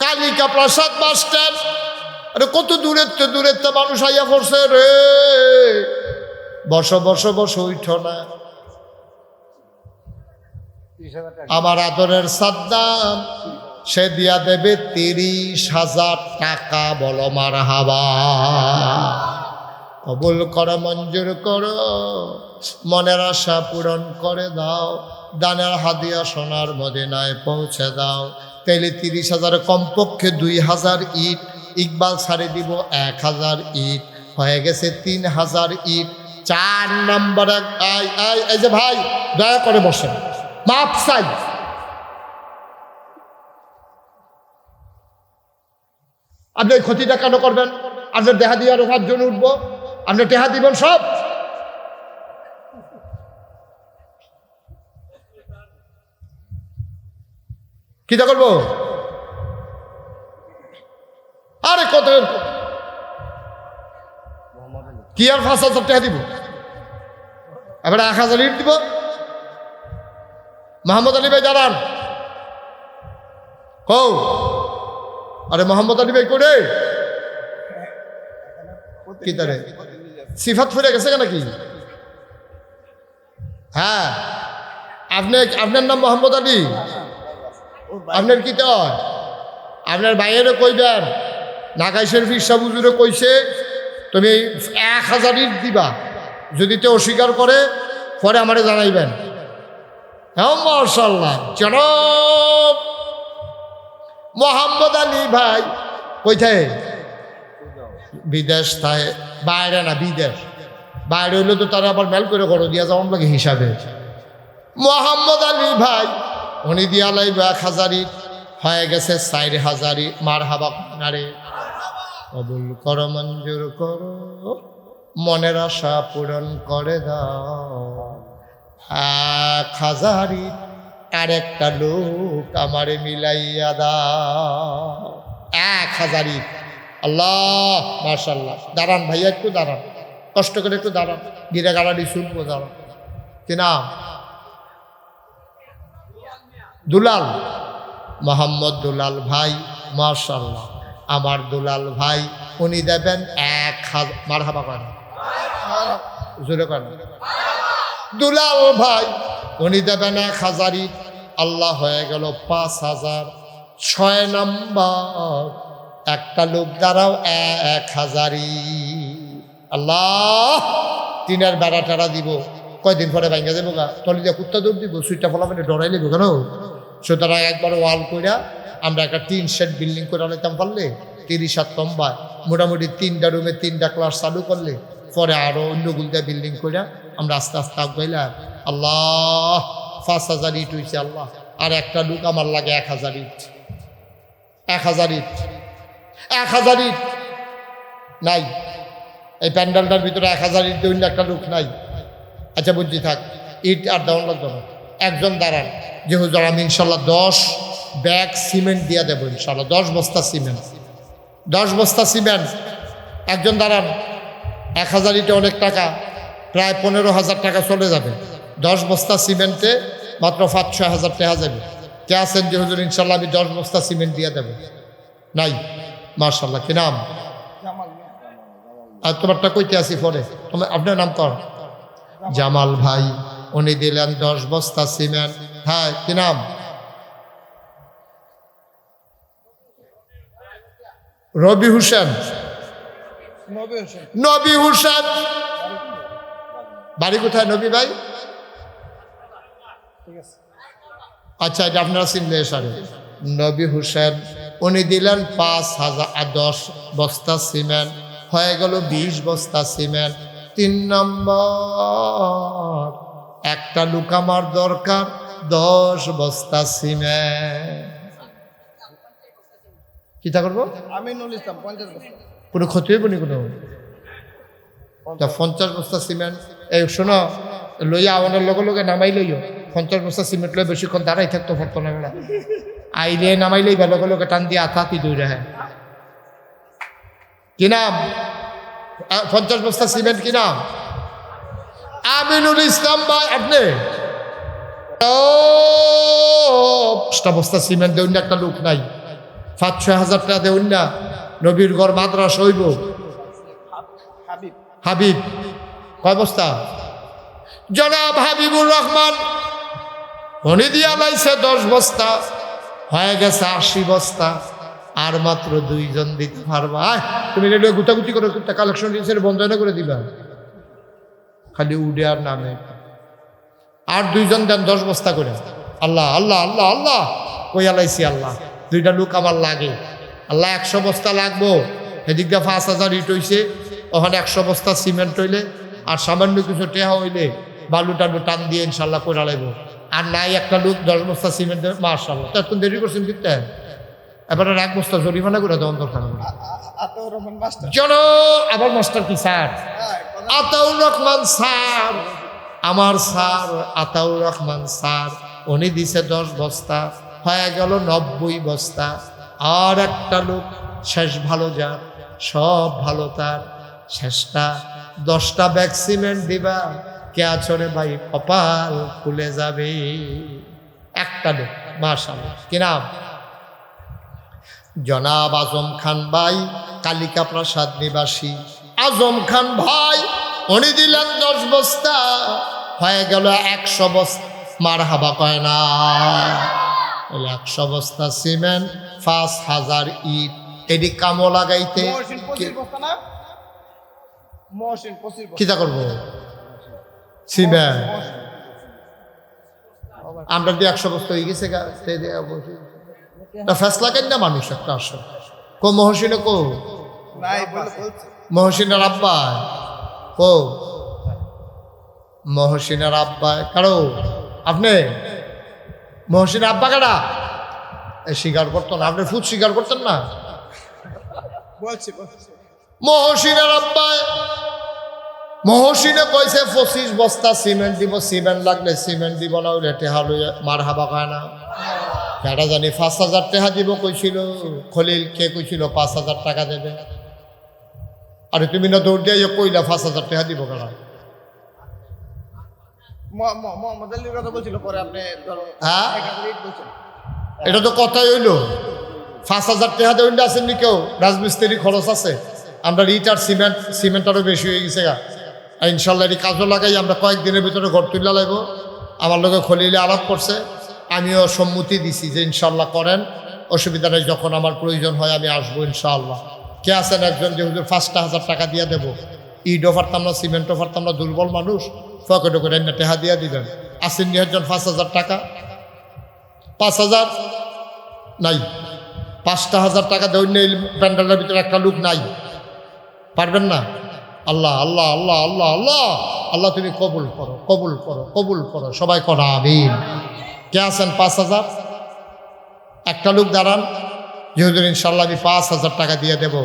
কালিকা প্রাসাদ বাস স্ট্যান্ড। আরে কত দূরের তো মানুষ আইয়া পড়ছে রে। বসো বসো বসো, উঠো না। আমার আদরের সাদ্দাম, সে দিয়া দেবে 30,000 টাকা। বলো মারহাবা। কবুল করো, মঞ্জুর করো, মনের আশা পূরণ করে দাও, দানের হাদিয়া সোনার মদিনায় পৌঁছে দাও। তাইলে 30,000 কমপক্ষে 2000 ইট। ইকবাল ছাড়ে দিব 1000 ইট, হয়ে গেছে 3000 ইট। 4 নম্বরে এই যে ভাই দয়া করে বসেন, মাপ চাই। আপনি ওই ক্ষতিটা কেন করবেন? আপনার দেহা দিয়ার ওভার জন্য উঠবো, আপনি টেহা দিবেন সব। কিটা করবো? আরে কত কি আর 5,000 টাকা দিব? এবার 1,000 ইট দিব। মোহাম্মদ আলী ভাই দাঁড়ান। কও আরে মোহাম্মদ আলী ভাই করে কি তারে সিফাত ফুরে গেছে কেন কি? হ্যাঁ আপনার নাম মোহাম্মদ আলী, আপনার কি তো আপনার ভাইয়েরও কইবেন নাগাই শরীফ শাহ হুজুরও কইছে তুমি 1,000 ইট দিবা, যদি তে অস্বীকার করে পরে আমারে জানাইবেন। হ্যাঁ মাশাআল্লাহ জনাব মোহাম্মদ আলী ভাই কইথায় বিদেশ তাই বাইরে না বিদেশ, বাইরে হইলে তো তারা আবার মেল করে করো দিয়া যাওয়ার লাগে হিসাবে। মোহাম্মদ আলী ভাই উনি দিয়া লাইব 1,000 ইট হয়ে গেছে 4,000 ইট। মার হাবা নারে কবুল করো মঞ্জুর করো মনের আশা পূরণ করে দাও। 1,000 ইট আর একটা লোক আমারে মিলাইয়া দাও। 1,000 ইট। আল্লাহ মাশাআল্লাহ। দাঁড়ান ভাইয়া একটু দাঁড়ান, কষ্ট করে একটু দাঁড়ান, গিরা গাড়াটি শুনবো। দাঁড়ান কি নাম? দুলাল, মোহাম্মদ দুলাল ভাই। মাশাআল্লাহ আমার দুলাল ভাই উনি দেবেন 1,000। মারহাবা করেন জোরে করেন। দুলাল ভাই উনি দেবেন 1,000 ইট। আল্লাহ হয়ে গেল 5,000। 6 নম্বর একটা লোক দ্বারাও 1,000 ইট। আল্লাহ তিনের বেড়া টেরা দিব, কয়দিন পরে ভাঙ্গা যাবো গা, তলি দিয়ে কুত্তা দৌড় দিব, সুইটা ফলা মানে ডরাই লিব কেন? সুতরাং একবার ওয়াল কইরা আমরা একটা 3 শেড বিল্ডিং করে আনাইতাম পারলে 30 হাত লম্বা, মোটামুটি 3টা রুমে 3টা ক্লাস চালু করলে পরে আরো অন্য গুলটা বিল্ডিং করে আমরা আস্তে আস্তে আগাইলাম। আল্লাহ 5,000 ইট হয়েছে। আল্লাহ আর একটা লোক আমার লাগে 1,000 ইট। 1,000 ইট 1,000 ইট নাই এই প্যান্ডেলটার ভিতরে। 1,000 ইট অন্য একটা লোক নাই। আচ্ছা বুঝছি থাক, ইট আর দেওয়ান লাগতো না। একজন দাঁড়ান যে হুজুর আমি ইনশাল্লাহ 10 ব্যাগ সিমেন্ট দিয়ে দেবো ইনশাল্লাহ, 10 বস্তা সিমেন্ট, 10 বস্তা সিমেন্ট। একজন দাঁড়ান। 1,000 ইটে অনেক টাকা, প্রায় 15,000 টাকা চলে যাবে। 10 বস্তা সিমেন্টে মাত্র 5-6 হাজার টাকা যাবে। কে আছেন যে হুজুর ইনশাল্লাহ আমি 10 বস্তা সিমেন্ট দিয়ে দেবো? নাই। মাশাআল্লাহ কি নাম? আর তোমারটা কইতে আসি পরে। আপনার নাম তো জামাল ভাই, উনি দিলেন 10 বস্তা সিমেন্ট। হ্যাঁ কি নাম? রবি হোসেন। নবী হোসেন বাড়ি কোথায় নবী ভাই? আচ্ছা এটা আপনারা চিনলে সারে। নবী হোসেন উনি দিলেন 5,010 বস্তা সিমেন্ট, হয়ে গেল 20 বস্তা সিমেন্ট। 3 নম্বর একটা লোক আমার দরকার 10 বস্তা সিমেন্ট। কি তা করবো? আমিনুল ইসলাম 50 বস্তা। কোনো ক্ষতি হইব নি? কোনো 50 বস্তা সিমেন্ট। এই শোনো লইয়া আমার লগে লগে নামাই লইও। 50 বস্তা সিমেন্ট লই বেশিক্ষণ দাঁড়াই থাকতো পারতো না। বেলা আইলে নামাইলেই লগে লগে টান দিয়ে আথাতি দৌড়ে। হ্যাঁ কি নাম? 50 বস্তা সিমেন্ট কি নাম? আমিনুল ইসলাম ভাই। আপনি 5টা বস্তা সিমেন্ট দেউন একটা লোক নাই, 5-6 হাজার টাকা দেউন না। নবীর ঘর মাদ্রাসা হইব। হাবিব কয় বস্তা? জনাব হাবিবুর রহমান উনি দিয়া লাইছে 10 বস্তা, হয়ে গেছে 80 বস্তা। আর মাত্র 2 জন দিতে পারবা। তুমি রেডিও গুতাগুতি করে কালেকশন ডিসের বন্ধ না করে দিবা, খালি উডে আর নামে। আর 2 জন দেন 10 বস্তা করে। আল্লাহ আল্লাহ আল্লাহ আল্লাহ কইয়া লাইছি। আল্লাহ 2টা লোক আমার লাগে। আল্লাহ 100 বস্তা লাগবো। এদিক দিয়ে 5,000 ইট হইছে, ওখানে 100 বস্তা সিমেন্ট হইলে আর সামান্য কিছু টেহা হইলে বালু টালু টান দিয়ে ইনশাল্লাহ করে লাইব। আর নাই একটা লোক 10 বস্তা সিমেন্ট দেবে। মাশাআল্লাহ তখন দেরি করছেন কিনতে। এবার 1 বস্তা জরিমানা করে দেওয়ার দরকার। চলো আবার মাস্টার কি স্যার? আতাউর রহমান স্যার, আমার স্যার আতাউর রহমান স্যার উনি দিছে 10 বস্তা, হয়ে গেল 90 বস্তা। আর একটা লোক শেষ ভালো যার, সব ভালো তার, শেষটা 10টা ব্যাগ সিমেন্ট দিবা, কে আছরে ভাই কপাল খুলে যাবে। একটা লোক, মাশাআল্লাহ, কি নাম? জনাব আজম খান ভাই, কালিকা প্রসাদ নিবাসী আজম খান ভাই, উনি দিলেন 10 বস্তা, হয়ে গেল 100 বস্তা। মারহাবা কয় না? 100 বস্তা সিমেন্ট, 5000 ইট, এটি কামো লাগাইতে কিতা করবো? সিমেন্ট আমরা দিয়ে 100 বস্তা হয়ে গেছে। ফেসলা কেন না মানুষ একটা আসো কো মহসিনে কো মহসিনের আব্বা কো মহসিনের আব্বা কারো আপনি মহসিনের আব্বা কারা স্বীকার করতেন? আপনি ফুট স্বীকার করতেন না? মহসিনের আব্বা মহসিনে কইছে 25 বস্তা সিমেন্ট দিব, সিমেন্ট লাগলে সিমেন্ট দিব না, ওই টেহা লইয়া মার হাবা খায় না। কেটা জানি 5000 টাকা দিব কইছিল, খলিল কে কইছিল 5000 টাকা দেবে। আরে তুমি না দৌড় দিয়ে কইলা 5000 টাকা দিব কেনা? হ্যাঁ, এটা তো কথাই হইলো। 5000 টাকা দেবেন আসেননি কেউ? রাজমিস্ত্রি খরচ আছে, আমরা ইট আর সিমেন্ট আরও বেশি হয়ে গেছে গা। আর ইনশাল্লাহ এটি কাজও লাগাই, আমরা কয়েকদিনের ভিতরে ঘর তুলে লাগব। আমার লোকে খলিলে আলাপ করছে, আমিও সম্মতি দিছি যে ইনশাল্লাহ করেন, অসুবিধা নেই, যখন আমার প্রয়োজন হয় আমি আসবো ইনশাআল্লাহ। কে আছেন একজন যে হুজুর 5000 টাকা দিয়ে দেবো? ইটও পারতাম না, সিমেন্টও পারতাম না, দুর্বল মানুষ, পকেটে করে এনে টেহা দিয়ে দিবেন। আসেন নি একজন 5000 টাকা? 5000 নাই, 5000 টাকা দেবেন এই প্যান্ডেলের ভিতরে একটা লোক নাই, পারবেন না? আল্লাহ আল্লাহ আল্লাহ আল্লাহ আল্লাহ আল্লাহ, তুমি কবুল করো, কবুল করো, কবুল করো, সবাই করো আমিন। কে আছেন 5000? একটা লোক দাঁড়ান, যে হুজুর ইনশাল্লাহ আমি 5000 টাকা দিয়ে দেব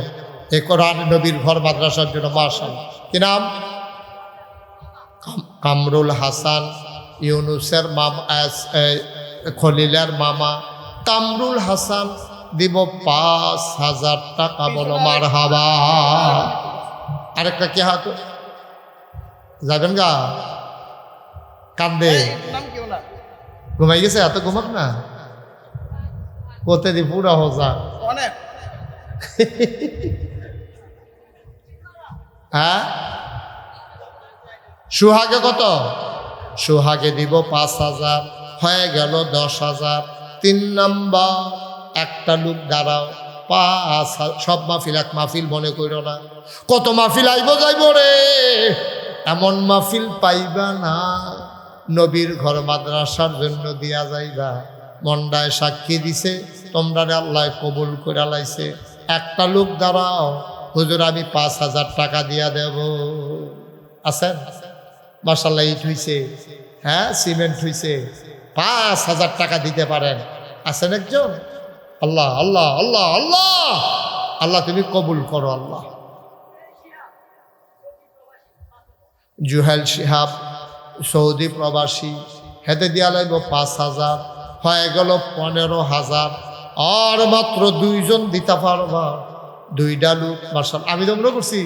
এই কোরআন নবীর ঘর মাদ্রাসার জন্য। মাশাআল্লাহ, কি নাম? কামরুল হাসান, ইউনুসের মামা, খলিলের মামা কামরুল হাসান দিব 5000 টাকা। বলো মারহাবা। আরেকটা কে হাত যাবেন গা? কান্দে ঘুমাই গেছে, এত ঘুমাক না, কোতে দি পুরা হোজা। হ্যাঁ, সুহাগে কত? সুহাগে দিব 5000, হয়ে গেল 10000। 3 নাম্বার, একটা লোক দাঁড়াও, 5000। সব মাহফিল এক মাহফিল মনে করো না, কত মাহফিল আইব যাইব রে, এমন মাহফিল পাইবা না। নবীর ঘর মাদ্রাসার জন্য দিয়া যাইবা, মন্ডায় সাক্ষী দিছে তোমরা আল্লাহ কবুল করে লাইছে। একটা লোক দাঁড়াও, হুজুর আমি 5000 টাকা দিয়া দেব। আছেন? মাশাআল্লাহ, ইট হইছে, হ্যাঁ সিমেন্ট হইছে, 5000 টাকা দিতে পারেন? আছেন একজন? আল্লাহ আল্লাহ আল্লাহ আল্লাহ আল্লাহ, তুমি কবুল করো আল্লাহ। জুহেল শিহাব, সৌদি প্রবাসী, হেতে দিয়া লাগবে 5000, হয়ে গেল 15000। আর মাত্র 2 জন দিতে পারবা, 2টা লোক। মাশাআল্লাহ, আমি তো মনে করছি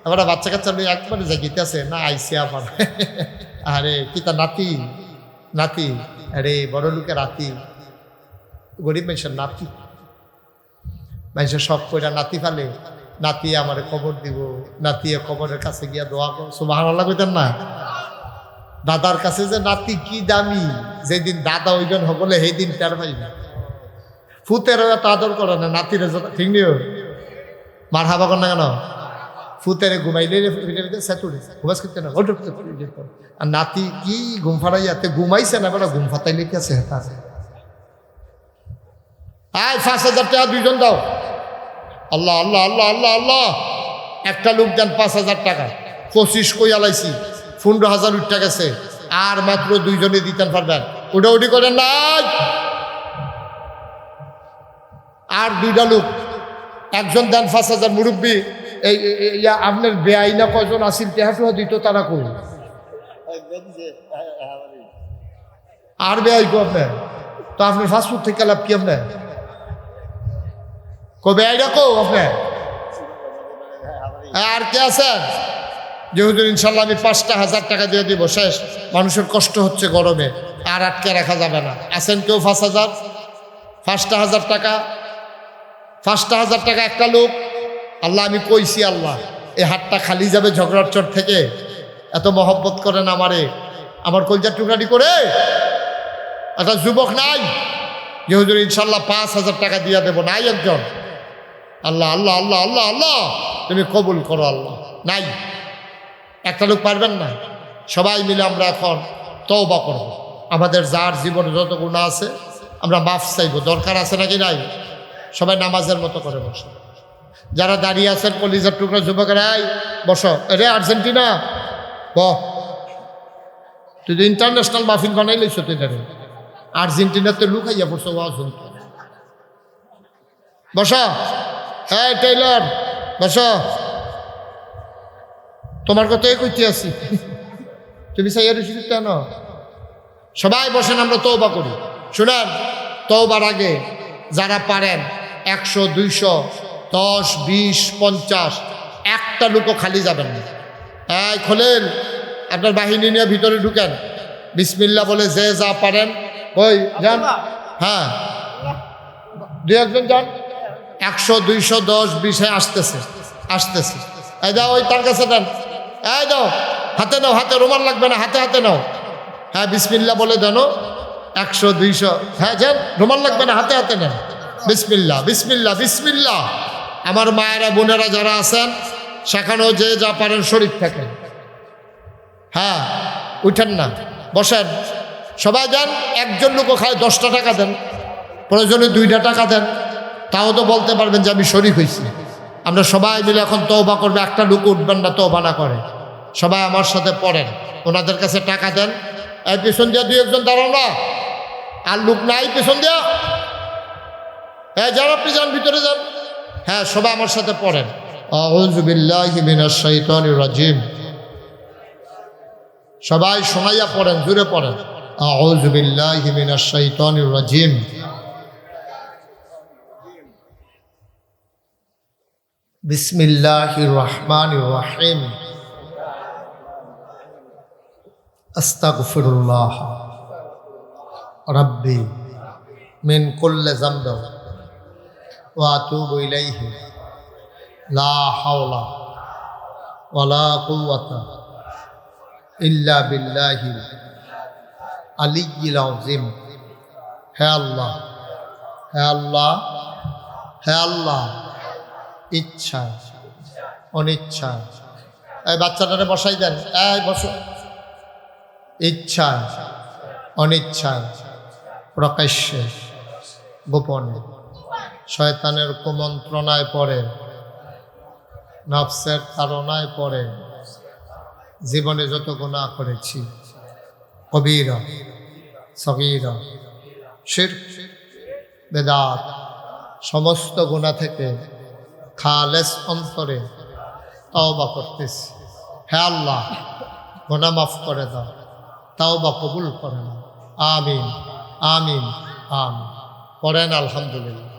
এবার বাচ্চা কাচ্চা লোক একবারে জাগিতে আছে না, আইসে আবার। আরে কিতা নাতি, নাতি, আরে বড় লোকের নাতি, গরিব মানুষের নাতি, মানুষের সব কইরা নাতি ফালে, নাতি আমার খবর দিব, নাতি খবরের কাছে গিয়া দোয়া কর। সুবহানাল্লাহ কইতেন না? দাদার কাছে যে নাতি কি দামি, যেদিন দাদা ওইজন হবলে সেই দিন টের পাইবে। ফুতেরও এত আদর করে না নাতির, ঠিক নিও মার হাবা কর না কেন? ফুতেরে ঘুমাইলে সেতুরে ঘুমাস করতে না, আর নাতি কি ঘুম ফাড়াইয়াতে ঘুমাইছে না, বেটা ঘুম ফাটাইলে কি আছে? আয় 5000 টাকা 2 জন দাও। আল্লাহ আল্লাহ আল্লাহ আল্লাহ আল্লাহ, একটা লোক দেন 5000 টাকা। 25 কইয়া লাইছি, 15000 উঠে গেছে, আর মাত্র 2 জনে দিতেন পারবেন। উডাউডি করেন না, আর 2টা লোক, একজন দেন 5000। মুরব্বী এই আপনার বেআইনা কয়জন আসিল টেহাটুয়া দিত, তারা কই? আর বেআই কো আপনার? তো আপনার ফাস্টফুড থেকে লাভ কি? আপনার কো বেআইটা কো? আপনার আর কে আছেন যে হুজুর ইনশাল্লাহ আমি 5,000 টাকা দিয়ে দিব, শেষ, মানুষের কষ্ট হচ্ছে গরমে, আর আটকে রাখা যাবে না? আছেন কেউ 5,000 টাকা? 5,000 টাকা একটা লোক? আল্লাহ আমি কইছি আল্লাহ এই হাতটা খালি যাবে ঝগড়ার চর থেকে, এত মহব্বত করেন আমারে, আমার কলজার টুকরাটি করে। একটা যুবক নাই যে হুজুর ইনশাল্লাহ 5,000 টাকা দিয়ে দেবো? নাই একজন? আল্লাহ আল্লাহ আল্লাহ আল্লাহ আল্লাহ তুমি কবুল করো আল্লাহ। নাই একটা লোক, পারবেন না? সবাই মিলে আমরা এখন তওবা করব, আমাদের যার জীবনে যত গুনাহ আছে আমরা মাফ চাইব, দরকার আছে নাকি নাই? সবাই নামাজের মতো করে বসো। যারা দাঁড়িয়ে আছেন কলিজার টুকরা যুবকেরা, বসো। রে আর্জেন্টিনা বহ, তুই তো ইন্টারন্যাশনাল মাহফিল বানাই লইছ, তুই জানি আর্জেন্টিনাতে লুকাইয়া পড়ছো ওয়াজ শুনতে। বসো। হ্যাঁ টেইলর বসো, তোমার কথাই কইতে আছি, তুমি সাইয়ার কেন? সবাই বসেন, আমরা তওবা করি। শুনেন, তওবার আগে যারা পারেন 100, 200, 10, 20, 50 একটা লোকও খালি যাবেন না। এই খোলেন, আপনার বাহিনী নিয়ে ভিতরে ঢুকেন, বিসমিল্লাহ বলে যে যা পারেন ওই যান। হ্যাঁ 2-1 জন যান। 100, 200, 10, 20 আসতেছে আসতেছে। এই দাও, ওই তার কাছে দেন, এই দাও, হাতে নাও, হাতে রুমাল লাগবে না, হাতে হাতে নাও। হ্যাঁ বিসমিল্লাহ বলে দেন। 100, 200, হ্যাঁ যান, রুমাল লাগবে না, হাতে হাতে নেন। বিসমিল্লাহ বিসমিল্লাহ বিসমিল্লাহ। আমার মায়েরা বোনেরা যারা আছেন সেখানেও যে যা পারেন শরীর থাকেন। হ্যাঁ উঠেন না, বসেন। সবাই যান, একজন লোকও খায় 10টা টাকা দেন, প্রয়োজনে 2টা টাকা দেন, তাও তো বলতে পারবেন যে আমি শরীক হয়েছি। আমরা সবাই মিলে এখন তওবা করবে, একটা লোক উঠবেন না তওবা না করে। সবাই আমার সাথে পড়েন, ওনাদের কাছে টাকা দেন। এই পেছন দিয়া 2-1 জন দাঁড়াও না, আর লোক নাই পেছন দিয়া। হ্যাঁ যান, আপনি যান, ভিতরে যান। হ্যাঁ সবাই আমার সাথে পড়েন, আউযু বিল্লাহি মিনাশ শাইতানির রাজিম। সবাই শোনাইয়া পড়েন, জোরে পড়েন, আউযু বিল্লাহি মিনাশ শাইতানির রাজিম। বিসমিল্লাহির রহমানির রহিম। আস্তাগফিরুল্লাহ রাব্বি মিন কুল্লি যামবিন ওয়া আতুবু ইলাইহি লা হাওলা ওয়ালা কুওয়াতা ইল্লা বিল্লাহিল আলিয়্যিল আযীম। হে আল্লাহ, হে আল্লাহ, হে আল্লাহ, ইচ্ছা অনিচ্ছা, এই বাচ্চাটারে বসাই দেন, এই বসো। ইচ্ছা অনিচ্ছা, প্রকাশ্যে গোপনে, শয়তানের কুমন্ত্রণায় পড়ে, নফসের তাড়নায় পড়ে জীবনে যত গুনাহ করেছি, কবীরা সগীরা শিরক বেদাত, সমস্ত গুনাহ থেকে খালেস অন্তরে তওবা করতেছি। হে আল্লাহ গুনাহ মাফ করে দাও, তওবা কবুল করে নাও। আমিন আমিন আমিন। পড়েন আলহামদুলিল্লাহ।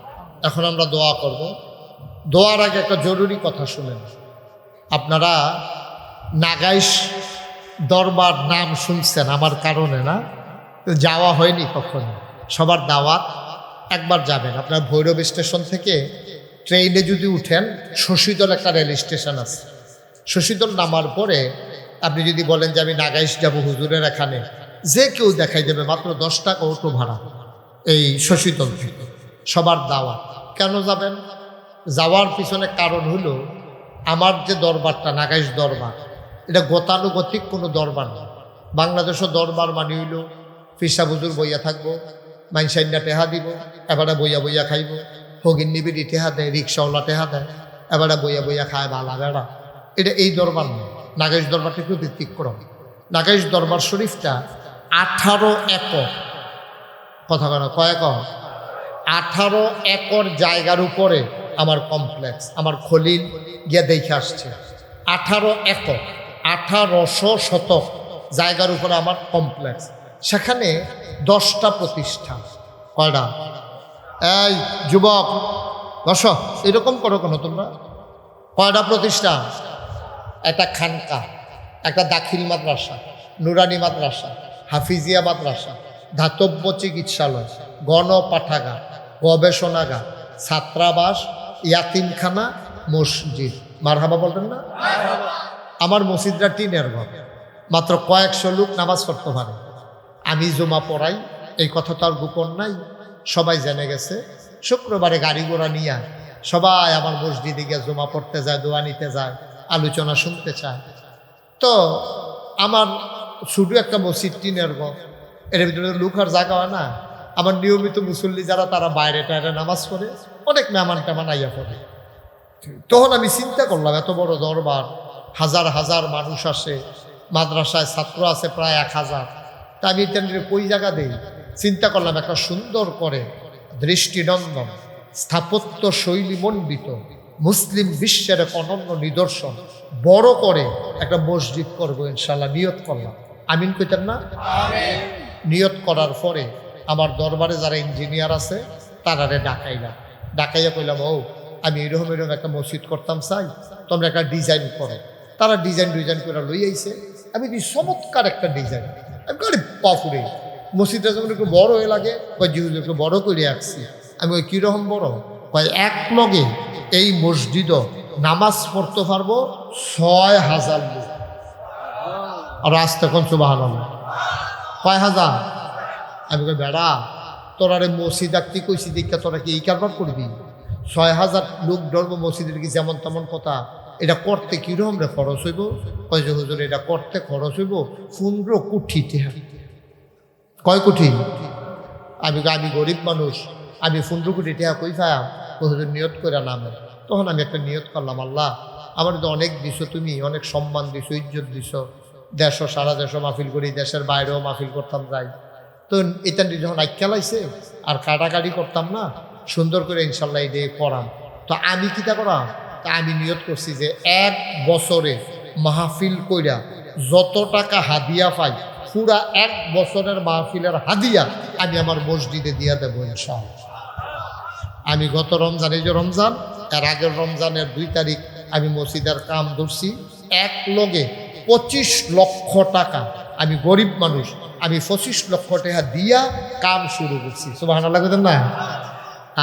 এখন আমরা দোয়া করব। দোয়ার আগে একটা জরুরি কথা শুনেন। আপনারা নাগাইশ দরবার নাম শুনছেন আমার কারণে, না? যাওয়া হয়নি কখনো। সবার দাওয়াত, একবার যাবেন। আপনার ভৈরব স্টেশন থেকে ট্রেনে যদি উঠেন, শশীদল একটা রেল স্টেশন আছে, শশীদল নামার পরে আপনি যদি বলেন যে আমি নাগাইশ যাব হুজুরের এখানে, যে কেউ দেখাই দেবে, মাত্র 10 টাকা অটো ভাড়া এই শশীদল থেকে। সবার দাওয়াত। কেন যাবেন? যাওয়ার পিছনে কারণ হলো, আমার যে দরবারটা নাগাইশ দরবার, এটা গতানুগতিক কোনো দরবার না। বাংলাদেশের দরবার মানে হইল ফিসা হুজুর বইয়া থাকবো, মাইনসাইন্না টেহা দিব, এবারে বইয়া বইয়া খাইব, হগিন নিবিড়ি টেহা দেয়, রিক্সাওয়ালা টেহা দেয়, এবারে বইয়া বইয়া খায় বালা বেড়া। এটা এই দরবার নয়। নাগাইশ দরবারটা একটু ব্যতিক্রম। নাগাইশ দরবার শরীফটা 18 একর, কথা কেন কয় একর? 18 একর জায়গার উপরে আমার কমপ্লেক্স, আমার খলিল গিয়া দেখে আসছে। 18 একর, 1800 শতক জায়গার উপরে আমার কমপ্লেক্স। সেখানে 10টা প্রতিষ্ঠান। কয়টা? এই যুবক বস, এরকম করো কেন তোমরা? কয়টা প্রতিষ্ঠান? একটা খানকা, একটা দাখিল মাদ্রাসা, নুরানি মাদ্রাসা, হাফিজিয়া মাদ্রাসা, ধাতব্য চিকিৎসালয়, গণপাঠাগার, গবেষণাগার, ছাত্রাবাস, ইয়াতিমখানা, মসজিদ। মারহাবা বলবেন না? আমার মসজিদটা টিনের ঘর, মাত্র কয়েকশো লোক নামাজ পড়তে পারে। আমি জমা পড়াই, এই কথা তো আর গোপন নাই, সবাই জেনে গেছে। শুক্রবারে গাড়ি ঘোড়া নিয়ে সবাই আমার মসজিদে গিয়ে জমা পড়তে যায়, দোয়া নিতে যায়, আলোচনা শুনতে চায়। তো আমার শুধু একটা মসজিদ টিনের ঘর, এর ভিতরে লোক আর জায়গা হয় না। আমার নিয়মিত মুসল্লি যারা, তারা বাইরে টাইরে নামাজ পড়ে, অনেক মেহমান টেমান আইয়া পড়ে। তখন আমি চিন্তা করলাম, এত বড় দরবার, হাজার হাজার মানুষ আসে, মাদ্রাসায় ছাত্র আছে প্রায় 1000। তা আমি এটা নিয়ে কই জায়গা দেই? চিন্তা করলাম একটা সুন্দর করে দৃষ্টিনন্দন স্থাপত্য শৈলী মণ্ডিত মুসলিম বিশ্বের এক অনন্য নিদর্শন বড় করে একটা মসজিদ করবো ইনশাল্লাহ। নিয়ত করলাম, আমিন কইতেন না? নিয়ত করার পরে আমার দরবারে যারা ইঞ্জিনিয়ার আছে তারারে ডাকাইয়া কইলাম, ও আমি এরকম একটা মসজিদ করতাম চাই, তোমরা একটা ডিজাইন করো। তারা ডিজাইন করে লই আইছে। আমি কি চমৎকার একটা ডিজাইন, আমি কারে পাফুরে মসজিদটা যখন একটু বড় হয়ে লাগে, কয় জিহুজ একটু বড় করে আসছি। আমি ওই কীরকম বড়? কয় এক লগে এই মসজিদও নামাজ পড়তে পারবো 6000 লোক। আর আসতে কোন সুবহানাল্লাহ, কয় হাজার? আমি কই বেড়া, তোরা রে মসজিদ আঁকতে কইছি দেখা তোরা কি এই কারবার করবি? 6000 লোক ধর্ম মসজিদের কি যেমন তেমন কথা? এটা করতে কীরকম রে খরচ হইব? কয় যে হুজুর এটা করতে খরচ হইব 15 কোটি টাকা। কয় কোটি? আমি গরিব মানুষ, আমি 15 কোটি টাকা কই পাইম? হুজুর নিয়ত করে নামে। তখন আমি একটা নিয়ত করলাম, আল্লাহ আমার তো অনেক দিছো, তুমি অনেক সম্মান দিছো, ইজ্জত দিছো, দেশও সারা দেশও মাহফিল করি, দেশের বাইরেও মাহফিল করতাম যাই। তো এটা যখন আইক্যা লাইছে আর কাটাকাটি করতাম না, সুন্দর করে ইনশাল্লাহ এই দিয়ে করাম। তো আমি কিতা করাম? তা আমি নিয়ত করছি যে 1 বছরে মাহফিল কইরা যত টাকা হাদিয়া পাই, পুরা 1 বছরের মাহফিলের হাদিয়া আমি আমার মসজিদে দিয়া দেবো ইনশাআল্লাহ। আমি গত রমজান, এই যে রমজান, এর আগের রমজানের 2 তারিখ আমি মসজিদের কাম ধরছি। 1 লগে 25 লক্ষ টাকা, আমি গরিব মানুষ, আমি 25 লক্ষ টাকা দিয়া কাম শুরু করছি। সুবহানাল্লাহ বলেন না?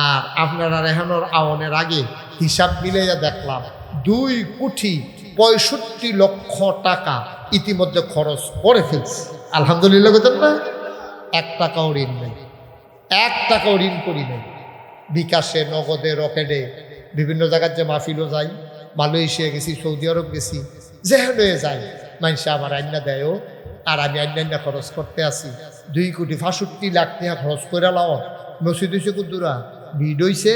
আর আপনারা রেহানোর আওয়ানের আগে হিসাব মিলাইয়া দেখলাম 2,65,00,000 টাকা ইতিমধ্যে খরচ করে ফেলছি। আলহামদুলিল্লাহ বলেন না? 1 টাকাও ঋণ নেই, 1 টাকাও ঋণ করি নেই। বিকাশে, নগদে, রকেটে, বিভিন্ন জায়গার যে মাহফিলও যাই, মালয়েশিয়া গেছি, সৌদি আরব গেছি, যেখানে যাই মানুষে আমার আইনা দেয়ও। আর আমি আইনা খরচ করতে আসি 2,65,00,000 টাকা খরচ করে লাও। মসজিদ হয়েছে কুদ্দুরা, ভিড হয়েছে,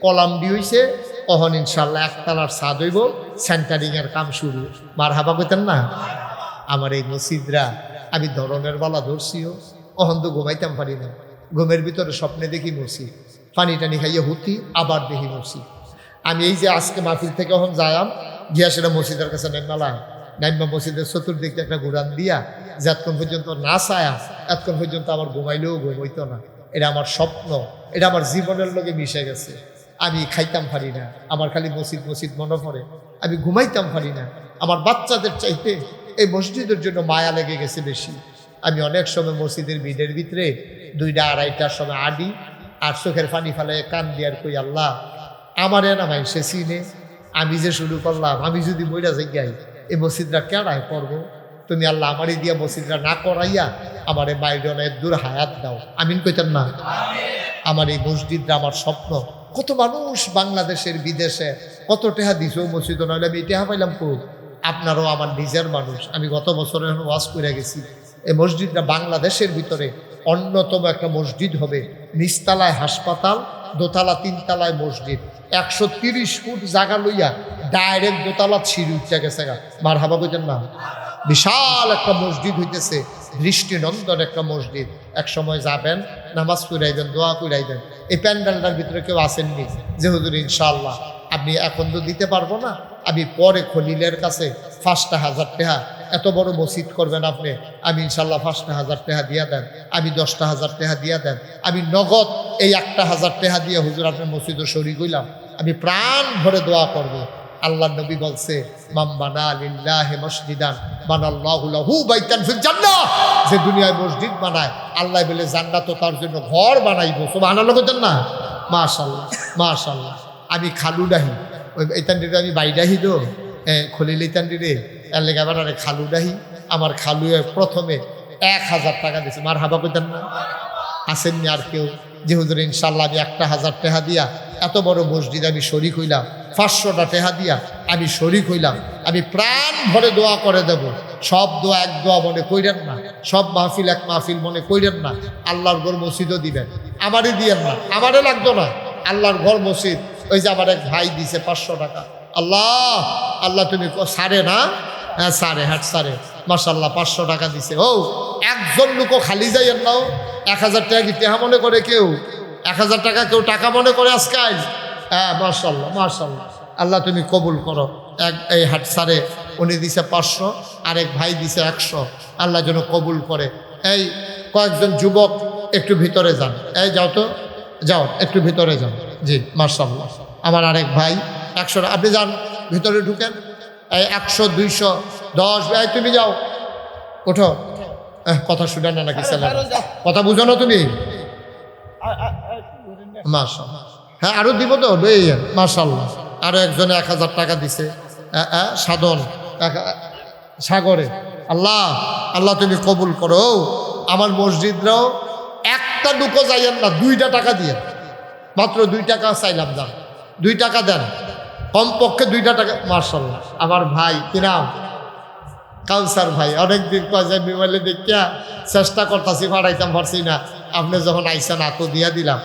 কলাম ডি হয়েছে, কখন ইনশাল্লাহ 1 তলার ছাদ হইব, সেন্টারিংয়ের কাম শুরু। মারহাবা কইতেন না? আমার এই মসজিদরা আমি ধরনের বালা ধরছিও, কখন তো ঘুমাইতাম পারি না। ঘুমের ভিতরে স্বপ্নে দেখি মসজিদ, পানি টানি খাইয়ে হুতি, আবার দেখি মসজিদ। আমি এই যে আজকে মাহফিল থেকে যখন যাইম, গিয়া সেটা মসজিদের কাছে নেমলাম, নাইমা মসজিদের চতুর্দিকে একটা ঘুরান দিয়া, যতক্ষণ পর্যন্ত না চায়া এতক্ষণ পর্যন্ত আমার ঘুমাইলেও ঘুমাইতো না। এটা আমার স্বপ্ন, এটা আমার জীবনের লগে মিশে গেছে। আমি খাইতাম পারি না, আমার খালি মসজিদ মনে পড়ে। আমি ঘুমাইতাম পারি না, আমার বাচ্চাদের চাইতে এই মসজিদের জন্য মায়া লেগে গেছে বেশি। আমি অনেক সময় মসজিদের ভিড়ের ভিতরে 2টা 2:30টার সময় আডি, আর চোখের পানি ফেলায় কান দিয়ার কই, আল্লাহ আমার এ নামাই সে চিনে, আমি যে শুরু করলাম, আমি যদি বইরা যাই এই মসজিদরা কেড়ায় করবো? তুমি আল্লাহ আমারই দিয়া মসজিদরা না করাইয়া আমার এই বাইরনের দূর হায়াত দাও। আমিন কইতেন না? আমার এই মসজিদরা আমার স্বপ্ন। কত মানুষ বাংলাদেশের বিদেশে কত টেহা দিছ মসজিদ, নইলে আমি টেহা পাইলাম খুব। আপনারাও আমার নিজের মানুষ, আমি গত বছর এখন ওয়াজ করে গেছি। এই মসজিদটা বাংলাদেশের ভিতরে অন্যতম একটা মসজিদ হবে। নিচতলায় হাসপাতাল, দোতলা 3 তলায় মসজিদ, 130 ফুট জায়গা লইয়া ডাইরেক্ট দোতলা ছিঁড়ে উঠে গেছে। মারহাবা কইতেন না? বিশাল একটা মসজিদ হইতেছে, দৃষ্টিনন্দন একটা মসজিদ। এক সময় যাবেন, নামাজ পড়াইবেন, দোয়া করাইবেন। এই প্যান্ডেলটার ভিতরে কেউ আসেননি যে হুজুর ইনশাআল্লাহ আপনি এখন তো দিতে পারবো না, আমি পরে খলিলের কাছে 5,000 টাকা, এত বড় মসজিদ করবেন আপনি, আমি ইনশাল্লাহ 5,000 টাকা দিয়া দেন, আমি 10,000 টাকা দিয়া দেন, আমি নগদ এই 1,000 টাকা দিয়ে হুজুর আপনার মসজিদও শরীক হইলাম, আমি প্রাণ ভরে দোয়া করব। আল্লাহ নবী বলছে মান বানা লিল্লাহি মসজিদান বানাল্লাহু লাহু বাইতান ফিল জান্নাহ, যে দুনিয়ায় মসজিদ বানায় আল্লাহ বলে জান্নাতও তার জন্য ঘর বানাইবো। সুবহানাল্লাহ বলেন না? মাশাআল্লাহ মাশাআল্লাহ। আমি খালু ডাহি, ওই এইতানটিরে আমি বাইডাহি দো খলিল এইতানটিরে এর লেগে আবার খালু ডাহি। আমার খালু প্রথমে 1000 টাকা দিয়েছে। মার হাবা কইতেন না? আসেননি আর কেউ? যে হুজুর ইনশাল্লাহ আমি 1000 টাকা দিয়া এত বড় মসজিদ আমি শরিক হইলাম, 500টা টাকা দিয়া আমি শরিক হইলাম, আমি প্রাণ ভরে দোয়া করে দেব। সব দোয়া এক দোয়া মনে কইরেন না, সব মাহফিল এক মাহফিল মনে কইরেন না। আল্লাহর ঘর মসজিদও দিবেন, আমারই দিয়েন না, আমারে লাগতো না। আল্লাহর ঘর মসজিদ, ওই যে আমার এক ভাই দিছে 500 টাকা। আল্লাহ আল্লাহ তুমি সারে না? হ্যাঁ সারে, হাট সারে। মাশাল্লাহ 500 টাকা দিছে। ও একজন লোকও খালি যাইয়েন নাও। 1000 টাকা কি টেহা মনে করে কেউ? 1000 টাকা কেউ টাকা মনে করে আজকাল? হ্যাঁ মাশাল্লাহ মাশাল্লাহ। আল্লাহ তুমি কবুল করো। এই হাট সারে উনি দিছে 500, আরেক ভাই দিছে 100। আল্লাহ যেন কবুল করে। এই কয়েকজন যুবক একটু ভিতরে যান। এই যাও তো, যাও একটু ভিতরে যান। জি মাশাল্লাহ। আমার আরেক ভাই 100, আপনি যান ভিতরে ঢুকেন। এই 100 200 10, ভাই তুমি যাও, ওঠো। কথা শুনে না নাকি ছেলে? কথা বুঝো না তুমি? মাশাআল্লাহ। হ্যাঁ আরো দিব তো, মাশাআল্লাহ। আরো একজনে 1000 টাকা দিছে সাধন সাগরে। আল্লাহ আল্লাহ তুমি কবুল করো। আমার মসজিদরাও একটা দুটো যাইয়েন না, 2টা টাকা দিয়ে, মাত্র 2 টাকা চাইলাম, যান 2 টাকা দেন, কমপক্ষে 2টা টাকা। মাশাআল্লাহ। আমার ভাই কি নাম? কাউসার ভাই। অনেকদিন কাজে মোবাইলে দেখিয়া চেষ্টা করতেছি, পাঠাইতাম পারছি না। আপনি যখন আইসেন আতো দিয়া দিলাম।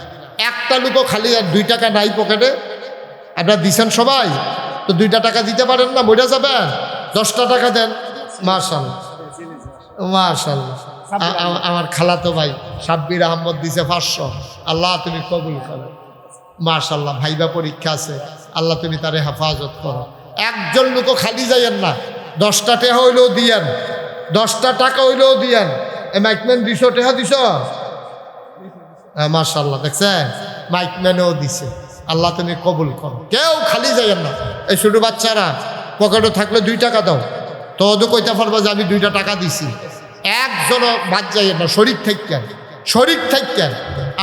একটা লোকও খালি আর 2 টাকা নাই পকেটে। আপনারা দিছেন সবাই তো, 2টা টাকা দিতে পারেন না, মরে যাবেন। 10টা টাকা দেন। মাশাআল্লাহ মাশাআল্লাহ। আমার খালাতো ভাই সাব্বির আহমদ দিছে 500। আল্লাহ তুমি কবুল করো। মাশাআল্লাহ। ভাইবা পরীক্ষা আছে, আল্লাহ তুমি তারে হেফাজত করো। একজন লোকও খালি যাইয়েন না। 10টা টাকা হইলেও দিয়েন, 10টা টাকা হইলেও দিয়েন। মাইকম্যান 200 টাকা দিছ? মাশাআল্লাহ। দেখছেন, মাইকম্যানও দিছে। আল্লাহ তুমি কবুল করো। কেউ খালি যাইয়েন না। এই ছোটো বাচ্চারা পকেটে থাকলে 2 টাকা দাও, তো ওদের কইতে পারবো যে আমি 2টা টাকা দিছি। একজনও বাদ যাইয়েন না, শরিক থাকেন, শরিক থাকেন।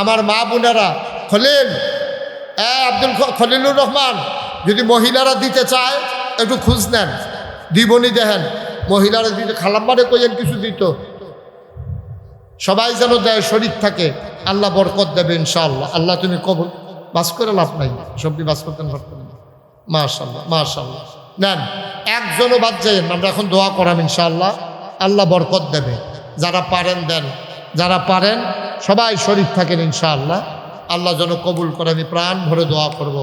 আমার মা বোনেরা খলিল, আব্দুল খলিলুর রহমান, যদি মহিলারা দিতে চায় একটু খোঁজ নেন, দিবনি দেখেন। মহিলারা দিতে খালাম্মারে কইয়েন কিছু দিত। সবাই যেন দেয়, শরিক থাকে। আল্লাহ বরকত দেবে ইনশাআল্লাহ। আল্লাহ তুমি কবুল। বাস করে লাভ নাই, সবজি বাস করতেন পারতেন। মাশাআল্লাহ মাশাআল্লাহ। নেন, একজনও বাদ যাইয়েন। আমরা এখন দোয়া করাম ইনশাআল্লাহ, আল্লাহ বরকত দেবে। যারা পারেন দেন, যারা পারেন সবাই শরীফ থাকেন ইনশাআল্লাহ। আল্লাহ যেন কবুল করে। আমি প্রাণ ভরে দোয়া করব।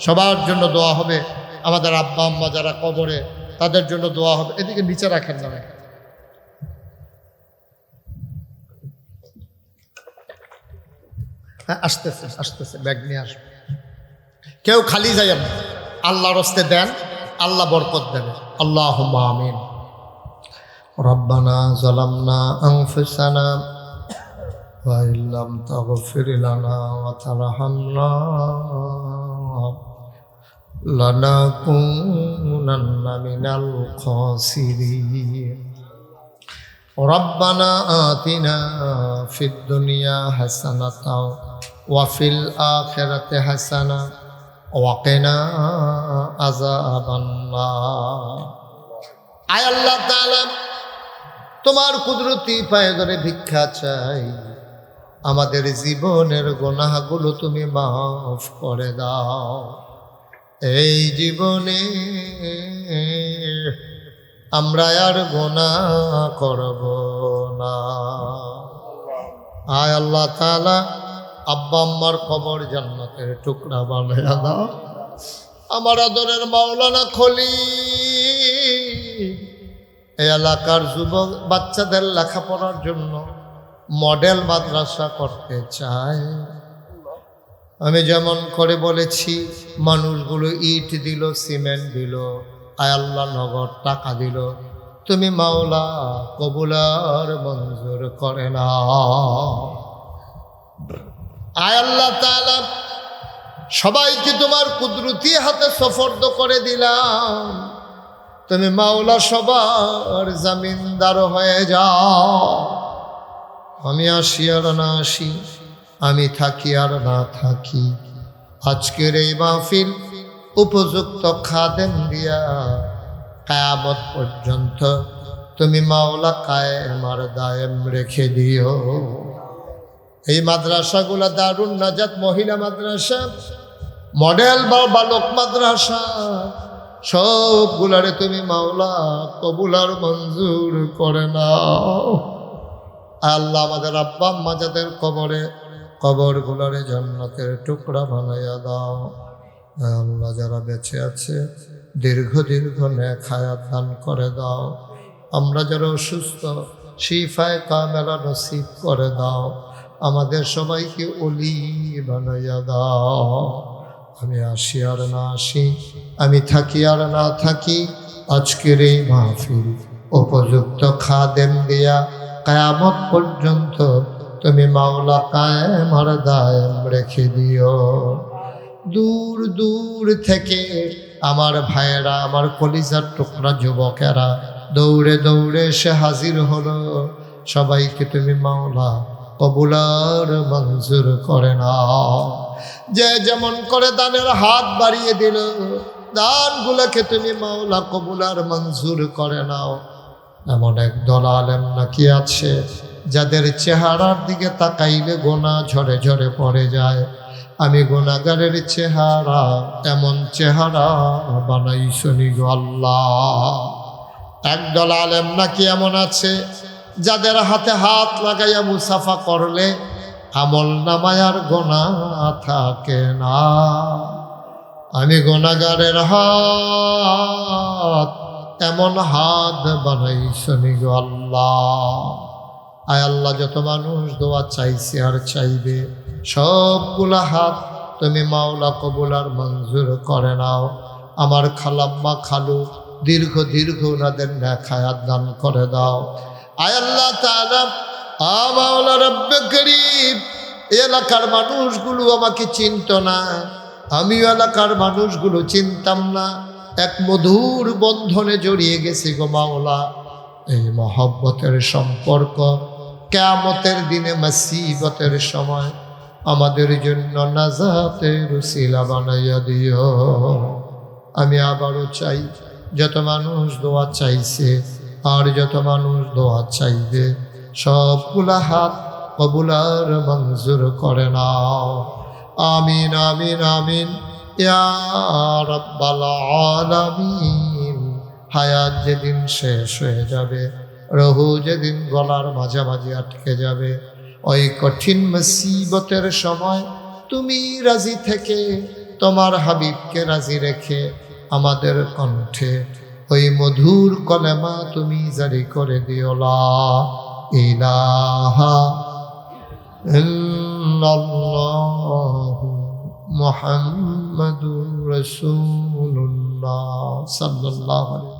সবার জন্য দোয়া হবে। আমাদের আব্বা আম্মা যারা কবরে, তাদের জন্য দোয়া হবে। এদিকে নিচে রাখেন না, হ্যাঁ আসতেছে আসতেছে, ব্যাগ নিয়ে আসবে। কেউ খালি যাইয়েন না, আল্লাহর হস্তে দেন, আল্লাহ বরকত দেবে। আল্লাহুম্মা আমিন। রব্বানা যালামনা আনফুসানা ওয়া ইল্লাম তাগফির লানা ওয়া তারহামনা লানাকুনান্না মিনাল খাসিরিন। রব্বানা আতিনা ফিদ দুনিয়া হাসানাতাও ওয়া ফিল আখিরাতি হাসানা ওয়া কিনা আযাবান নার। আয় আল্লাহ তাআলা, তোমার কুদরতি পায়ে ধরে ভিক্ষা চাই, আমাদের জীবনের গুনাহগুলো তুমি মাফ করে দাও। এই জীবনে আমরা আর গুনাহ করব না। আয় আল্লাহ তাআলা, আব্বা আম্মার কবর জান্নাতের টুকরা বানায়া দাও। আমার আদরের মাওলানা খলিল এই এলাকার যুবক বাচ্চাদের লেখাপড়ার জন্য মডেল মাদ্রাসা করতে চায়। আমি যেমন করে বলেছি, মানুষগুলো ইট দিল, সিমেন্ট দিল, আয় আল্লাহ নগদ টাকা দিল, তুমি মাওলা কবুলার মঞ্জুর করে না। আয় আল্লাহ তাআলা, সবাইকে তোমার কুদরতি হাতে সুপর্দ করে দিলাম, তুমি মাওলা সবার জামিনদার হয়ে যাও। আমি আসি আর না আসি, আমি থাকি আর না থাকি, আজকের এই মাহফিল উপযুক্ত খাদেম দিয়া কিয়ামত পর্যন্ত তুমি মাওলা কায়েম আর দায়েম রেখে দিও। এই মাদ্রাসাগুলা দারুন নাজাত মহিলা মাদ্রাসা, মডেল বা বালক মাদ্রাসা, সবগুলারে তুমি মাওলা কবুল আর মঞ্জুর করে নাও। আল্লাহ আমাদের আব্বা আম্মা যাদের কবরগুলারে জান্নাতের টুকরা বানাইয়া দাও। আল্লাহ যারা বেঁচে আছে দীর্ঘ নেক হায়াত দান করে দাও। আমরা যারা অসুস্থ শিফায়ে কামেলা নসিব করে দাও। আমাদের সবাইকে ওলি বানাইয়া দাও। আমি আসি আর না আসি, আমি থাকি আর না থাকি, আজকের এই মাহফিল উপযুক্ত খাদেম দিয়া কিয়ামত পর্যন্ত তুমি মাওলা কায়েম আর দায়েম রেখে দিও। দূর দূর থেকে আমার ভাইয়েরা, আমার কলিজার টুকরা যুবকেরা দৌড়ে দৌড়ে এসে হাজির হলো। সবাইকে তুমি মাওলা কবুল আর মঞ্জুর করে নাও। যে যেমন করে দানের হাত বাড়িয়ে দিল, দানগুলোকে তুমি মাওলা কবুল আর মঞ্জুর করে নাও। এমন একদল আলেম নাকি আছে যাদের চেহারার দিকে তাকাইলে গোনা ঝরে ঝরে পড়ে যায়। আমি গুনাহগারের চেহারা এমন চেহারা বানাইছনি গো আল্লাহ। একদল আলেম নাকি এমন আছে যাদের হাতে হাত লাগাইয়া মুসাফা করলে আমল নামায় আর গোনা থাকে না। আমি গুনাহগারের হাত এমন হাত বানাইছনি গো আল্লাহ। আয় আল্লাহ, যত মানুষ দোয়া চাইছে আর চাইবে সবগুলা হাত তুমি মাওলা কবুল আর মঞ্জুর করে নাও। আমার খালাম্মা খালু দীর্ঘ ওনাদের নেক হায়াত দান করে দাও। আয় আল্লাহ তাআলা, মাওলা রব্বে করিম, এলাকার মানুষগুলো আমাকে চিনত না, আমিও এলাকার মানুষগুলো চিনতাম না। এক মধুর বন্ধনে জড়িয়ে গেছি গো মাওলা। এই মহব্বতের সম্পর্ক কিয়ামতের দিনে মুসিবতের সময় আমাদের জন্য নাজাতের উসিলা বানাইয়া দিও। আমি আবারও চাই, যত মানুষ দোয়া চাইছে আর যত মানুষ দোয়া চাইবে সবগুলা হাত কবুল আর মঞ্জুর করে নাও। আমিন আমিন আমিন ইয়া রাব্বাল আলামিন। হায়াত যেদিন শেষ হয়ে যাবে, রহু যেদিন গলার মাঝামাঝি আটকে যাবে, ওই কঠিন মুসিবতের সময় তুমি রাজি থেকে তোমার হাবিবকে রাজি রেখে আমাদের কণ্ঠে ওই মধুর কলেমা তুমি জারি করে দিও, লা ইলাহা ইল্লাল্লাহু মুহাম্মাদুর রাসূলুল্লাহ সাল্লাল্লাহু আলাইহি